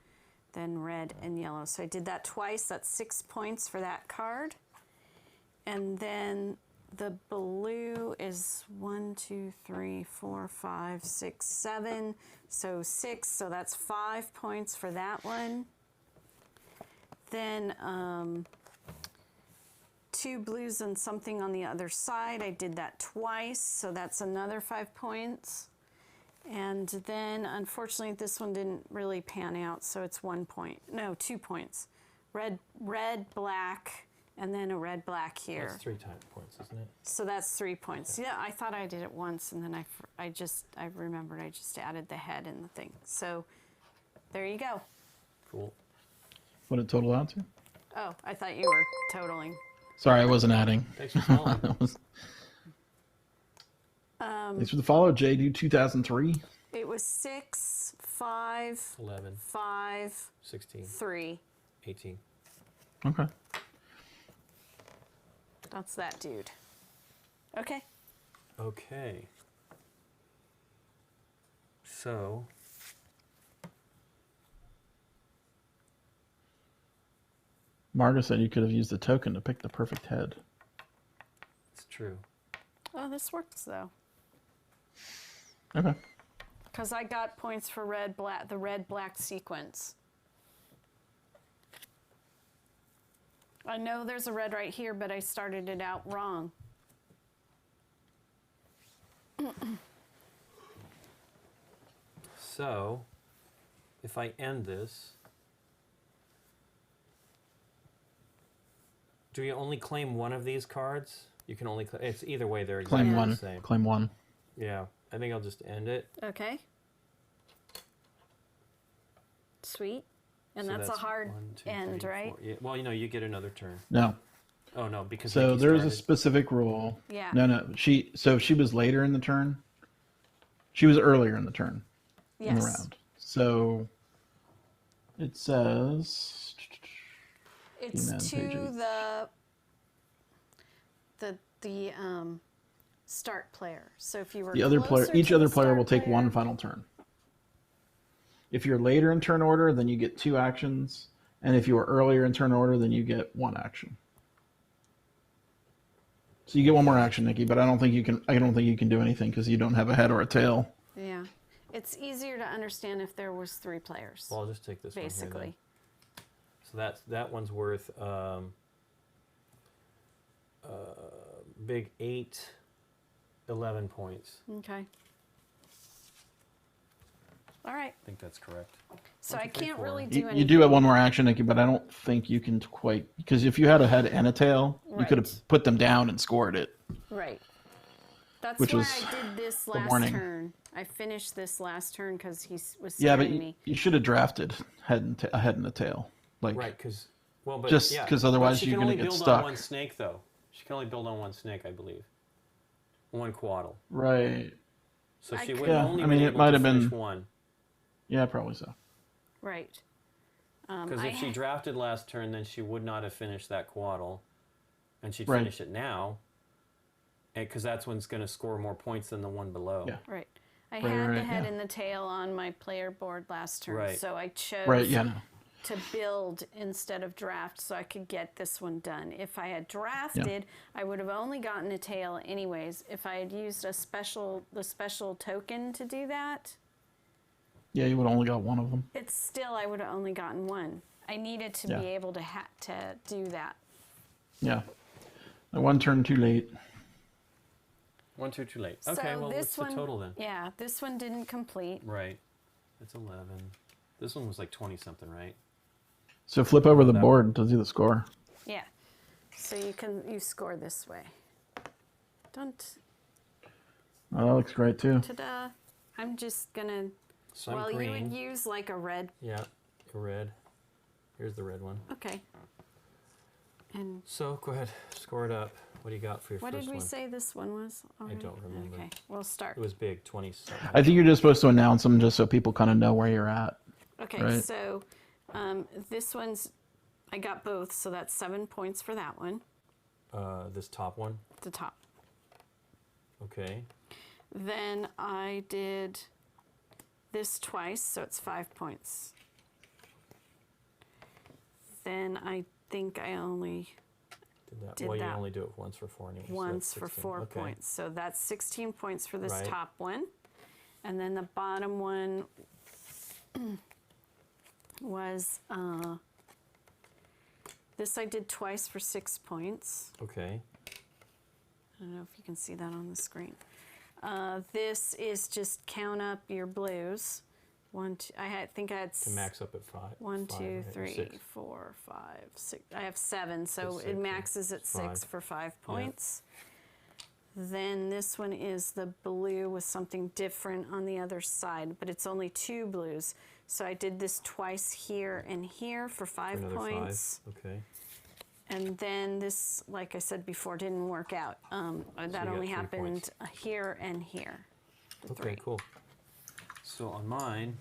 then red and yellow. So I did that twice. That's 6 points for that card. And then the blue is 1, 2, 3, 4, 5, 6, 7. So 6. So that's 5 points for that one. Then 2 blues and something on the other side. I did that twice, so that's another 5 points. And then, unfortunately, this one didn't really pan out, so it's 1 point. No, 2 points. Red, black, and then a red black here. That's 3 points, isn't it? So that's 3 points. Yeah, I thought I did it once, and then I remembered I just added the head in the thing. So there you go. Cool. What it total out to? Oh, I thought you were totaling. Sorry, I wasn't adding. Thanks for following. Thanks for the follow, JD 2003. It was 6, 5, 11, 5, 16, 3. 18. Okay. That's that dude. Okay. Okay. So Marga said you could have used the token to pick the perfect head. it's true. Oh, this works though. Okay. Because I got points for the red-black sequence. I know there's a red right here, but I started it out wrong. So if I end this, do you only claim one of these cards? You can only it's either way they're exactly Claim one. the same. Claim one. Yeah, I think I'll just end it. Okay. Sweet. And So that's a hard 1, 2, end, 3, right? 4. Yeah, well, you get another turn. No. Oh no, because So Nikki there's a started. specific rule. Yeah. No. So if she was later in the turn, she was earlier in the turn in the Yes. round. So it says It's He-Man, to page 8. the start player. So if you were the other player, closer each to other the player start will take player- one final turn. If you're later in turn order, then you get 2 actions, and if you are earlier in turn order, then you get 1 action. So you get 1 more action, Nikki, but I don't think you can. I don't think you can do anything because you don't have a head or a tail. Yeah. It's easier to understand if there was 3 players. Well, I'll just take this basically. one here then. So that one's worth big 8, 11 points. Okay. All right. I think that's correct. So 1, I 2, 3, can't 4. really do anything. You do have 1 more action, Nikki, but I don't think you can quite because if you had a head and a tail, you could Right. have put them down and scored it. Right. That's Which why was I did this the last warning. turn. I finished this last turn because he was Yeah, scaring but me. you should have drafted a head and a tail, like Right, because but Just yeah, 'cause but otherwise she you're can gonna only get build stuck. on 1 snake though. She can only build on 1 snake, I believe. 1 Coatl. right. So I she could- would Yeah, only I mean, been it able might to have finish been- 1. Yeah, probably so. Right. Because I if she had- drafted last turn, then she would not have finished that Coatl, and she'd Right. finish it now. Because that's when it's going to score more points than the one below. Yeah. Right. I Right, had the right, head yeah. and the tail on my player board last turn, Right. so I chose Right. Yeah. No. to build instead of draft so I could get this one done. If I had drafted, I would have only gotten a tail anyways. If I had used the special token to do that, Yeah, you would have only got 1 of them. it's still I would have only gotten 1. I needed to Yeah. be able to to do that. Yeah. 1 turn too late. 1 turn too late. Okay, So well, this what's the one, total then? Yeah, this one didn't complete. Right. It's 11. This one was like 20 something, right? So flip over the that board to see the score. Yeah. So you score this way. Don't Oh, that looks great too. ta-da. I'm just gonna So I'm well green. you would use like a red. Yeah, a red. Here's the red one. Okay. And So go ahead, score it up. What do you got for your what first did we one? say this one was? Already? don't remember. Okay, we'll start. It was big, 20 something. I think you're just supposed to announce them just so people kind of know where you're at. Okay, right. so this one's I got both, so that's 7 points for that one. This top one. The top. Okay. Then I did this twice, so it's 5 points. Then I think I only Did that. Did well, that you only do it once for 4 anyway. so once that's for 16. 4 Okay. points. So that's 16 points for this Right. top one. And then the bottom one was this I did twice for 6 points. Okay. I don't know if you can see that on the screen. This is just count up your blues. 1, 2. I think I had To max up at 5. 1, 2, right? Or 3, 6. 4, 5, 6. I have 7, so It's it 6, yeah. maxes at 6 5. for 5 points. Then this one is the blue with something different on the other side, but it's only 2 blues. So I did this twice here and here for 5 Another points. 5. Okay. And then this, like I said before, didn't work out. That got only 3 happened points. here and here. for Okay, 3. cool. So on mine,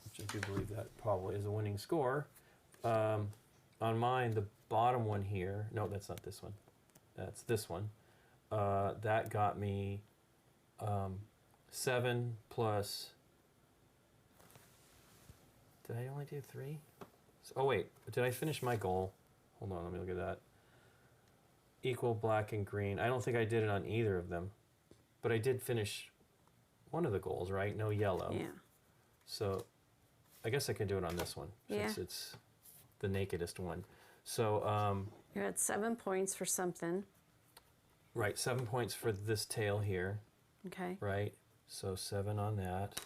which I do believe that probably is a winning score, on mine, the bottom one here, no, that's not this one. That's this one. That got me 7 plus. Did I only do 3? Oh, wait. Did I finish my goal? Hold on, let me look at that. Equal black and green. I don't think I did it on either of them. But I did finish one of the goals, right? No yellow. Yeah. So I guess I can do it on this one since Yeah. it's the nakedest one. So, You had 7 points for something. right, 7 points for this tail here, Okay. right? So 7 on that,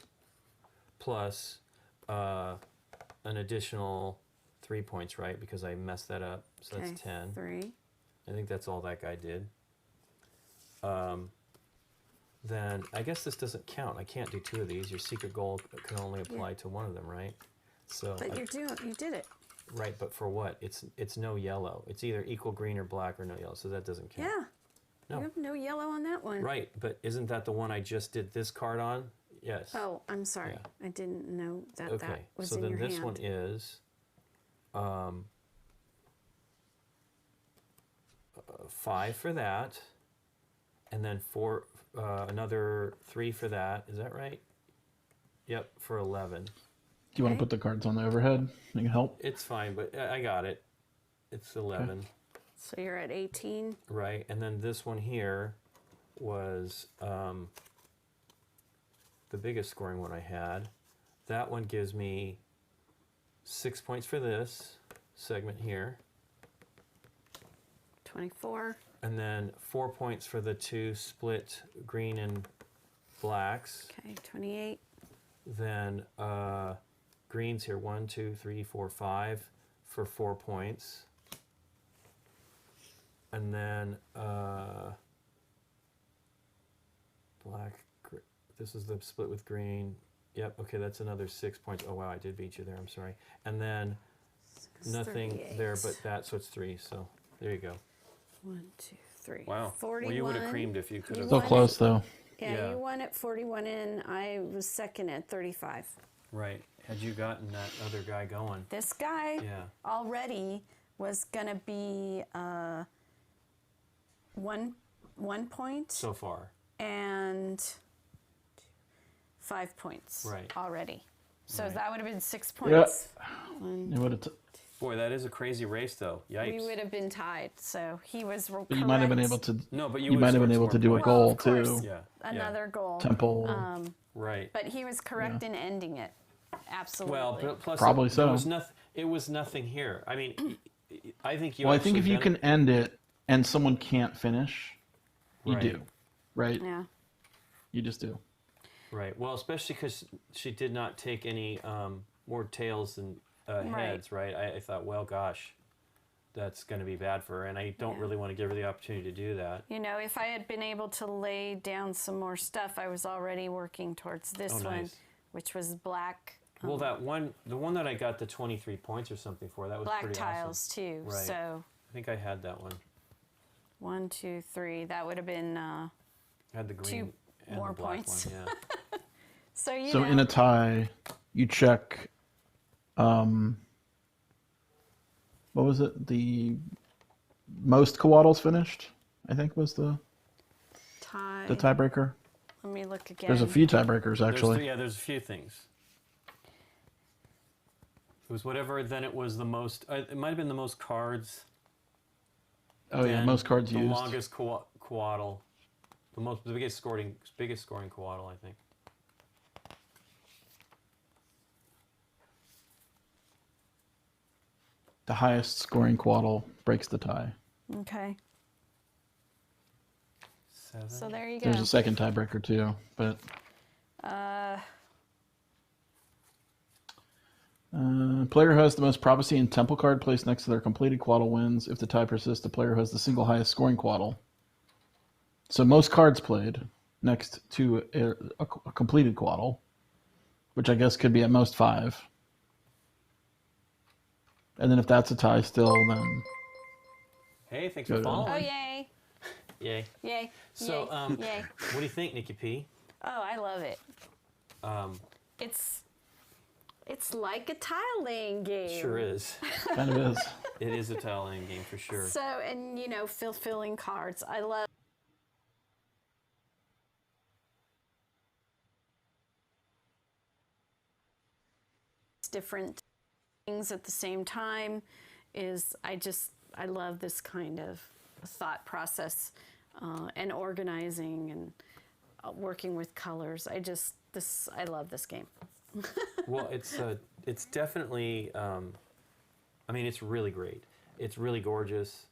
plus an additional 3 points, right? Because I messed that up. So Okay. that's 10. 3. I think that's all that guy did. Then I guess this doesn't count. I can't do 2 of these. Your secret goal can only apply to one of them, right? So But you did it. right, but for what? It's no yellow. It's either equal green or black or no yellow. So that doesn't count. Yeah. No. You have no yellow on that one. Right, but isn't that the one I just did this card on? Yes. Oh, I'm sorry. Yeah. I didn't know that Okay. that was So in then your this hand. one is 5 for that, and then another 3 for that. Is that right? Yep, for 11. Do you want Okay. to put the cards on the overhead? Make it help. It's fine, but I got it. It's 11, So you're at 18. right? And then this one here was the biggest scoring one I had. That one gives me 6 points for this segment here, 24. and then 4 points for the 2 split green and blacks. Okay, 28. Then greens here, 1, 2, 3, 4, 5 for 4 points. And then this is the split with green. Yep, okay, that's another 6 points. Oh wow, I did beat you there, I'm sorry. And then nothing 38. there but that, so it's 3. So there you go. 1, 2, 3. Wow. 41. Well, you would have creamed if you could have. So won close though. Yeah, Yeah. you won at 41 and I was second at 35. Right. Had you gotten that other guy going. This guy Yeah. already was going to be 1 point So far. and 5 points Right. already. So Right. that would have been 6 Yeah. points. It would have Boy, that is a crazy race though. Yikes. We would have been tied. So he was correct. But you might have been able to. No, but You might have been able to do a point. goal of course. too. Yeah. Another goal. Temple. Right. But he was correct in ending it. Absolutely. Well, but plus Probably there so. was it was nothing here. I mean, I think you. Well, I think if actually you can end it and someone can't finish, you Right. do, right? Yeah. You just do. Right. Well, especially because she did not take any more tails than heads. Right. I thought, well, gosh, that's going to be bad for her, and I don't really want to give her the opportunity to do that. You know, if I had been able to lay down some more stuff, I was already working towards this Oh, one, nice. which was black. Well, the one that I got the 23 points or something for, that was Black pretty tiles awesome. too. Right. So I think I had that one. 1, 2, 3. That would have been. I had the green and more the black points. one. Yeah. So you So know. in a tie, you check. What was it? The most Coatls finished, I think, was the tie. tiebreaker. Let me look again. There's a few tiebreakers actually. There's a few things. It was whatever. Then it was the most. It might have been the most cards. Oh yeah, then most cards the used. longest Coatl. The biggest scoring Coatl, I think. The highest scoring Coatl breaks the tie. Okay. 7. So there you go. There's a second tiebreaker too, but Player who has the most prophecy and temple card placed next to their completed Coatl wins. If the tie persists, the player who has the single highest scoring Coatl. So most cards played next to a completed Coatl, which I guess could be at most 5. And then if that's a tie still, then... Hey, thanks Go for to- following. Oh, yay. Yay. Yay. So, yay. Yay. what do you think, Nikki P? Oh, I love it. It's like a tile laying game. Sure is. Kind of is. It is a tile laying game for sure. So, and you know, fulfilling cards. I love different things at the same time. I love this kind of thought process and organizing and working with colors. I love this game. Well, it's definitely. I mean, it's really great. It's really gorgeous.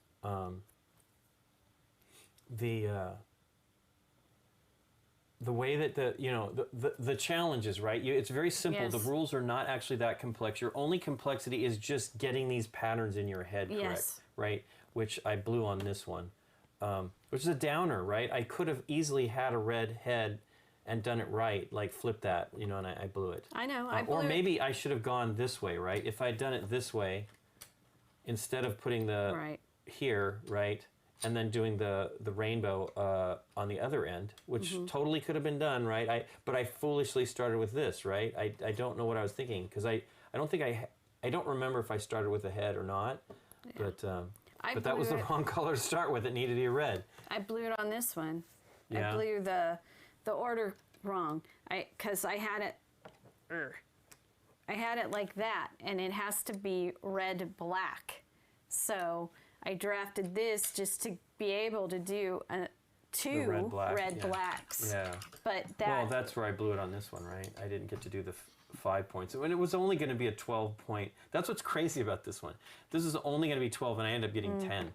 The way that the challenges, right? It's very simple. Yes. The rules are not actually that complex. Your only complexity is just getting these patterns in your head correct, Yes. right? Which I blew on this one, which is a downer, right? I could have easily had a red head and done it right, like flip that, and I blew it. I know. Or maybe I should have gone this way, right? If I'd done it this way, instead of putting the Right. here, right, and then doing the rainbow on the other end, which totally could have been done, right? But I foolishly started with this, right? I don't know what I was thinking because I don't remember if I started with a head or not, but that was the wrong color to start with. It needed to be red. I blew it on this one. Yeah. I blew the order wrong. Because I had it. I had it like that, and it has to be red black. So I drafted this just to be able to do two red red yeah. blacks. Yeah. But Well, that's where I blew it on this one, right? I didn't get to do the 5 points. And it was only going to be a 12-point. That's what's crazy about this one. This is only going to be 12, and I ended up getting 10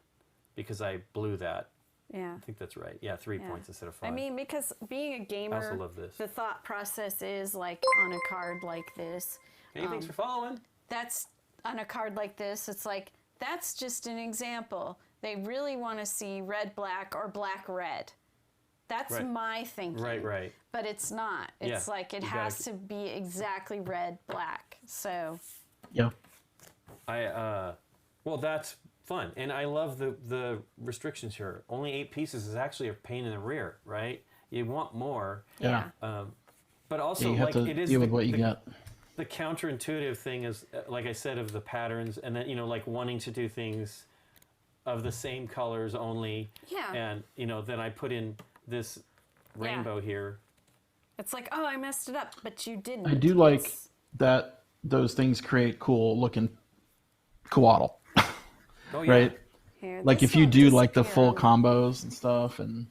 because I blew that. yeah. I think that's right. Yeah, 3 points instead of 5. I mean, because being a gamer, I also love this. the thought process is like on a card like this. Hey, thanks for following. That's on a card like this. It's like, that's just an example. They really want to see red, black, or black, red. That's Right. my thinking. Right. But it's not. It's Yeah, like it you has gotta- to be exactly red, black. So, Yeah. Well, that's fun, and I love the restrictions here. Only 8 pieces is actually a pain in the rear, right? You want more, Yeah. but also You have like to it is deal with what you got. The counterintuitive thing is, like I said, of the patterns, and then like wanting to do things of the same colors only. Yeah. And then I put in this rainbow here. it's like, oh, I messed it up, but you didn't. I do like It's- that those things create cool looking Coatl, Oh yeah. right? Here, Like this if you won't do like the disappear full on me. combos and stuff, and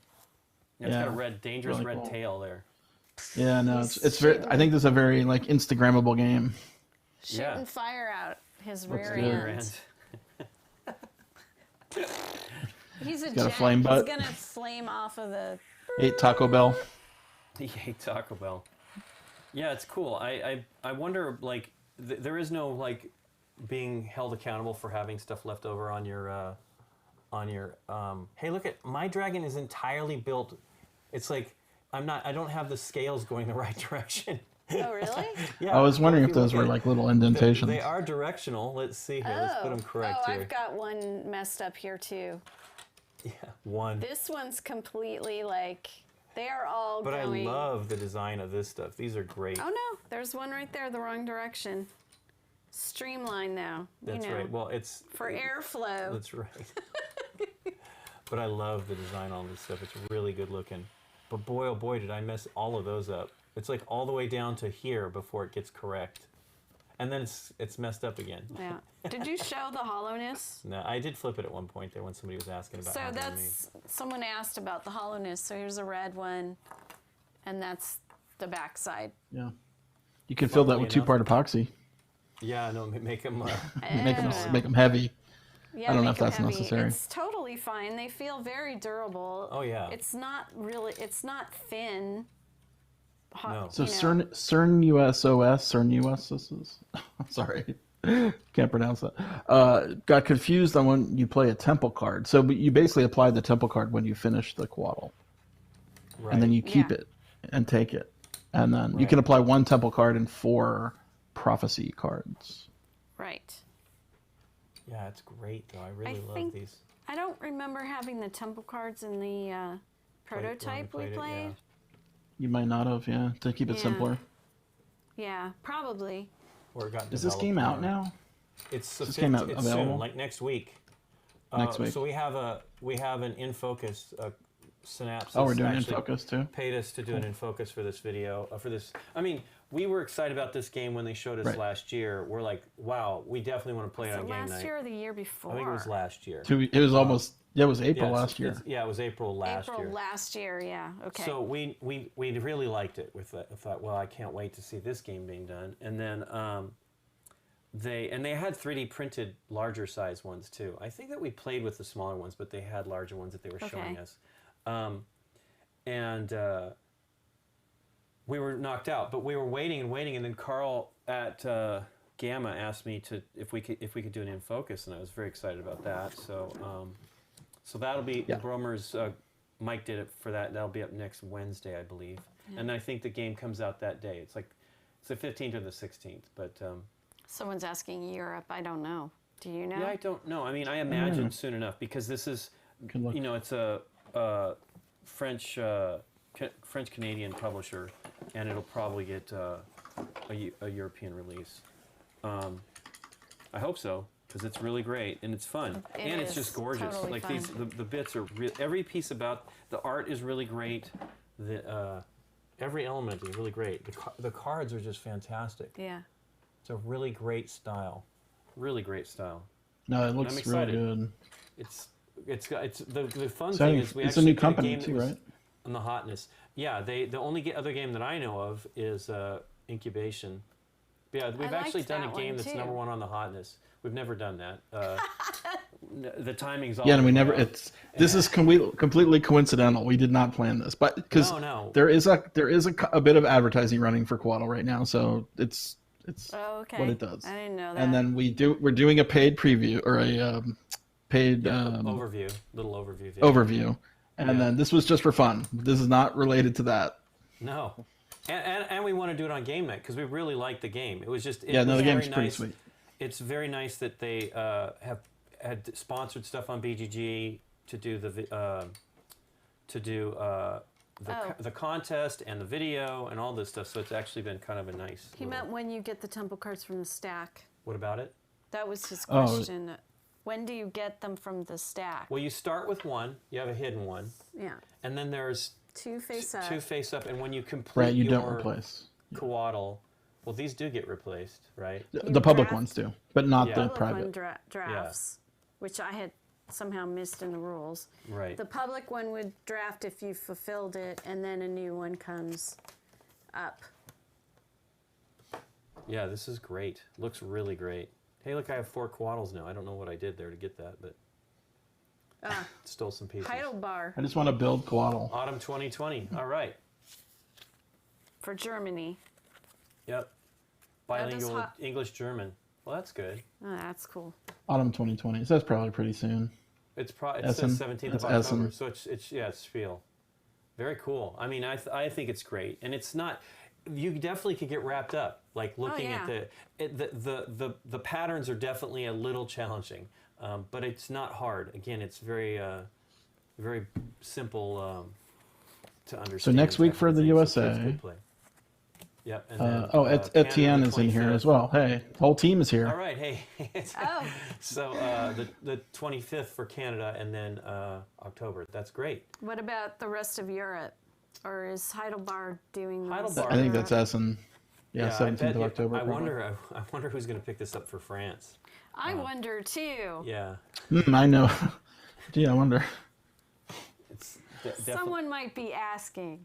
It's got a Yeah. red, dangerous Really red cool. tail there. yeah, no, He's it's very. I think this is a very like Instagrammable game. Shooting Yeah. fire out his Looks rear good. Rear end. He's a got a jet. flame He's butt. gonna flame off of the. Ate Taco Bell. He ate Taco Bell. Yeah, it's cool. I wonder, like, there is no, like, being held accountable for having stuff left over on your, hey, look at, my dragon is entirely built, it's like, I don't have the scales going the right direction. Oh really? Yeah. I was wondering if you look those were at it, like little indentations. They are directional. Let's see here. Let's put them correct oh, here. I've got one messed up here too. Yeah, one. This one's completely like they are all But going. I love the design of this stuff. These are great. Oh no, there's one right there, the wrong direction. Streamline now. That's right. Well, it's for airflow. That's right. But I love the design on this stuff. It's really good looking. But boy, oh boy, did I mess all of those up. It's like all the way down to here before it gets correct. And then it's messed up again. Yeah. Did you show the hollowness? No, I did flip it at one point there when somebody was asking about So how they're that's someone asked about the hollowness. So here's a red one, and that's the back side. Yeah, you can fill that with Funnily 2-part epoxy. made. Yeah, no, make them. Make them heavy. Yeah, I don't know make if that's 'em heavy. necessary. It's totally fine. They feel very durable. Oh, yeah. It's not thin. No. So you know, CERN USOS, CERN USOS, sorry, can't pronounce that, got confused on when you play a temple card. So you basically apply the temple card when you finish the Coatl, and then Right. you keep Yeah. it and take it. And then you Right. can apply one temple card and 4 prophecy cards. right. Yeah, it's great though. I really love think- these. I don't remember having the temple cards in the prototype we played it, played. yeah. You might not have, yeah, to keep it Yeah. simpler. Yeah, probably. Or it got Is this developed game out more. now? It's this game out it's available? soon, like next week. Next week. So we have an in focus. Synapse. Oh, we're doing in actually focus too? Paid us to do an in focus for this video. For this, I mean, we were excited about this game when they showed us Right. last year. We're like, wow, we definitely want to play it Was on it Game last Night. year or the year before? I think it was last year. It was almost, yeah, it was April Yeah, last year. Yeah, it was April last April year. last year, yeah. Okay. So we really liked it. With that, I thought, well, I can't wait to see this game being done. And then they had 3D printed larger size ones too. I think that we played with the smaller ones, but they had larger ones that they were showing Okay. us. And we were knocked out, but we were waiting, and then Carl at Gamma asked me if we could do an in focus, and I was very excited about that. So so that'll be Yeah. Bromer's. Mike did it for that. That'll be up next Wednesday, I believe, and I think the game comes out that day. It's the 15th or the 16th, but Someone's asking Europe. I don't know. Do you know? yeah, I don't know. I mean, I imagine soon enough because this is, Good luck. you know, it's a French Canadian publisher, and it'll probably get a European release. I hope so because it's really great and it's fun and it's just gorgeous. totally Like fun. the bits are every piece about the art is really great. Every element is really great. The cards are just fantastic. Yeah. It's a really great style. Really great style. No, it I'm looks real excited. good. It's the fun So thing is we it's a actually new did company game that too, was right? on the hotness. Yeah, the only other game that I know of is Incubation. But yeah, we've liked actually done that a game one, that's too. number 1 on the hotness. We've never done that. The timing's all Yeah, and we over never. now. This is completely coincidental. We did not plan this, but because No. there is a bit of advertising running for Coatl right now, so it's Oh, okay. what it does. I didn't know that. And then we're doing a paid preview or a paid overview, little overview. Video. overview, and then this was just for fun. This is not related to that. No, and we want to do it on Game Night because we really like the game. It was just The was game's very pretty nice. sweet. It's very nice that they had sponsored stuff on BGG to do the contest and the video and all this stuff. So it's actually been kind of a nice. He meant when you get the temple cards from the stack. What about it? That was his Oh. question. When do you get them from the stack? Well, you start with one. You have a hidden one, Yeah. and then there's Two face up. two face up. And when you complete Right, you don't your replace. Coatl, well, these do get replaced, right? The public draft- ones do, but not Yeah. the Public private. one drafts, which I had somehow missed in the rules. Right. The public one would draft if you fulfilled it, and then a new one comes up. Yeah, this is great. Looks really great. Hey, look, I have 4 Coatls now. I don't know what I did there to get that, but stole some pieces. Heidelbar I just want to build Coatl. Autumn 2020. All right. for Germany. Yep. That is Bilingual hot. English German. Well, that's good. Oh, that's cool. Autumn 2020. So that's probably pretty soon. It Essen. says 17th of That's October, Essen. so it's Spiel. Very cool. I mean, I think it's great, and it's not. You definitely could get wrapped up, like looking yeah. at the patterns are definitely a little challenging, but it's not hard. Again, it's very very simple to understand. So next week for the So kids USA. could play. Yep. And then, Etienne Canada, is in here 25th. as well. Hey, the whole team is here. All right, hey. Oh, So the 25th for Canada, and then October. That's great. what about the rest of Europe? Or is Heidelbar doing those? Heidelbar. I think that's Essen. Yeah, I 17th bet of you- October. I probably. wonder who's going to pick this up for France. I wonder too. Yeah, I know. Gee, I wonder. it's definitely. Someone might be asking.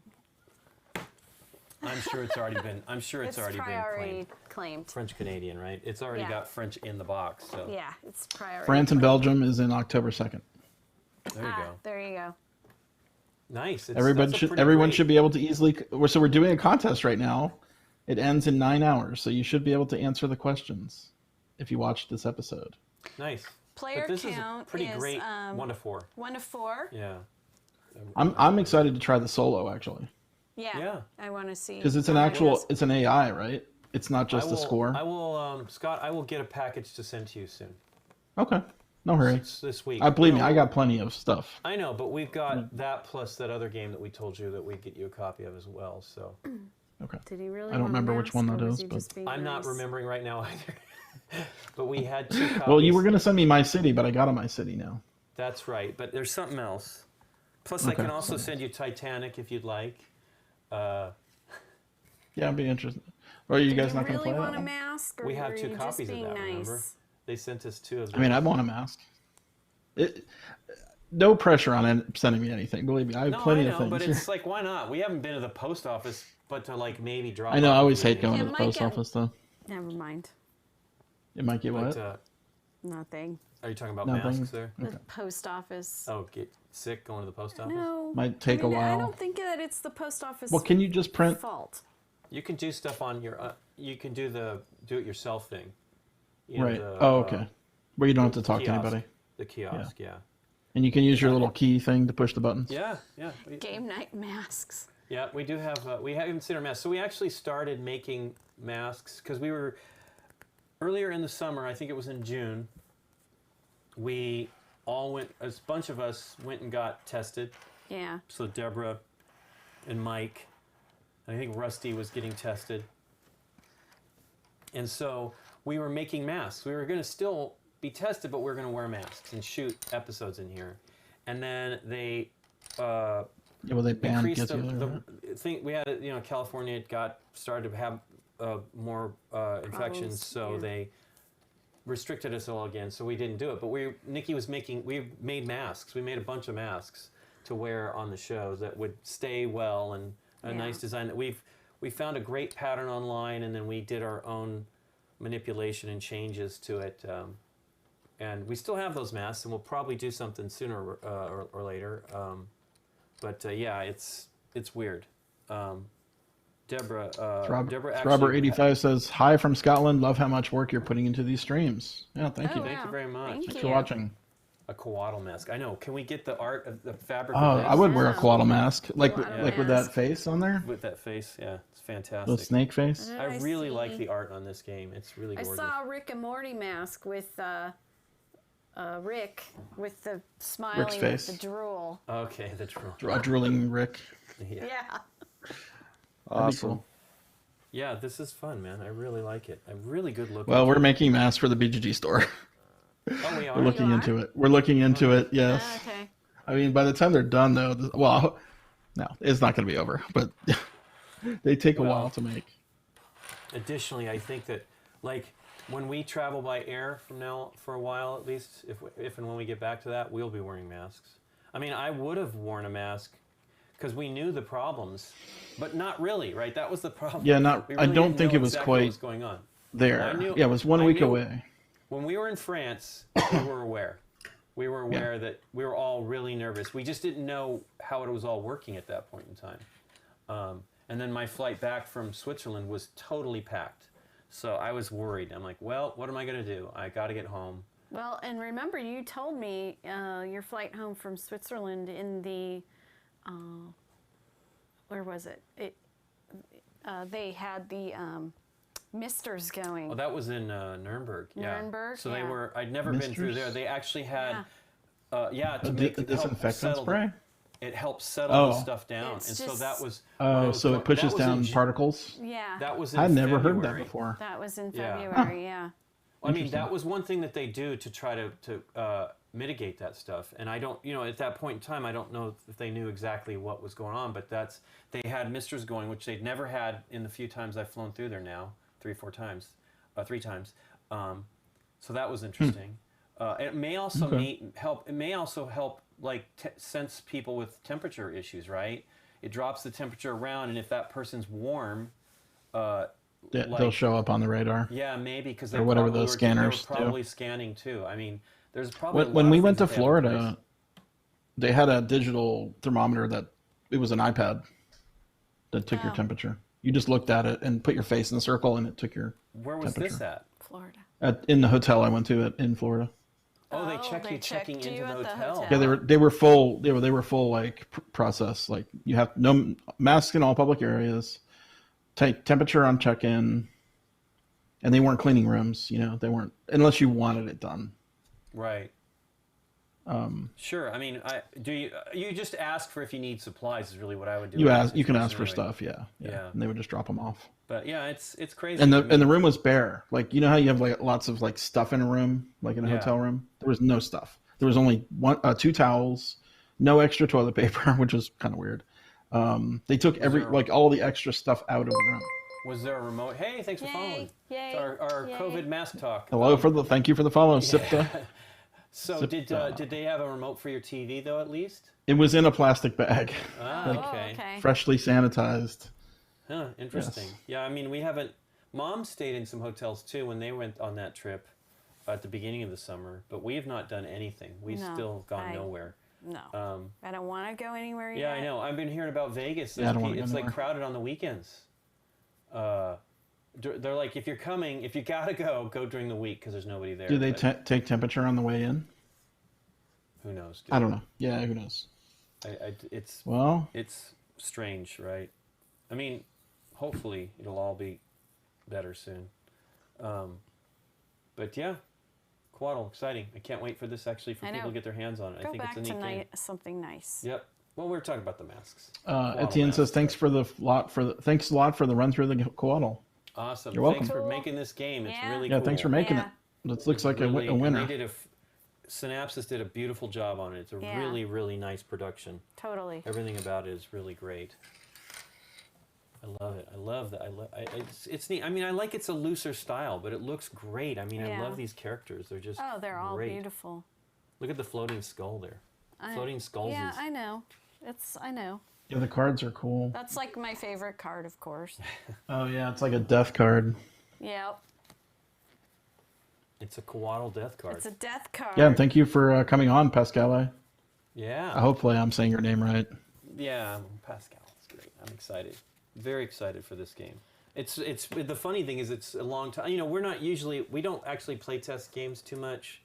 I'm sure it's already been. I'm sure it's already been priority claimed. claimed. French Canadian, right? It's already Yeah. got French in the box. So Yeah, it's priority. France and Belgium is in October 2nd. there you go. There you go. Nice. Everyone should be able to easily. So we're doing a contest right now. It ends in 9 hours, so you should be able to answer the questions if you watch this episode. Nice. Player but this count is pretty is, great. 1 to 4. 1 to 4. Yeah. I'm excited to try the solo actually Yeah. I want to see. because it's an AI, right? It's not just a score. I will, Scott. I will get a package to send to you soon. Okay, no hurry. It's this week. Believe me, I got plenty of stuff. I know, but we've got that plus that other game that we told you that we'd get you a copy of as well. So. Okay. Did he really? I don't remember which one that is, but I'm not remembering right now either. But we had 2 copies. Well, you were gonna send me My City, but I got a My City now. That's right, but there's something else. Plus, I can also send you Titanic if you'd like. Yeah, I'd be interested. Or are you guys not really gonna play want that a one? mask? Or We have were 2 you copies just of that. being Remember? nice? They sent us 2 of them. I mean, I'd want a mask. No pressure on it sending me anything. Believe me, I have plenty of things. But it's like, why not? We haven't been to the post office, but to like maybe drop. I know. I off always a few hate going to things. the post office though. Never mind. It might get what? But, Nothing. are you talking about Nothing. masks there? The post office. Oh, get sick going to the post office? No. Might take a while. I don't think that it's the post office. Well, can you just print? fault? You can do stuff on your. You can do the do-it-yourself thing. You know, Right. the, Okay. Where you don't have to talk to kiosk. anybody, The kiosk, yeah. and you can use your little key thing to push the buttons. Yeah. Game night masks. Yeah, we do have. We haven't seen our masks, so we actually started making masks because we were earlier in the summer. I think it was in June. We all went. A bunch of us went and got tested. Yeah. So Deborah and Mike, and I think Rusty was getting tested. And so we were making masks. We were going to still be tested, but we were going to wear masks and shoot episodes in here. And then they Yeah, well, they banned increased Get Together. the thing. We had, California started to have more infections, so they restricted us all again. So we didn't do it. But Nikki was we made masks. We made a bunch of masks to wear on the show that would stay well and a nice design that we found a great pattern online, and then we did our own manipulation and changes to it. And we still have those masks, and we'll probably do something sooner or later. But yeah, it's weird. Deborah Robert 85 says, "Hi from Scotland. Love how much work you're putting into these streams." Yeah, thank you. Thank you very much. Thanks for watching. A Coatl mask. I know. Can we get the art of the fabric? Oh, of this? I would wear a Coatl mask, like with that face on there, With that face, yeah, it's fantastic. the snake face. I really like the art on this game. It's really I gorgeous. saw a Rick and Morty mask with Rick with the smiling with face. the drool. Okay, the troll. Drooling Rick. Yeah. Yeah. Awesome. Yeah, this is fun, man. I really like it. A really good look. Well, we're making masks for the BGG store. Oh, we are. We're looking into it. We're looking into it. Yes. Okay. I mean, by the time they're done, though, no, it's not going to be over. But they take a while to make. Additionally, I think that, like, when we travel by air from now for a while, at least, if and when we get back to that, we'll be wearing masks. I mean, I would have worn a mask because we knew the problems, but not really, right? That was the problem. Yeah, I I don't think it was what quite was going on. there. Yeah, it was 1 week away. When we were in France, we were aware. We were aware that we were all really nervous. We just didn't know how it was all working at that point in time. And then my flight back from Switzerland was totally packed. So I was worried. I'm like, well, what am I going to do? I got to get home. Well, and remember, you told me your flight home from Switzerland in the, where was it? They had the misters going. Well, that was in Nuremberg. Nuremberg, So they were. I'd never been through there. They actually had, to make the disinfectant spray. It helps settle the stuff down, It's and so just- that was. Oh, so it pushes down particles. Yeah. That was. I never heard that February. before. That was in Yeah. February, yeah. I mean, that was one thing that they do to try to mitigate that stuff. And I don't, at that point in time, I don't know if they knew exactly what was going on, but they had misters going, which they'd never had in the few times I've flown through there now, 3 times. So that was interesting. It may also help. It may also help, like, sense people with temperature issues, right? It drops the temperature around, and if that person's warm, they'll show up on the radar. Yeah, maybe because or whatever those scanners they were probably scanning too. I mean, there's probably when we went to Florida, they had a digital thermometer that it was an iPad that took your temperature. You just looked at it and put your face in the circle, and it took your Where was temperature. this at? Florida. In the hotel I went to in Florida. Oh, they check you checking checked into you the at the hotel. hotel. Yeah, they were full. They were full like process. Like you have no mask in all public areas. Take temperature on check-in, and they weren't cleaning rooms. You know, they weren't unless you wanted it done. Right. Sure. I mean, you just ask for if you need supplies is really what I would do. You can ask for anyway. stuff. Yeah, and they would just drop them off. But yeah, it's crazy. And the room was bare. Like you know how you have like lots of like stuff in a room, like in a hotel room. There was no stuff. There was only two towels, no extra toilet paper, which was kind of weird. They took all the extra stuff out of the room. Was there a remote? Hey, thanks for following. Yay! Our COVID mask talk. Hello thank you for the follow, Sipta. So did they have a remote for your TV though? At least It was in a plastic bag, Okay. freshly sanitized. Huh, interesting. Yes. Yeah, I mean, we haven't. Mom stayed in some hotels too when they went on that trip at the beginning of the summer, but we have not done anything. We've still gone nowhere. No. I don't want to go anywhere Yeah, yet. I know. I've been hearing about Vegas. Yeah, I don't wanna go It's like anywhere. crowded on the weekends. They're like, if you're coming, if you gotta go during the week because there's nobody there. Do they But take temperature on the way in? who knows? I don't know. Yeah, who knows? It's strange, right? I mean, hopefully it'll all be better soon. But yeah, Coatl, exciting. I can't wait for this actually for people to get their hands on it. I think it's a neat game. Something nice. Yep. Well, we're talking about the masks. Etienne says thanks a lot for the run through the Coatl. Awesome. You're welcome. Thanks for making this game. It's really Yeah, cool. thanks for making it. It looks like really, a winner. And they did Synapses did a beautiful job on it. It's a really, really nice production. Totally. Everything about it is really great. I love it. I love that. It's neat. I mean, I like it's a looser style, but it looks great. I mean, I love these characters. They're just they're all great. beautiful. Look at the floating skull there. Floating skulls. Yeah, I know. I know. Yeah, the cards are cool. That's like my favorite card, of course. Oh yeah, it's like a death card. Yep. It's a Coatl death card. It's a death card. Yeah, and thank you for coming on, Pascal. Yeah. Hopefully I'm saying your name right. Yeah, Pascal. It's great. I'm excited. Very excited for this game. It's the funny thing is it's a long time. You know, we don't actually play test games too much,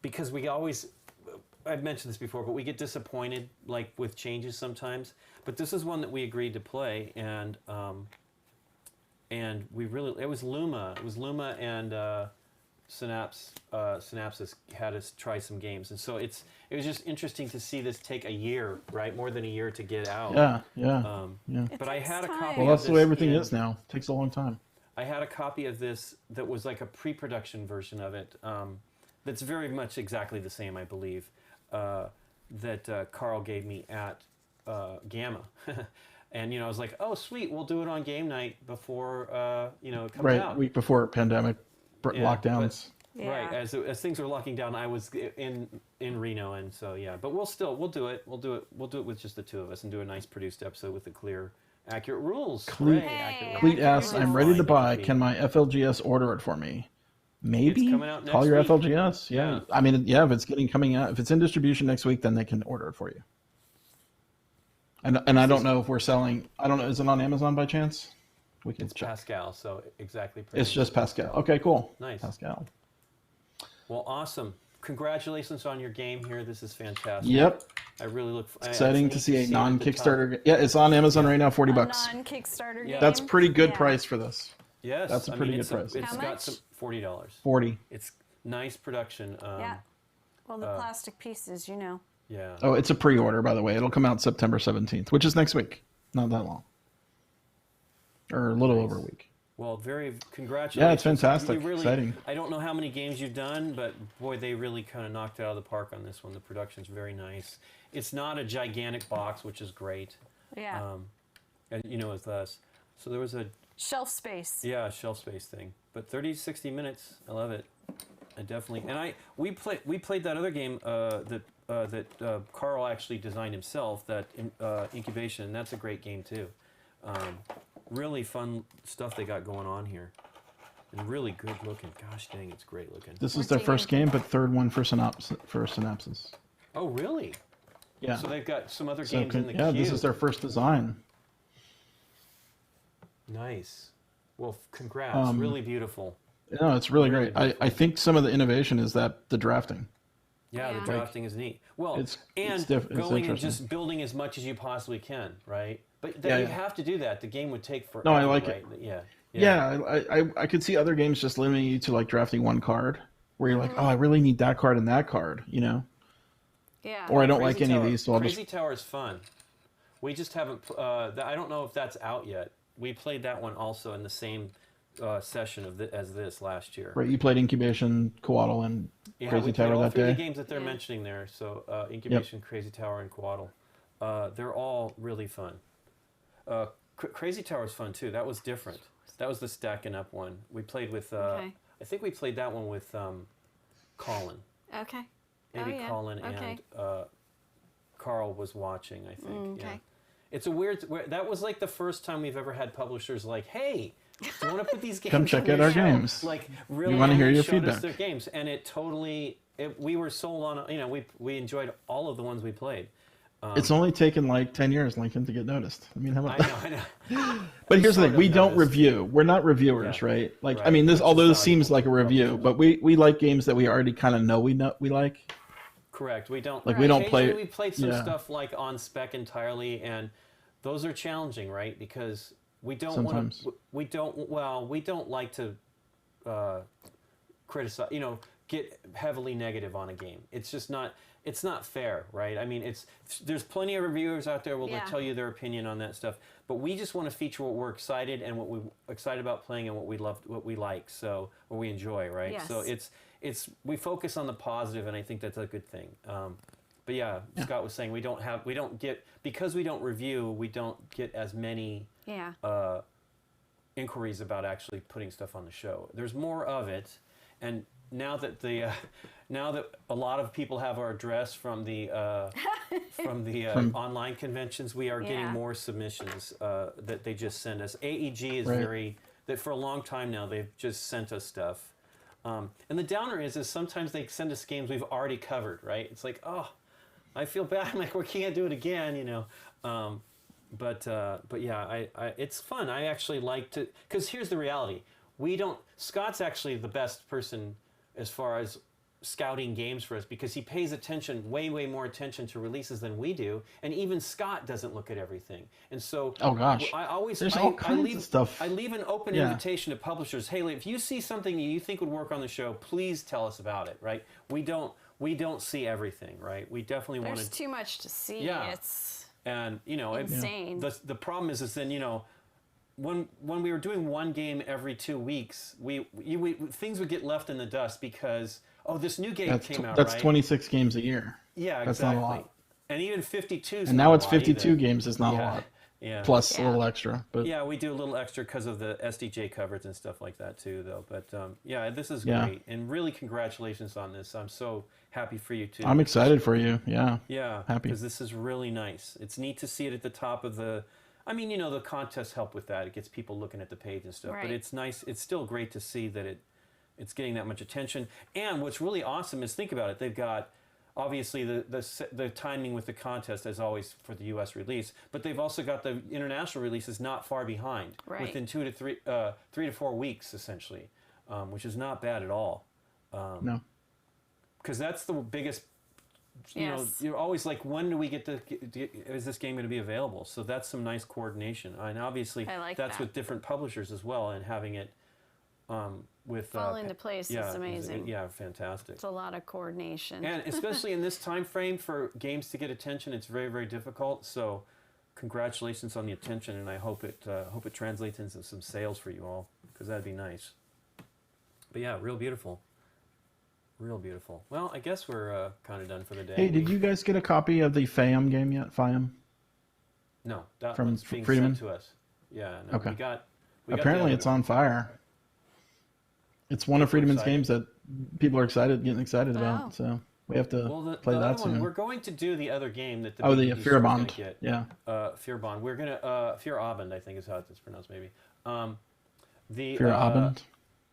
because we always. I've mentioned this before, but we get disappointed like with changes sometimes. But this is one that we agreed to play, and we really it was Luma. It was Luma and Synapses had us try some games, and so it was just interesting to see this take a year, right? More than a year to get out. Yeah. But I had a copy. Well, that's the way everything is now. It takes a long time. I had a copy of this that was like a pre-production version of it. That's very much exactly the same, I believe. That Carl gave me at Gamma, and I was like, "Oh, sweet, we'll do it on GameNight before it comes out." Week before pandemic lockdowns. Right, as things were locking down, I was in Reno, and so yeah. But we'll do it. We'll do it with just the two of us, and do a nice produced episode with the clear, accurate rules. Cleat asks, "I'm ready to buy. Can my FLGS order it for me?" Maybe it's coming out next call your week. FLGS. Yeah. I mean, if it's coming out, if it's in distribution next week, then they can order it for you. And I don't know if we're selling. I don't know. Is it on Amazon by chance? We can check. Pascal, so exactly. It's just Pascal. Okay, cool. Nice. Pascal. Well, awesome. Congratulations on your game here. This is fantastic. Yep. I really look. Exciting to see a non-Kickstarter. Yeah, it's on Amazon right now. $40. Non-Kickstarter game. That's pretty good price for this. Yes, that's a pretty good price. It's How got much? some $40. 40. It's nice production. Yeah. Well, the plastic pieces, Yeah. Oh, it's a pre-order, by the way. It'll come out September 17th, which is next week. Not that long. Or a little over a week. Well, congratulations. Yeah, it's fantastic. You really, Exciting. I don't know how many games you've done, but boy, they really kind of knocked it out of the park on this one. The production's very nice. It's not a gigantic box, which is great. Yeah. And it's us. So there was a Shelf space. Yeah, shelf space thing. But 30, 60 minutes, I love it. I definitely. And we played that other game that Carl actually designed himself, that Incubation, and that's a great game too. Really fun stuff they got going on here, and really good looking. Gosh dang, it's great looking. This is their first game, but third one for Synapses. Oh really? Yeah. So they've got some other So games in the yeah, queue. this is their first design. Nice. Well, congrats. Really beautiful. No, it's really Really great. I think some of the innovation is that the drafting. Yeah, the Yeah. drafting is neat. Well, It's and it's going and interesting. just building as much as you possibly can, right? But Yeah, you yeah. have to do that. The game would take forever. No, I like right? it. Yeah. Yeah, I could see other games just limiting you to like drafting one card, where you're like, oh, I really need that card and that card, you know? Yeah. Or I don't like Crazy any of Tower- these, so I'll Crazy just. Tower is fun. We just haven't. I don't know if that's out yet. We played that one also in the same session as this last year. Right, you played Incubation, Coatl, and Yeah, Crazy we played Tower all that three of day. the games that they're mentioning there. So Incubation, Crazy Tower, and Coatl. They're all really fun. Crazy Tower is fun too. That was different. That was the stacking up one. We played with. Okay. I think we played that one with Colin. Okay. Maybe Oh, yeah. Colin Okay. and Carl was watching. I think. Yeah. Okay. It's a weird. That was like the first time we've ever had publishers like, "Hey, do you want to put these games? Come check on out your our show?" games. Like really, We wanna hear your showed us feedback. their games, and it totally. We were sold on. You know, we enjoyed all of the ones we played. It's only taken like 10 years, Lincoln, to get noticed. I mean, how about I know. But here's the sort thing: of we don't noticed. review. We're not reviewers, Yeah. right? Like, I Right. mean, this Which although is this seems valuable like a for review, publishers. but we like games that we already kind of know we like. Correct. We don't Like, we don't play- occasionally We played some yeah. stuff like on spec entirely, and those are challenging, right? Because we don't want Sometimes. to. We don't like to criticize. You know, get heavily negative on a game. It's just not. It's not fair, right? I mean, there's plenty of reviewers out there will Yeah. tell you their opinion on that stuff, but we just want to feature what we're excited and what we're excited about playing and what we love, what we like, so what we enjoy, right? Yes. So it's we focus on the positive, and I think that's a good thing. But yeah, Scott was saying we don't get because we don't review, we don't get as many Yeah. inquiries about actually putting stuff on the show. There's more of it, and now that now that a lot of people have our address from the online conventions, we are getting Yeah. more submissions that they just send us. AEG is Right. that for a long time now they've just sent us stuff. And the downer is sometimes they send us games we've already covered, right? It's like, oh, I feel bad. I'm like, we can't do it again, you know. But yeah, it's fun. I actually like to, because here's the reality. Scott's actually the best person as far as scouting games for us because he pays attention, way more attention to releases than we do, and even Scott doesn't look at everything. And so, Oh, gosh. There's all kinds of stuff. I leave an open Yeah. invitation to publishers. Hey, if you see something you think would work on the show, please tell us about it. Right? We don't see everything. Right? We definitely want There's to. too much to see. Yeah. It's And you know, insane. the problem is then you know. When we were doing one game every 2 weeks, things would get left in the dust because this new game came out. That's right? 26 games a year. Yeah, That's not exactly. a lot. And even 52. And now it's 52 games is not a lot. Yeah. Plus a Yeah. little extra. But Yeah, we do a little extra because of the SDJ coverage and stuff like that too, though. But yeah, this is Yeah. great, and really congratulations on this. I'm so happy for you too. I'm excited for you. Yeah. Yeah, happy. because this is really nice. It's neat to see it at the top of the. I mean, you know, the contests help with that. It gets people looking at the page and stuff. Right. But it's nice. It's still great to see that it's getting that much attention. And what's really awesome is think about it. They've got obviously the timing with the contest as always for the U.S. release, but they've also got the international releases not far behind, Right. within 3 to 4 weeks essentially, which is not bad at all. No. Because that's the biggest. You know, Yes. you're always like, when do we is this game going to be available? So that's some nice coordination, and obviously I like that's that. with different publishers as well, and having it with Fall into place is amazing. Yeah, fantastic. It's a lot of coordination. And especially in this time frame for games to get attention, it's very difficult. So, congratulations on the attention, and I hope it translates into some sales for you all, because that'd be nice. But yeah, real beautiful. Real beautiful. Well, I guess we're kind of done for the day. Hey, did you guys get a copy of the FAM game yet? FAM? No, that From one's being Freeman? sent to us. Yeah, no, Okay. we got the Apparently, other it's on fire. It's one of People Friedman's excited? games that people are getting excited Oh. about. So we have to Well, the play other that one, soon. we're going to do the other game that the Oh, the BBD store is gonna Fearbond. get. Yeah. Fearbond. We're gonna Fearabend, I think is how it's pronounced, maybe. The Fearbond.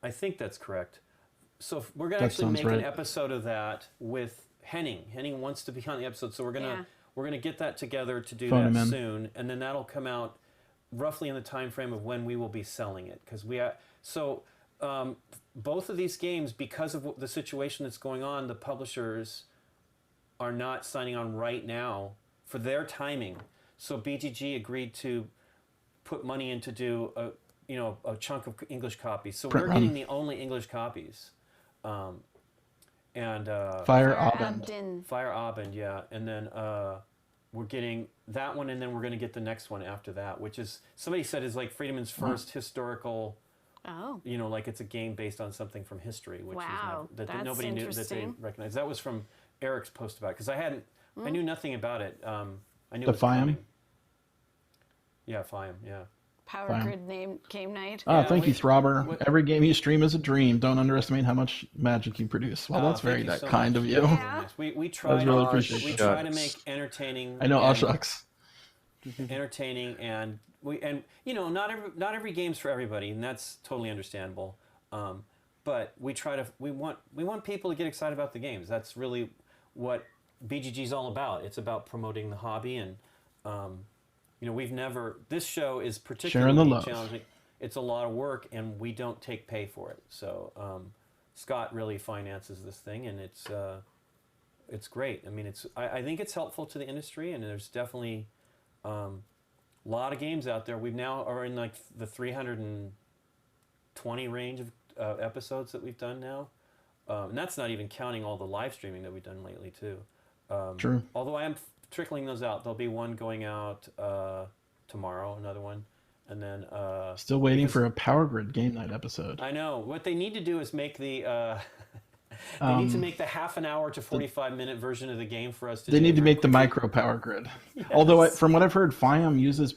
I think that's correct. So we're gonna That actually sounds make right. an episode of that with Henning. Henning wants to be on the episode, so we're gonna we're going to get that together to do Phone that him in. soon, and then that'll come out roughly in the time frame of when we will be selling it. Because both of these games, because of the situation that's going on, the publishers are not signing on right now for their timing. So BGG agreed to put money in to do a chunk of English copies. So we're getting the only English copies. Fire Abend, yeah. And then we're getting that one, and then we're going to get the next one after that, which is, somebody said, is like Friedman's first historical, like it's a game based on something from history, which that nobody knew that they recognized. That was from Eric's post about it, because I knew nothing about it. I knew it was coming. Yeah, FIAM, yeah. Power Grid name GameNight. Oh, thank you, Throbber. Every game you stream is a dream. Don't underestimate how much magic you produce. Well, that's very kind of you. Yeah. We try. Really We try to make entertaining. I know. Shucks. Entertaining, and not every game's for everybody, and that's totally understandable. But we want people to get excited about the games. That's really what BGG is all about. It's about promoting the hobby, and this show is particularly challenging. It's a lot of work, and we don't take pay for it. So Scott really finances this thing, and it's great. I mean, I think it's helpful to the industry, and there's definitely a lot of games out there. We now are in like the 320 range of episodes that we've done now, and that's not even counting all the live streaming that we've done lately too. True. Although I am trickling those out. There'll be one going out tomorrow, another one, and then still waiting for a Power Grid Game Night episode. I know. What they need to do is make the they need to make the half an hour to 45-minute version of the game for us to They do need to make the quickly. micro Power Grid. Yes. Although, from what I've heard, FIAM uses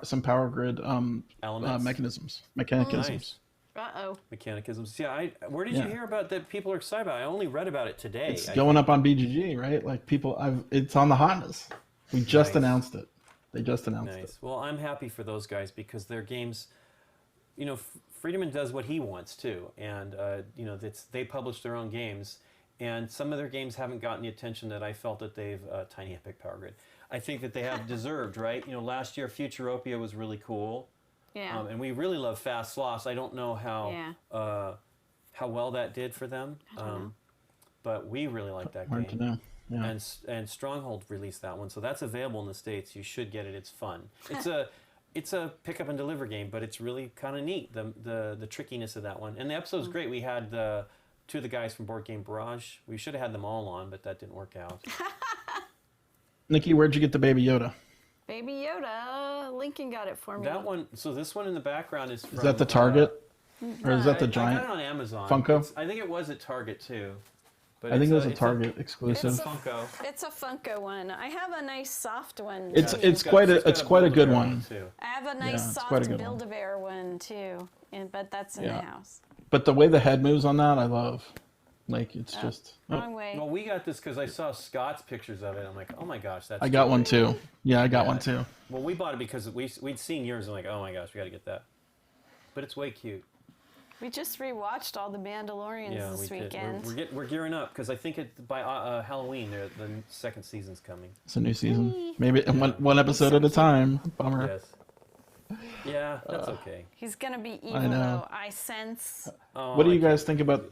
some Power Grid Elements. mechanisms. Nice. Uh-oh. Mechanicisms. Yeah, where did you hear about that? People are excited about it. I only read about it today. It's going up on BGG, right? Like it's on the hotness. We just announced it. They just announced it. Well, I'm happy for those guys because their games, Friedman does what he wants too, and they publish their own games, and some of their games haven't gotten the attention that I felt that they've. Tiny Epic Power Grid. I think that they have deserved, right? Last year Futuropia was really cool. Yeah. And we really love Fast Sloss. I don't know how well that did for them, but we really like that Hard game. to know. Yeah. And Stronghold released that one, so that's available in the States. You should get it. It's fun. It's a pick up and deliver game, but it's really kind of neat. The trickiness of that one, and the episode's great. We had two of the guys from Board Game Barrage. We should have had them all on, but that didn't work out. Nikki, where'd you get the Baby Yoda? Baby Yoda. Lincoln got it for me. That one. So this one in the background is from. Is that the Target? Or is that the giant? I got it on Amazon. Funko? I think it was at Target too. But I think it was a Target exclusive. It's a Funko. It's a Funko one. I have a nice soft one. It's quite a good one. I have a nice soft Build-A-Bear one too, but that's in the house. But the way the head moves on that, I love. Like it's just. Wrong way. Well, we got this because I saw Scott's pictures of it. I'm like, oh my gosh, that's. I got one too. Yeah, I got one too. Well, we bought it because we'd seen yours and like, oh my gosh, we got to get that. But it's way cute. We just rewatched all the Mandalorians this weekend. We're gearing up because I think by Halloween the second season's coming. It's a new season. Maybe one episode at a time. Bummer. Yes. Yeah, that's okay. He's gonna be evil though. I sense. Oh, what do you guys think about?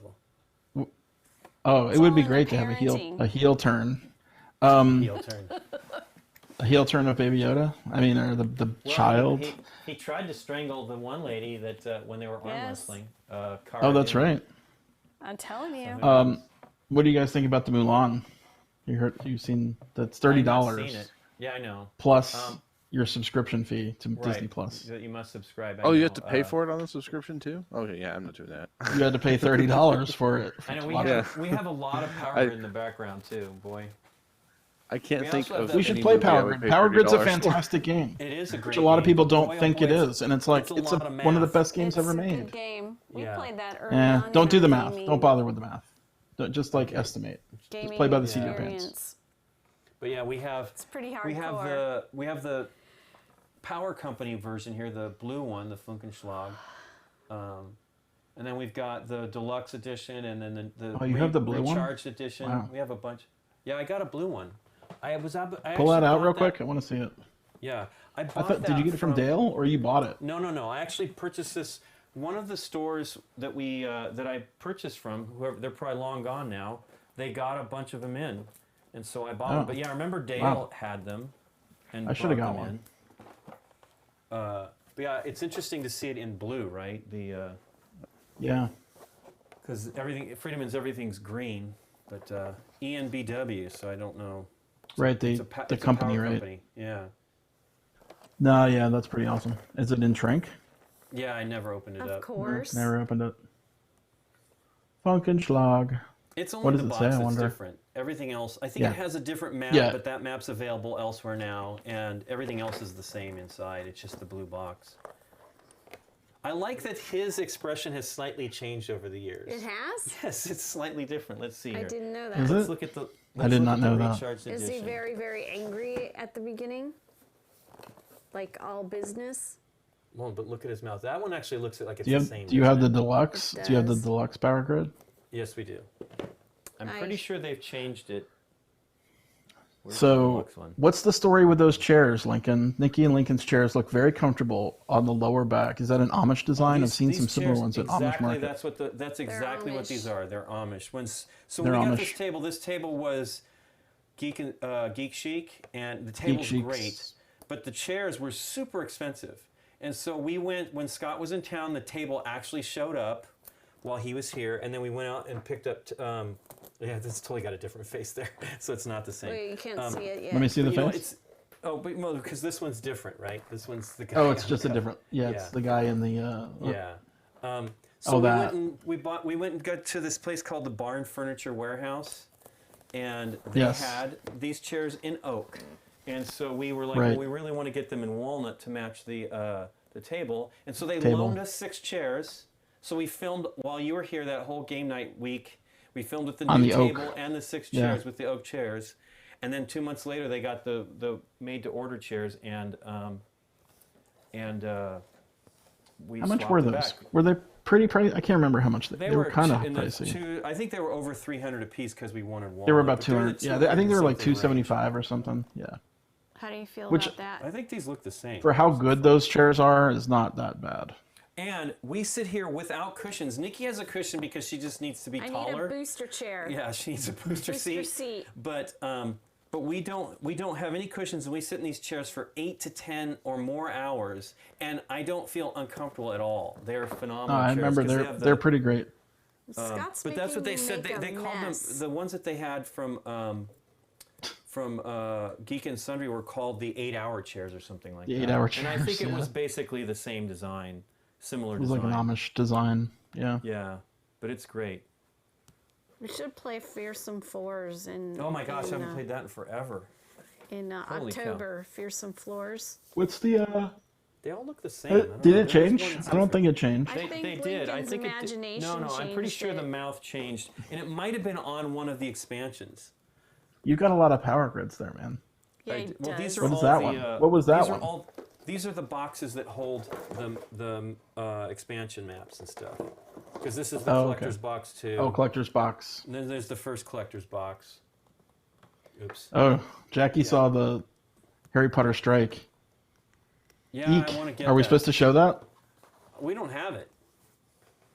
Oh, it would be great to have a heel turn. Heel turn. A heel turn of Baby Yoda. I mean, or the child. He tried to strangle the one lady that when they were arm wrestling. That's right. I'm telling you. What do you guys think about the Mulan? You've seen that's $30. I've not seen it. Yeah, I know. Plus your subscription fee to Disney Plus. That you must subscribe. You have to pay for it on the subscription too? Okay, yeah, I'm not doing that. You had to pay $30 for it. I know we have a lot of Power Grid in the background too, boy. I can't think of. We should play Power Grid. Power Grid's a fantastic game. It is a great which a lot of people don't game. think it is, and it's like it's one of the best games ever made. It's a good game. We played that early on. Don't do the math. Don't bother with the math. Just estimate. Just play by the seat of your pants. But yeah, we have. It's pretty hardcore. We have the Power Company version here, the blue one, the Funkenschlag. And then we've got the deluxe edition, and then the you have the blue one? recharged edition. Wow. We have a bunch. Yeah, I got a blue one. I was Pull that actually out bought real that- quick. I want to see it. Yeah, I I bought thought. Did you get it from Dale or you bought it? No. I actually purchased this. One of the stores that I purchased from, whoever, they're probably long gone now. They got a bunch of them in, and so I bought them. But yeah, I remember Dale had them, and I should have brought got them one. in. But yeah, it's interesting to see it in blue, right? Yeah. Because Friedeman's everything's green, but ENBW, so I don't know. Right. It's The a company, power right? company. Yeah. No, yeah, that's pretty awesome. Is it in shrink? Yeah, I never opened it Of up. course. Never opened it. Funkenschlag. It's only What does the it box say, I that's wonder? different. Everything else, I think Yeah. it has a different map, Yeah. but that map's available elsewhere now, and everything else is the same inside. It's just the blue box. I like that his expression has slightly changed over the years. It has? Yes, it's slightly different. Let's see I here. didn't know Is that. it? Let's look at the. I let's did look not at the know that. recharged Is edition. he very, very angry at the beginning? Like all business? Well, but look at his mouth. That one actually looks like it's Do you the have? same. Do you have the doesn't it? deluxe? It Do you have the does. deluxe power grid? Yes, we do. I'm I pretty sh- sure they've changed it. Where's the So, deluxe one? what's the story with those chairs, Lincoln? Nikki and Lincoln's chairs look very comfortable on the lower back. Is that an Amish design? I've seen some similar chairs- ones at Amish exactly, Market. That's exactly what Amish. these are. They're Amish. So They're when we got Amish. this table was Geek Chic, and the table's Chic's- great, but the chairs were super expensive. And so we went, when Scott was in town, the table actually showed up while he was here, and then we went out and picked up, yeah, this totally got a different face there, so it's not the same. Wait, you can't see it yet. Let me see the You know, face. because this one's different, right? This one's the guy. Oh, it's on just a the- different. Yeah, it's Yeah. the guy in the. Yeah. So Oh, we that. went and got to this place called the Barn Furniture Warehouse, and they Yes. had these chairs in oak, and so we were like, Right. well, we really want to get them in walnut to match the table, and so they Table. loaned us 6 chairs. So we filmed while you were here that whole game night week. We filmed with the On new the oak. table and the 6 Yeah. chairs with the oak chairs, and then 2 months later they got the made to order chairs, and we How much swapped were it those? back. Were they pretty pricey? I can't remember how much they were. Kind of in the pricey. I think they were over 300 a piece because we wanted walnut. They were about but they're in the 200. Yeah, I think they were like 200 and something 275 or something. Yeah. How do you feel Which- about that? range. I think these look the same. For how good those chairs are, is not that bad. And we sit here without cushions. Nikki has a cushion because she just needs to be I taller. need a booster chair. Yeah, she needs a booster seat. But we don't have any cushions, and we sit in these chairs for 8 to 10 or more hours, and I don't feel uncomfortable at all. They're phenomenal. I chairs remember 'cause they have they're pretty great. Scott's But that's what they making said. me make They a called them mess. the ones that they had from Geek and Sundry were called the 8-hour chairs or something like The that. 8-hour And I chairs, think it yeah. was basically the same design, similar It was design. like an Amish design. Yeah. Yeah, but it's great. We should play Fearsome Floors in. Oh my gosh, I in, haven't played that in forever. in Holy cow. October. Fearsome Floors. What's the? They all look the same. I don't Did know. it There was one change? that's I don't different. think it changed. I think They did. I Lincoln's think imagination No, I'm pretty changed sure it. the mouth changed, and it might have been on one of the expansions. You've got a lot of power grids there, man. Yeah, I he d- well, does. these are What is all that the, one? What was that these one? Are all, these are the boxes that hold the expansion maps and stuff. Because this is the Oh, okay. collector's box too. Oh, collector's box. And then there's the first collector's box. Oops. Oh, Jackie saw the Harry Potter strike. Yeah, Eek. I want to get Are we that. supposed to show that? We don't have it.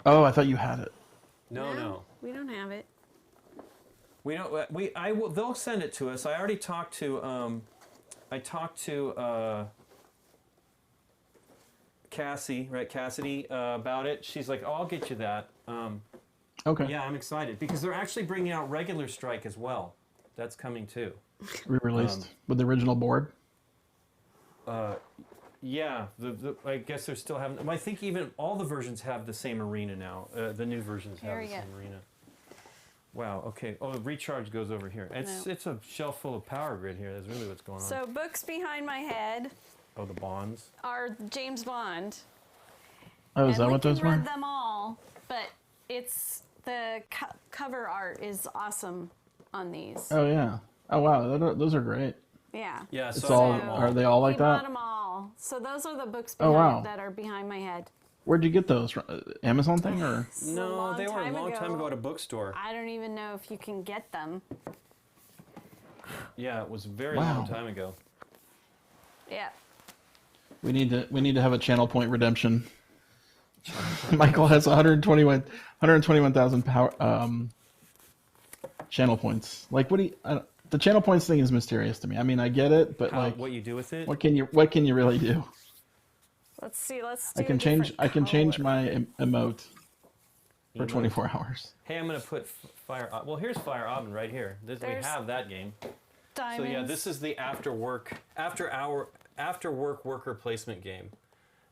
Oh, I thought you had it. No. We don't have it. We don't. I will. They'll send it to us. I already talked to. I talked to Cassie, right? Cassidy about it. She's like, "Oh, I'll get you that." Okay. Yeah, I'm excited because they're actually bringing out regular strike as well. That's coming too. Re-released with the original board. Yeah, I guess they're still having. I think even all the versions have the same arena now. The new versions have Very the good. same arena. Wow. Okay. Oh, the recharge goes over here. It's a shelf full of power grid here. That's really what's going on. So books behind my head Oh, the bonds. are James Bond. Oh, is and that what those Lincoln were? read them all, but it's the cover art is awesome on these. Oh yeah. Oh wow, those are great. Yeah. Yeah. It's So I all. bought them all. Are they all like He bought that? them all. So those are the books Oh, behind, wow. that are behind my head. Where'd you get those? Amazon thing or? It's a No, long they were a time long time ago. ago at a bookstore. I don't even know if you can get them. Yeah, it was a very Wow. long time ago. Yeah. We need to have a channel point redemption. Michael has 121,000 power channel points. Like, what do you? The channel points thing is mysterious to me. I mean, I get it, but like, What you do with it? what can you really do? Let's see. Let's do I can a change different color. my emote for Emote. 24 hours. Hey, I'm gonna put Fire. Well, here's Fire Oven right here. We There's have that game. Diamonds. So yeah, this is the after work worker placement game.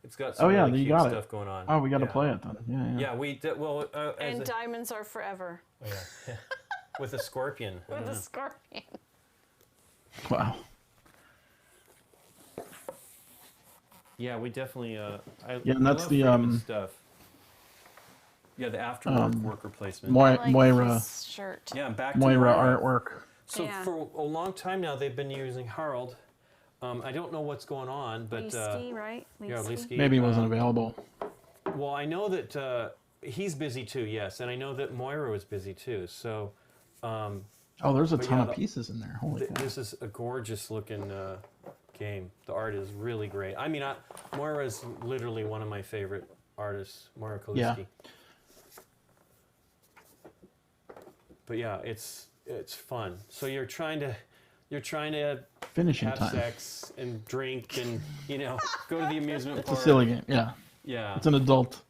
It's got some Oh yeah, really you cute got stuff it. going on. Oh, we got to Yeah. play it then. Yeah. Yeah, we did. Well, and diamonds are forever. oh, yeah. With a scorpion. I With don't a know. scorpion. Wow. Yeah, we definitely. Yeah, and that's love the, freedom and stuff. Yeah, the after worker placement. I like Moira his shirt. Yeah, back to Moira artwork. So Yeah. for a long time now, they've been using Harold. I don't know what's going on, but Leesky, right? yeah, Leesky. Maybe it wasn't available. Well, I know that he's busy too. Yes, and I know that Moira was busy too. So Oh, there's a But ton yeah, of pieces in there. Holy cow. this is a gorgeous looking game. The art is really great. I mean, Moira is literally one of my favorite artists, Moira Kaliski. Yeah. But yeah, it's fun. So you're trying to Finishing have time. sex and drink and go to the amusement It's a park. silly game. Yeah. Yeah. It's an adult.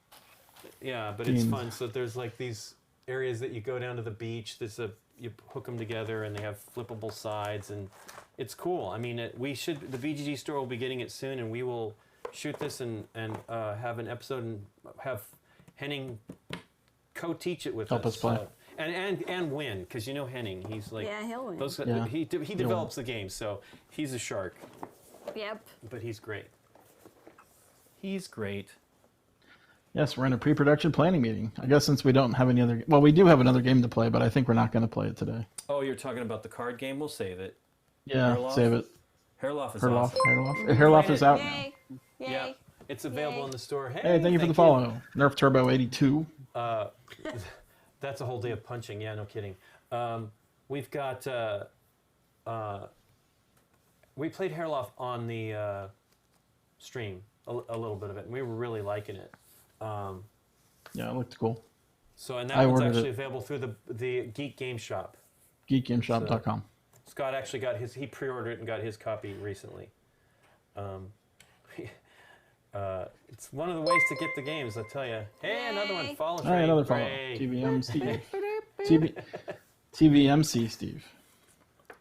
Yeah, but it's Themed. fun. So there's like these areas that you go down to the beach. You hook them together, and they have flippable sides, and it's cool. I mean, the BGG store will be getting it soon, and we will shoot this and have an episode and have Henning co-teach it with Help us play. and win, because Henning, he's like Yeah, he'll win. Yeah. he develops the game, so he's a shark, Yep. but he's great. He's great. Yes, we're in a pre-production planning meeting. I guess since we don't have any other... Well, we do have another game to play, but I think we're not going to play it today. Oh, you're talking about the card game? We'll save it. Yeah, Herloff? save it. Herloff is Herloff. awesome. Herloff is out now. Yay. Yay. Yeah, it's available Yay. in the store. Hey, thank you for the follow. Nerf Turbo 82. That's a whole day of punching. Yeah, no kidding. We've got we played Herloff on the stream a little bit of it, and we were really liking it. Yeah, it looked cool. So and that I one's ordered actually it. available through the Geek Game Shop. GeekGameShop.com. Scott actually got he pre-ordered it and got his copy recently. It's one of the ways to get the games, I tell you. Hey, another one. Follow. All right, another follow. Great. TVM Steve. TVMC Steve.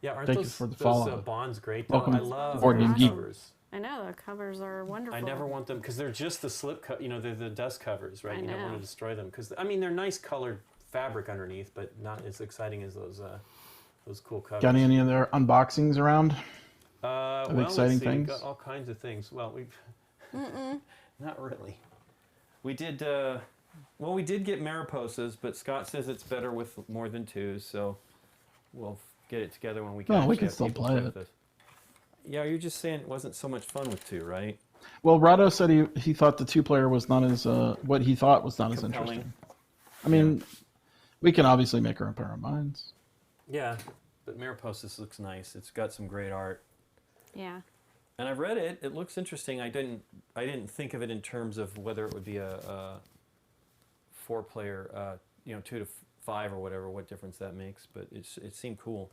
Yeah, aren't Thank you those, for the those follow. bonds great? Welcome I to love Board Game the Geek. covers. I know the covers are wonderful. I never want them because they're just the slip they're the dust covers, right? I You don't want know. to destroy them because they're nice colored fabric underneath, but not as exciting as those cool covers. Got any other unboxings around? Well, exciting let's see. We've things? got all kinds of things. Well, we've not really. We did. We did get Mariposas, but Scott says it's better with more than two, so we'll get it together when we can. No, we actually can have still people play with us. Yeah, you're just saying it wasn't so much fun with two, right? Well, Rado said he thought the two-player was not as what he thought was not as Compelling. interesting. I mean, we can obviously make our own minds. Yeah, but Mariposas looks nice. It's got some great art. Yeah. And I've read it. It looks interesting. I didn't think of it in terms of whether it would be a four-player, 2 to 5 or whatever. What difference that makes? But it seemed cool.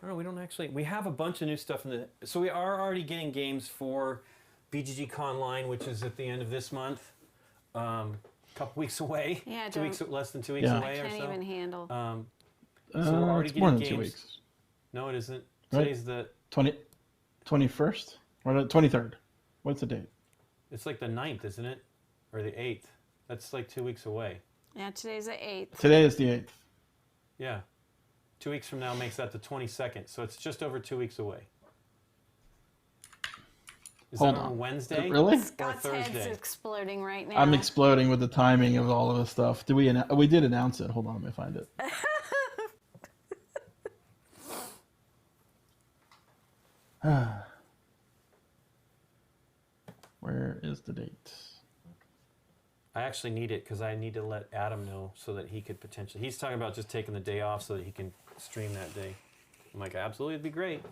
I don't know. We have a bunch of new stuff so we are already getting games for BGG Conline, which is at the end of this month. A couple weeks away. Yeah, less than 2 weeks Yeah. away I or can't so. even handle. So we're already It's more getting than 2 games. weeks. No, it isn't. Right. Today's the 21st or the 23rd. What's the date? It's like the 9th, isn't it? Or the 8th. That's like 2 weeks away. Yeah, today's the 8th. Today is the 8th. Yeah. 2 weeks from now makes that the 22nd. So it's just over 2 weeks away. Is Hold that on on. Wednesday? Really? Scott's head's Thursday. exploding right now. I'm exploding with the timing of all of this stuff. We did announce it. Hold on, let me find it. Where is the date? I actually need it because I need to let Adam know so that he could potentially. He's talking about just taking the day off so that he can stream that day. I'm like, absolutely, it'd be great.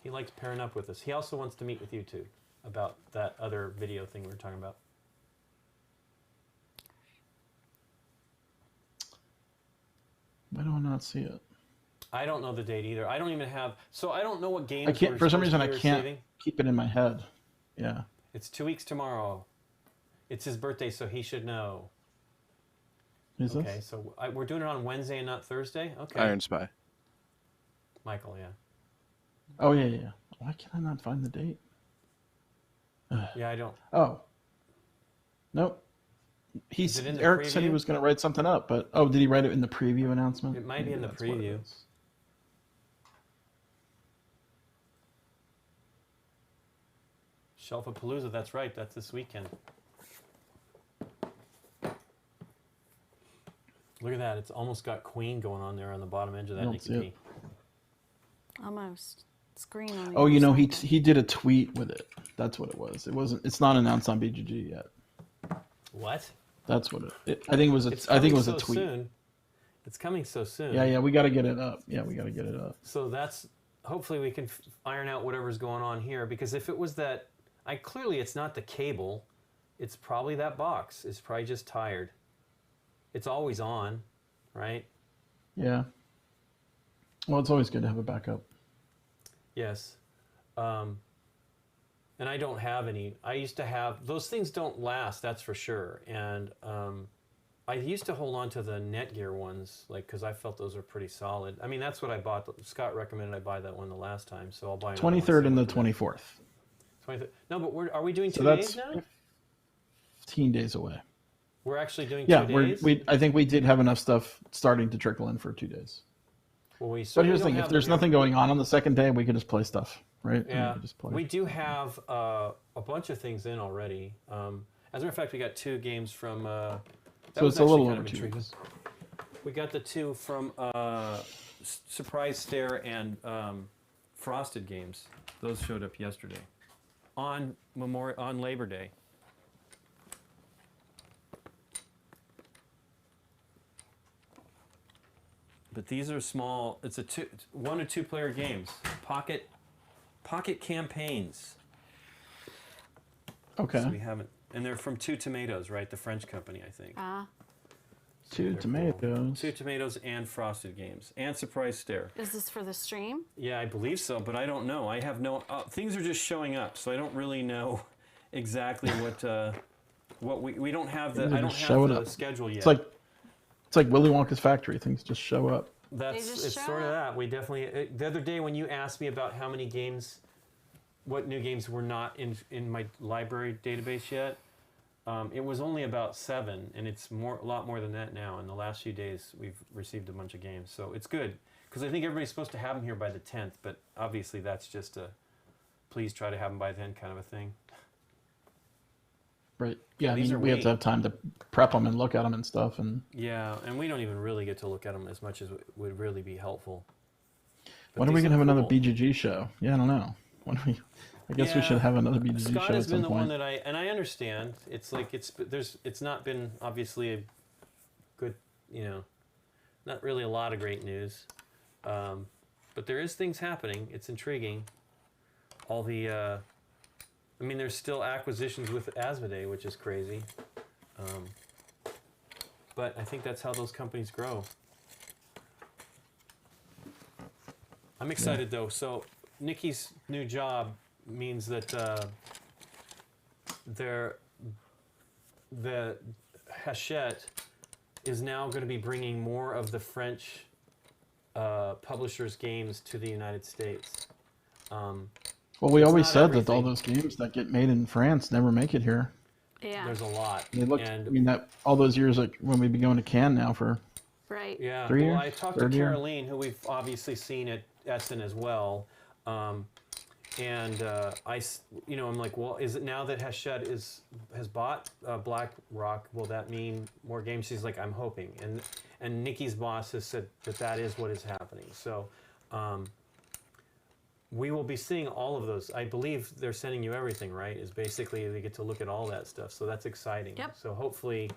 He likes pairing up with us. He also wants to meet with you too about that other video thing we were talking about. Why do I not see it? I don't know the date either. I don't even have. So I don't know what games. I can't. we're For some supposed to reason, I be can't receiving. keep it in my head. Yeah. It's 2 weeks tomorrow. It's his birthday, so he should know. Is Okay, this? so we're doing it on Wednesday and not Thursday. Okay. Iron Spy. Michael, yeah. Oh yeah. Why can I not find the date? Yeah, I don't. Oh. Nope. Is it in the Eric said he preview? was going to write something up, but did he write it in the preview announcement? It might be in the that's what it preview. is. Shelfapalooza, that's right. That's this weekend. Look at that. It's almost got Queen going on there on the bottom edge of that I don't Nikki see it. P. Almost. It's green on the Oh, other you know, side. he did a tweet with it. That's what it was. It wasn't. It's not announced on BGG yet. What? That's what it. I think it was. It's I think it coming was a so tweet. soon. It's coming so soon. Yeah. We got to get it up. Yeah, we got to get it up. So that's hopefully we can iron out whatever's going on here, because if it was that, clearly it's not the cable. It's probably that box. It's probably just tired. It's always on, right? Yeah. Well, it's always good to have a backup. Yes. And I don't have any. I used to have, those things don't last, that's for sure. And I used to hold on to the Netgear ones, like, because I felt those were pretty solid. I mean, that's what I bought. Scott recommended I buy that one the last time, so I'll buy another one, 23rd and the see what 24th. 23rd. No, but are we doing So 2 days that's now? 15 days away. We're actually doing Yeah, 2 we're, days? we. I think we did have enough stuff starting to trickle in for 2 days. Well, we But certainly here's the don't thing: if have there's nothing going on the second day, we could just play stuff, right? And we Yeah, could just play. we do have a bunch of things in already. As a matter of fact, we got 2 games from. That So was it's a actually little kind over of 2 intriguing. weeks. We got the 2 from Surprise Stare and Frosted games. Those showed up yesterday on Labor Day. But these are small. It's 1 or 2 player games. Pocket campaigns. Okay. So we haven't, and they're from 2 Tomatoes, right? The French company, I think. Two They're tomatoes. cool. 2 Tomatoes and Frosted games and Surprise Stare. Is this for the stream? Yeah, I believe so, but I don't know. I have no. Things are just showing up, so I don't really know exactly what we don't have the. They I don't just have show it the up. schedule yet. It's like Willy Wonka's factory. Things just show up. That's just it's show sort of up. that. We definitely the other day when you asked me about how many games, what new games were not in my library database yet, it was only about 7, and it's a lot more than that now. In the last few days, we've received a bunch of games, so it's good because I think everybody's supposed to have them here by the 10th, but obviously that's just a please try to have them by then kind of a thing. Right. Yeah. I These mean, are we have to weight. have time to prep them and look at them and stuff. And Yeah, and we don't even really get to look at them as much as would really be helpful. But when are we these gonna have look another cool. BGG show? Yeah, I don't know. When are we? I guess we Yeah. should have another BGG Scott show has at been some the point. one that I understand. It's like it's not been obviously a good, not really a lot of great news, but there is things happening. It's intriguing. All the, I mean, there's still acquisitions with Asmodee, which is crazy, but I think that's how those companies grow. I'm excited though. So Nikki's new job means that the Hachette is now going to be bringing more of the French publishers' games to the United States. Well, we it's always not said that all everything. those games that get made in France never make it here. Yeah. There's a lot. They looked. And I mean, that all those years, like when we've been going to Cannes now for. Right. yeah, 3 well, years? I talked to 3rd year? Caroline, who we've obviously seen at Essen as well. I'm like, well, is it now that Hachette has bought Black Rock? Will that mean more games? She's like, I'm hoping, and Nikki's boss has said that is what is happening. So, we will be seeing all of those. I believe they're sending you everything, right? Is basically they get to look at all that stuff. So that's exciting. Yep. So hopefully,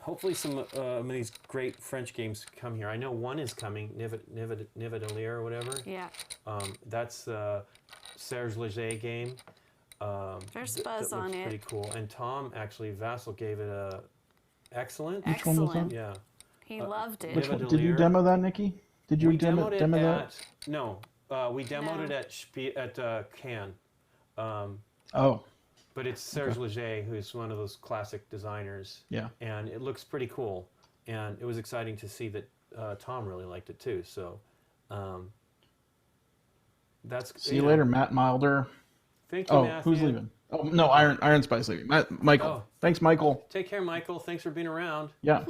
hopefully some of these great French games come here. I know one is coming, Nivedelier or whatever. Yeah. That's Serge Leger game. There's buzz that on looks it. pretty cool. And Tom, actually, Vassal gave it a excellent. Which one was Excellent. that? Yeah. He loved it. Which one? Did you demo that, Nikki? Did you We demo demoed it that? No, we demoed No. it at Cannes. Oh, But it's Serge Leger, who's one of those classic designers. yeah. And it looks pretty cool. And it was exciting to see that Tom really liked it too. So that's. See you later, Matt Milder. Thank you, Oh, Matthew. who's leaving? Oh no, Iron Spice leaving. Michael. Oh. Thanks, Michael. Take care, Michael. Thanks for being around. Yeah.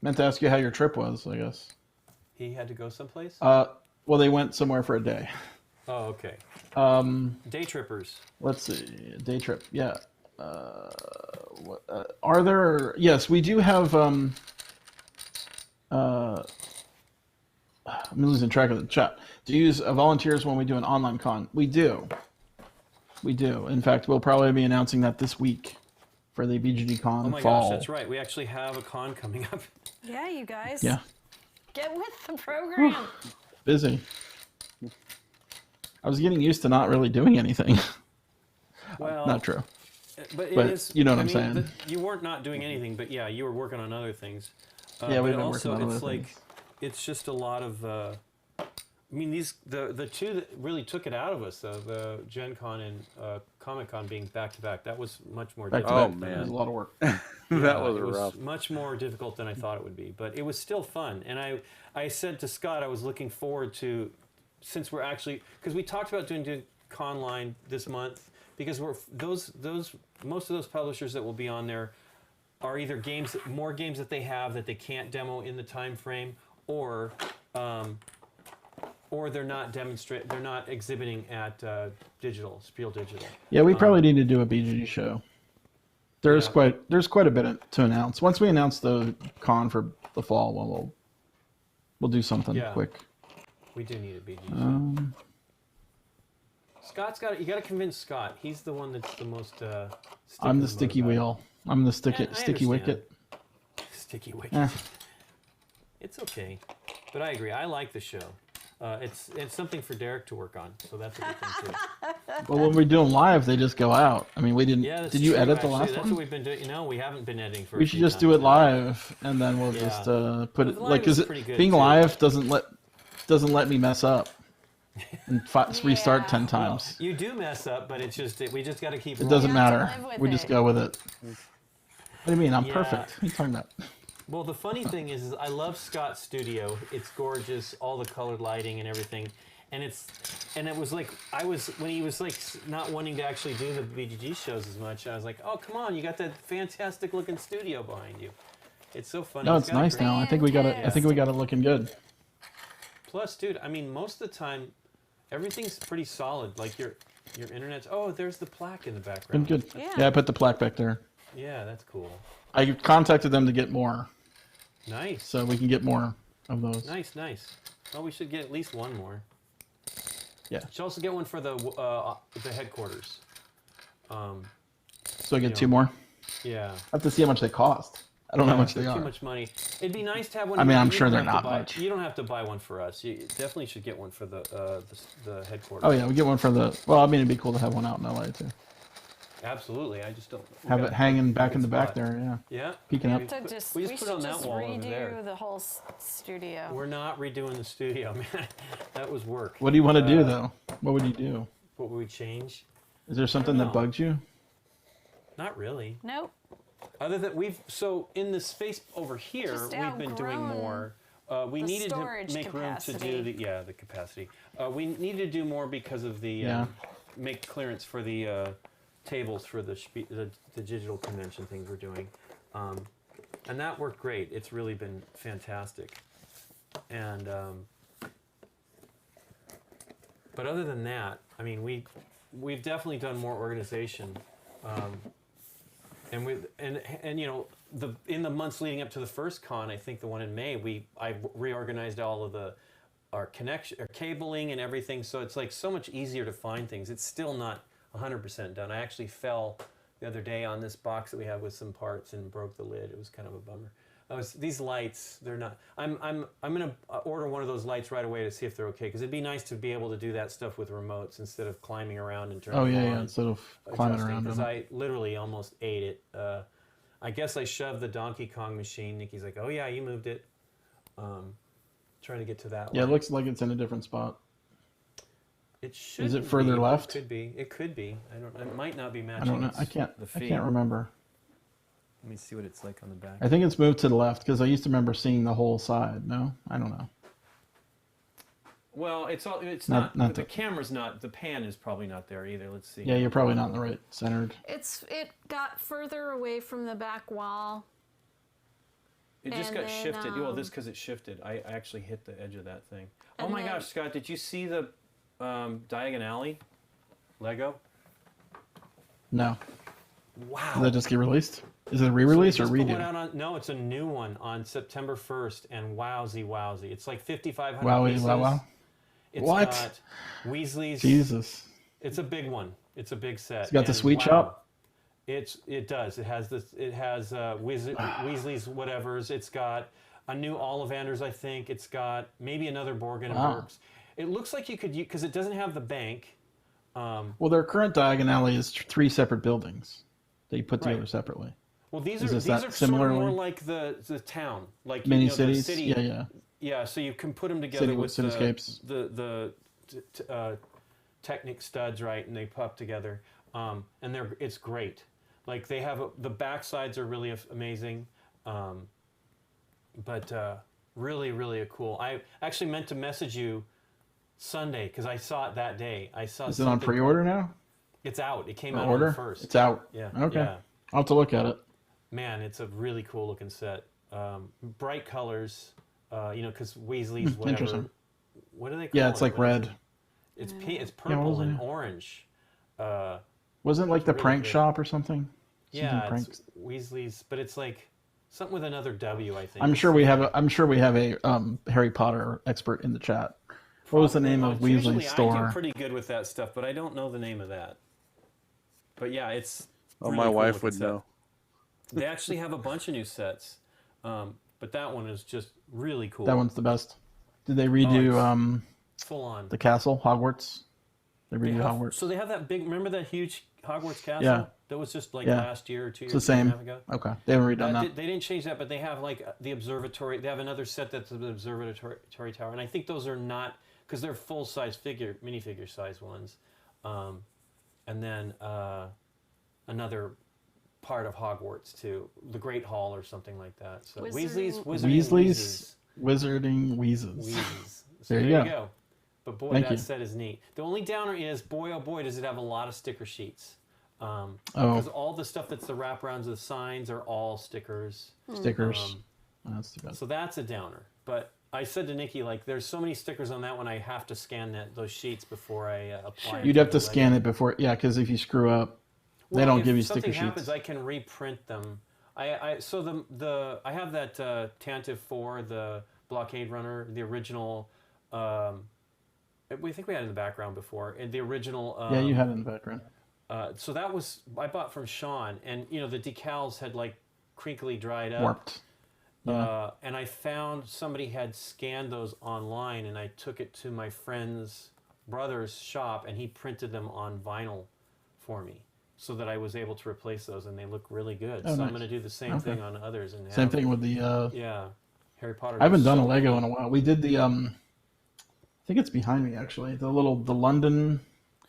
Meant to ask you how your trip was, I guess. He had to go someplace? Well, they went somewhere for a day. Oh, okay. Day trippers. Let's see. Day trip. Yeah. Are there? Yes, we do have. I'm losing track of the chat. Do you use volunteers when we do an online con? We do. We do. In fact, we'll probably be announcing that this week for the BGG Con Oh my fall. gosh, that's right. We actually have a con coming up. Yeah, you guys. Yeah. Get with the program. Busy. I was getting used to not really doing anything. Well, Not true. But, But it is, you know what I I'm mean, saying. You weren't not doing anything, but yeah, you were working on other things. Yeah, we've but been also working on it's other like things. it's just a lot of. I mean, the two that really took it out of us, the Gen Con and Comic Con being back to back, that was much more Back to difficult. back. man. It was a lot of work. That was it was rough. much more difficult than I thought it would be, but it was still fun. And I said to Scott, I was looking forward to, since we're actually, because we talked about doing Conline this month, because most of those publishers that will be on there are either more games that they have that they can't demo in the time frame, or they're not exhibiting at Spiel Digital. Yeah, we probably need to do a BGG show. There's quite a bit to announce. Once we announce the con for the fall, we'll do something quick. We do need a BG. Scott's got. You got to convince Scott. He's the one that's the most. I'm the sticky wheel. I'm the sticky understand. wicket. Sticky wicket. Eh. It's okay, but I agree. I like the show. It's something for Derek to work on, so that's a good thing too. Well, when we're doing live, they just go out. I mean, we didn't. Yeah, that's Did you true, edit the actually. last That's one? what we've been doing. No, we haven't been editing for. We should just do it live, and then we'll Yeah. just put it Live like is because pretty good, being too. live doesn't let me mess up and restart 10 times. You do mess up, but it's just we just got to keep. It doesn't You have to matter. live with We just it. go with it. What do you mean? I'm Yeah. perfect. What are you talking about? Well, the funny thing is I love Scott's studio. It's gorgeous, all the colored lighting and everything. And it was like when he was like not wanting to actually do the BGG shows as much. I was like, oh come on, you got that fantastic looking studio behind you. It's so funny. No, He's it's got a nice great- now. I think we got it. I think we got it looking good. Plus, dude, I mean, most of the time, everything's pretty solid. Like your internet's. Oh, there's the plaque in the Been background. good. Yeah. Yeah, I put the plaque back there. Yeah, that's cool. I contacted them to get more, Nice. so we can get more of those. Nice. Well, we should get at least one more. Yeah. Should also get one for the headquarters. So I get Yeah. 2 more. Yeah. I have to see how much they cost. I don't know how much they They're are. Too much money. It'd be nice to have one. I mean, here. I'm You sure don't they're have to not buy- much. You don't have to buy one for us. You definitely should get one for the headquarters. Oh yeah, we get one for the. Well, I mean, it'd be cool to have one out in LA too. Absolutely. I just don't Have it hanging back in the back spot. there. Yeah. Yeah. Peeking up. Maybe To put- just, we we just put should it on that just wall over there. redo the whole studio. We're not redoing the studio, man. That was work. What do you want to do though? What would you do? What would we change? Is there something that know. bugs you? Not really. Nope. Other than in the space over here, Just we've been doing outgrown more. We the needed to storage make room to capacity. do the capacity. We needed to do more because of the Yeah. make clearance for the tables for the digital convention things we're doing, and that worked great. It's really been fantastic, and but other than that, I mean, we've definitely done more organization. And you know, in the months leading up to the first con, I think the one in May, I reorganized all of our cabling and everything, so it's like so much easier to find things. It's still not 100% done. I actually fell the other day on this box that we have with some parts and broke the lid. It was kind of a bummer. These lights, they're not. I'm gonna order one of those lights right away to see if they're okay, because it'd be nice to be able to do that stuff with remotes instead of climbing around and turning. Oh yeah, them yeah. on, Instead of climbing around. because I literally almost ate it. I guess I shoved the Donkey Kong machine. Nikki's like, "Oh yeah, you moved it." Trying to get to that. Yeah, light. it looks like it's in a different spot. It should. Is it further left? It could be. It could be. I don't. It might not be matching. I don't know. its- I can't. The I feed. can't remember. Let me see what it's like on the back. I think it's moved to the left because I used to remember seeing the whole side. No, I don't know. Well, it's Not not. The the- camera's not. The pan is probably not there either. Let's see. Yeah, you're probably not in the right centered. It got further away from the back wall. It just and got then, shifted. Well, this because it shifted. I actually hit the edge of that thing. Oh and my then- gosh, Scott! Did you see the Diagon Alley Lego? No. Wow. Did that just get released? Is it a re-release So or they just put redo? one out no, it's a new one on September 1st, and wowzy. It's like 5,500 Wowie, pieces. wow, wow. It's What? got Weasley's. Jesus. It's a big one. It's a big set. It's got the and sweet wow, shop? It does. It has this. It has Weasley's whatevers. It's got a new Ollivanders, I think. It's got maybe another Borgin and Wow. Burks. It looks like you could, because it doesn't have the bank. Well, their current Diagon Alley is 3 separate buildings that you put together Right. separately. Well, these Is are this these that are sort of similarly? more like the town, like Mini the cities? city. Yeah, yeah. Yeah, so you can put them together City with with cityscapes. the Technic studs, right, and they pop together, and it's great. Like they have the back sides are really amazing, but really cool. I actually meant to message you Sunday because I saw it that day. I saw. Is it on something- pre-order now? It's out. It came Or out order? on the 1st. It's out. Yeah. Okay. Yeah. I'll have to look at it. Man, it's a really cool looking set. Bright colors, because Weasley's whatever. Interesting. What do they call it? Yeah, it's like What is red. it? It's it's Yeah, what purple was and it? orange. Wasn't it like the really prank good. shop or something? Yeah, Something it's Weasley's, but it's like something with another W, I think. I'm sure we have a Harry Potter expert in the chat. What was the name of Usually Weasley's I store? do pretty good with that stuff, but I don't know the name of that. But yeah, it's. Oh, really my cool wife looking would set. know. They actually have a bunch of new sets, but that one is just really cool. That one's the best. Did they redo full on. the castle, Hogwarts? They They redo have- Hogwarts. So they have that big. Remember that huge Hogwarts castle? Yeah. That was just like Yeah. last year or 2 years It's the same. and a half ago. Okay, they haven't redone that. They didn't change that, but they have like the observatory. They have another set that's the observatory tower, and I think those are not because they're full size minifigure size ones, and then another part of Hogwarts too, the Great Hall or something like that. So Wizarding- Weasley's Wizarding Wheezes. Wheezes. So There you go. But boy, Thank that you. set is neat. The only downer is, boy, oh boy, does it have a lot of sticker sheets. Oh, Because all the stuff that's the wraparounds of the signs are all stickers. stickers. That's too bad. So that's a downer. But I said to Nikki, like, there's so many stickers on that one, I have to scan those sheets before I apply. You'd have to scan it before, yeah, because if you screw up, they don't give you sticker If something sheets. happens, I can reprint them. I have that Tantive 4, the Blockade Runner, the original. We think we had it in the background before. And the original. Yeah, you had it in the background. So that was I bought from Sean, and the decals had like crinkly dried up. Warped. Yeah. And I found somebody had scanned those online, and I took it to my friend's brother's shop, and he printed them on vinyl for me, so that I was able to replace those, and they look really good. Oh, so I'm nice. going to do the same thing on others, and Same have- thing with the. Yeah, Harry Potter. I haven't There's done so a Lego many. in a while. We did the. I think it's behind me actually. The London.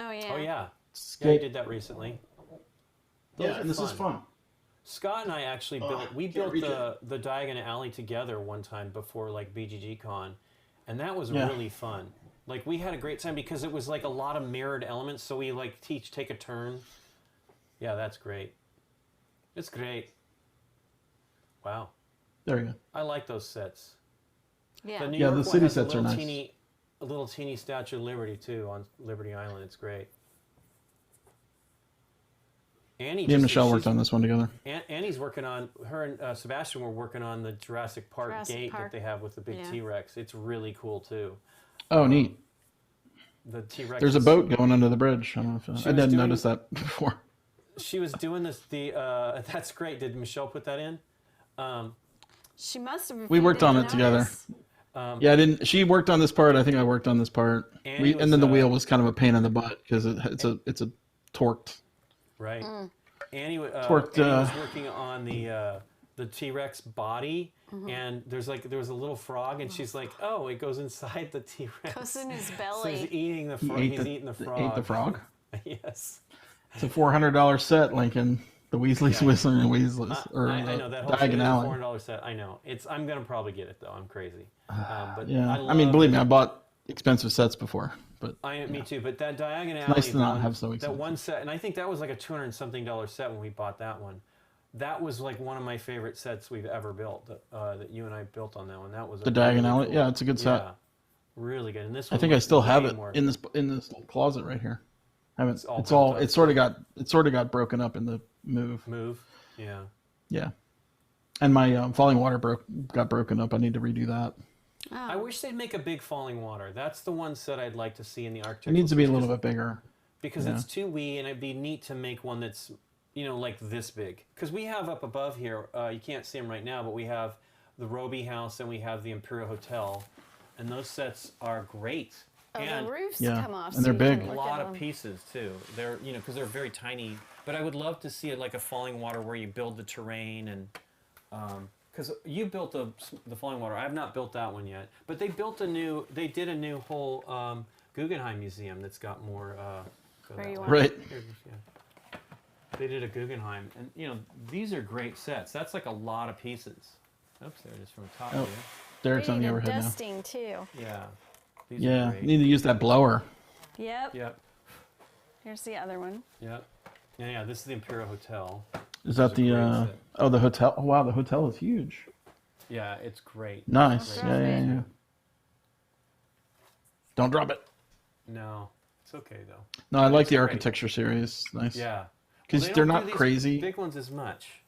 Oh yeah. Oh yeah, yeah, you Skate. did that recently. Those Yeah, are and this is fun. Scott and I actually built can't reach the Diagon Alley together one time before like BGG Con, and that was Yeah. really fun. Like we had a great time because it was like a lot of mirrored elements. So we like take a turn. Yeah, that's great. It's great. Wow, There you go. I like those sets. Yeah. The New Yeah, York the one city has sets are nice. a little teeny Statue of Liberty too on Liberty Island. It's great. Annie Me and just- Michelle she's- worked on this one together. Annie's working on, her and Sebastian were working on the Jurassic Park Jurassic gate Park. that they have with the big Yeah. T-Rex. It's really cool too. Oh, neat. The T-Rex. There's a is- boat going under the bridge. I don't know if I was didn't doing- notice that before. she was doing this. That's great. Did Michelle put that in? She must have. We worked on it together. Yeah, I didn't. She worked on this part. I think I worked on this part. And then the wheel was kind of a pain in the butt because it's a torqued. Right. Annie, Torqued, Annie was working on the T-Rex body, and there was a little frog, and she's like, "Oh, it goes inside the T-Rex." Goes in his belly. So he's eating the frog. He's eating the frog. Ate the frog. Yes. It's a $400 set, Lincoln. The Weasley's Whistling and Weasleys, or I know that whole Diagon Alley. $400 set. I know. I'm gonna probably get it though. I'm crazy. But Yeah, I mean, believe me, it. I bought expensive sets before, but Me too. But that Diagon Alley, nice to not have so that expensive. one set, and I think that was like a $200-something set when we bought that one. That was like one of my favorite sets we've ever built. That you and I built on that one. That was The Diagon Alley, cool. Yeah, it's a good set. Yeah, really good. And this I one think I still have it more. in this closet right here. I haven't. It sort of got broken up in the move. Yeah. Yeah. And my falling water got broken up. I need to redo that. Oh. I wish they'd make a big falling water. That's the one set I'd like to see in the architecture. It needs to be a little bit bigger. Because it's too wee, and it'd be neat to make one that's, like this big. Because we have up above here, you can't see them right now, but we have the Roby House and we have the Imperial Hotel, and those sets are great. Oh, and the roofs yeah, come off. and they're big. A lot of pieces too. They're because they're very tiny. But I would love to see it like a falling water where you build the terrain and because you built the falling water. I have not built that one yet. But they did a new whole Guggenheim museum that's got more. Right. They did a Guggenheim, and these are great sets. That's like a lot of pieces. Oops, there it is from the top here. Derek's on the the overhead now. dusting too. Yeah. These Yeah, are great. need to use that blower. Yep. Yep. Here's the other one. Yep. Yeah, this is the Imperial Hotel. Is that the the hotel? Oh, wow, the hotel is huge. Yeah, it's great. Nice. Don't drop it. Yeah. Don't drop it. No, it's okay though. No, I like It's the great. architecture series. Nice. Yeah. Because Well, they they're don't not do these crazy. big ones as much,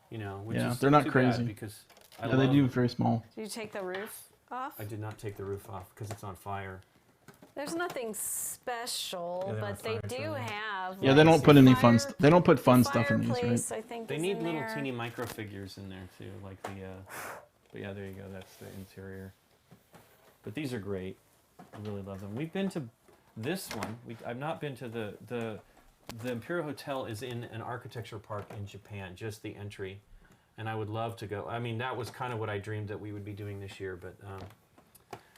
which Yeah, is they're not too crazy. bad because I Yeah, they love do them. very small. Did you take the roof off? I did not take the roof off because it's on fire. There's nothing special, Yeah, they're but on they fire, do so- have. Yeah, they like, don't put any fire- they don't put fun stuff in these, right? fireplace, I think They is need in little there. teeny micro figures in there too, like the. But yeah, there you go. That's the interior. But these are great. I really love them. We've been to this one. I've not been to the Imperial Hotel is in an architecture park in Japan, just the entry, and I would love to go. I mean, that was kind of what I dreamed that we would be doing this year, but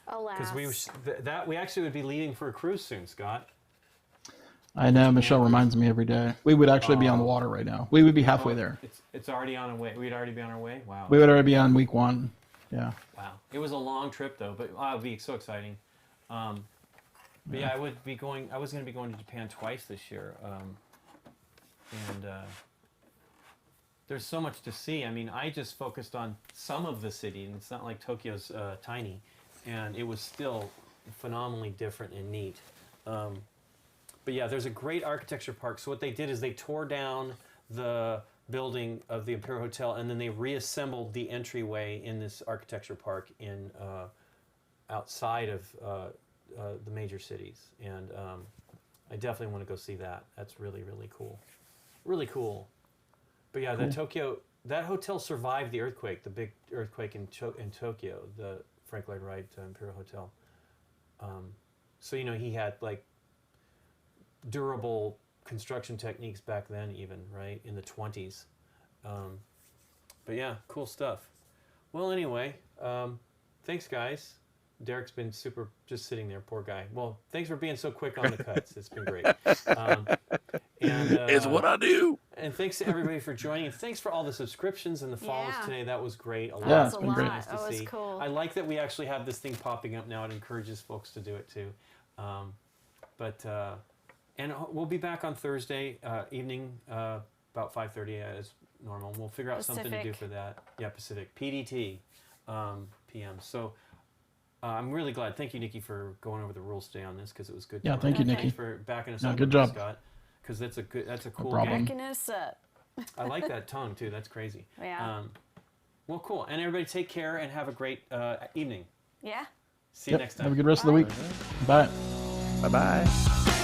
Alas. because we actually would be leaving for a cruise soon, Scott. I know. Michelle reminds me every day. We would actually be on the water right now. We would be halfway there. It's already on our way. We'd already be on our way. Wow. We would already be on week 1. Yeah. Wow. It was a long trip though, but it would be so exciting. But yeah, I was going to be going to Japan twice this year, and there's so much to see. I mean, I just focused on some of the city, and it's not like Tokyo's tiny, and it was still phenomenally different and neat. But yeah, there's a great architecture park. So what they did is they tore down the building of the Imperial Hotel, and then they reassembled the entryway in this architecture park in outside of the major cities. And I definitely want to go see that. That's really, really cool. Really cool. But yeah, that hotel survived the earthquake, the big earthquake in Tokyo, the Frank Lloyd Wright Imperial Hotel. So, he had like durable construction techniques back then even, right, in the 20s. But yeah, cool stuff. Well, anyway, thanks, guys. Derek's been super just sitting there, poor guy. Well, thanks for being so quick on the cuts. It's been great. It's what I do. And thanks to everybody for joining. And thanks for all the subscriptions and the follows Yeah. today. That was great. A lot. Yeah, That's it's a been great. lot. To That was see. cool. I like that we actually have this thing popping up now. It encourages folks to do it too. And we'll be back on Thursday evening about 5:30 as normal. We'll figure out something to do Pacific. for that. Yeah, Pacific. PDT PM. So I'm really glad. Thank you, Nikki, for going over the rules today on this because it was good. Yeah, to thank you, learn. Nikki. Thanks for backing us No, up. good on job. this, Scott. Because that's a cool problem. game. Backing us up. I like that tongue too. That's crazy. Yeah. Well, cool. And everybody, take care and have a great evening. Yeah. See you next time. Have a good rest of the week. Bye. Bye bye.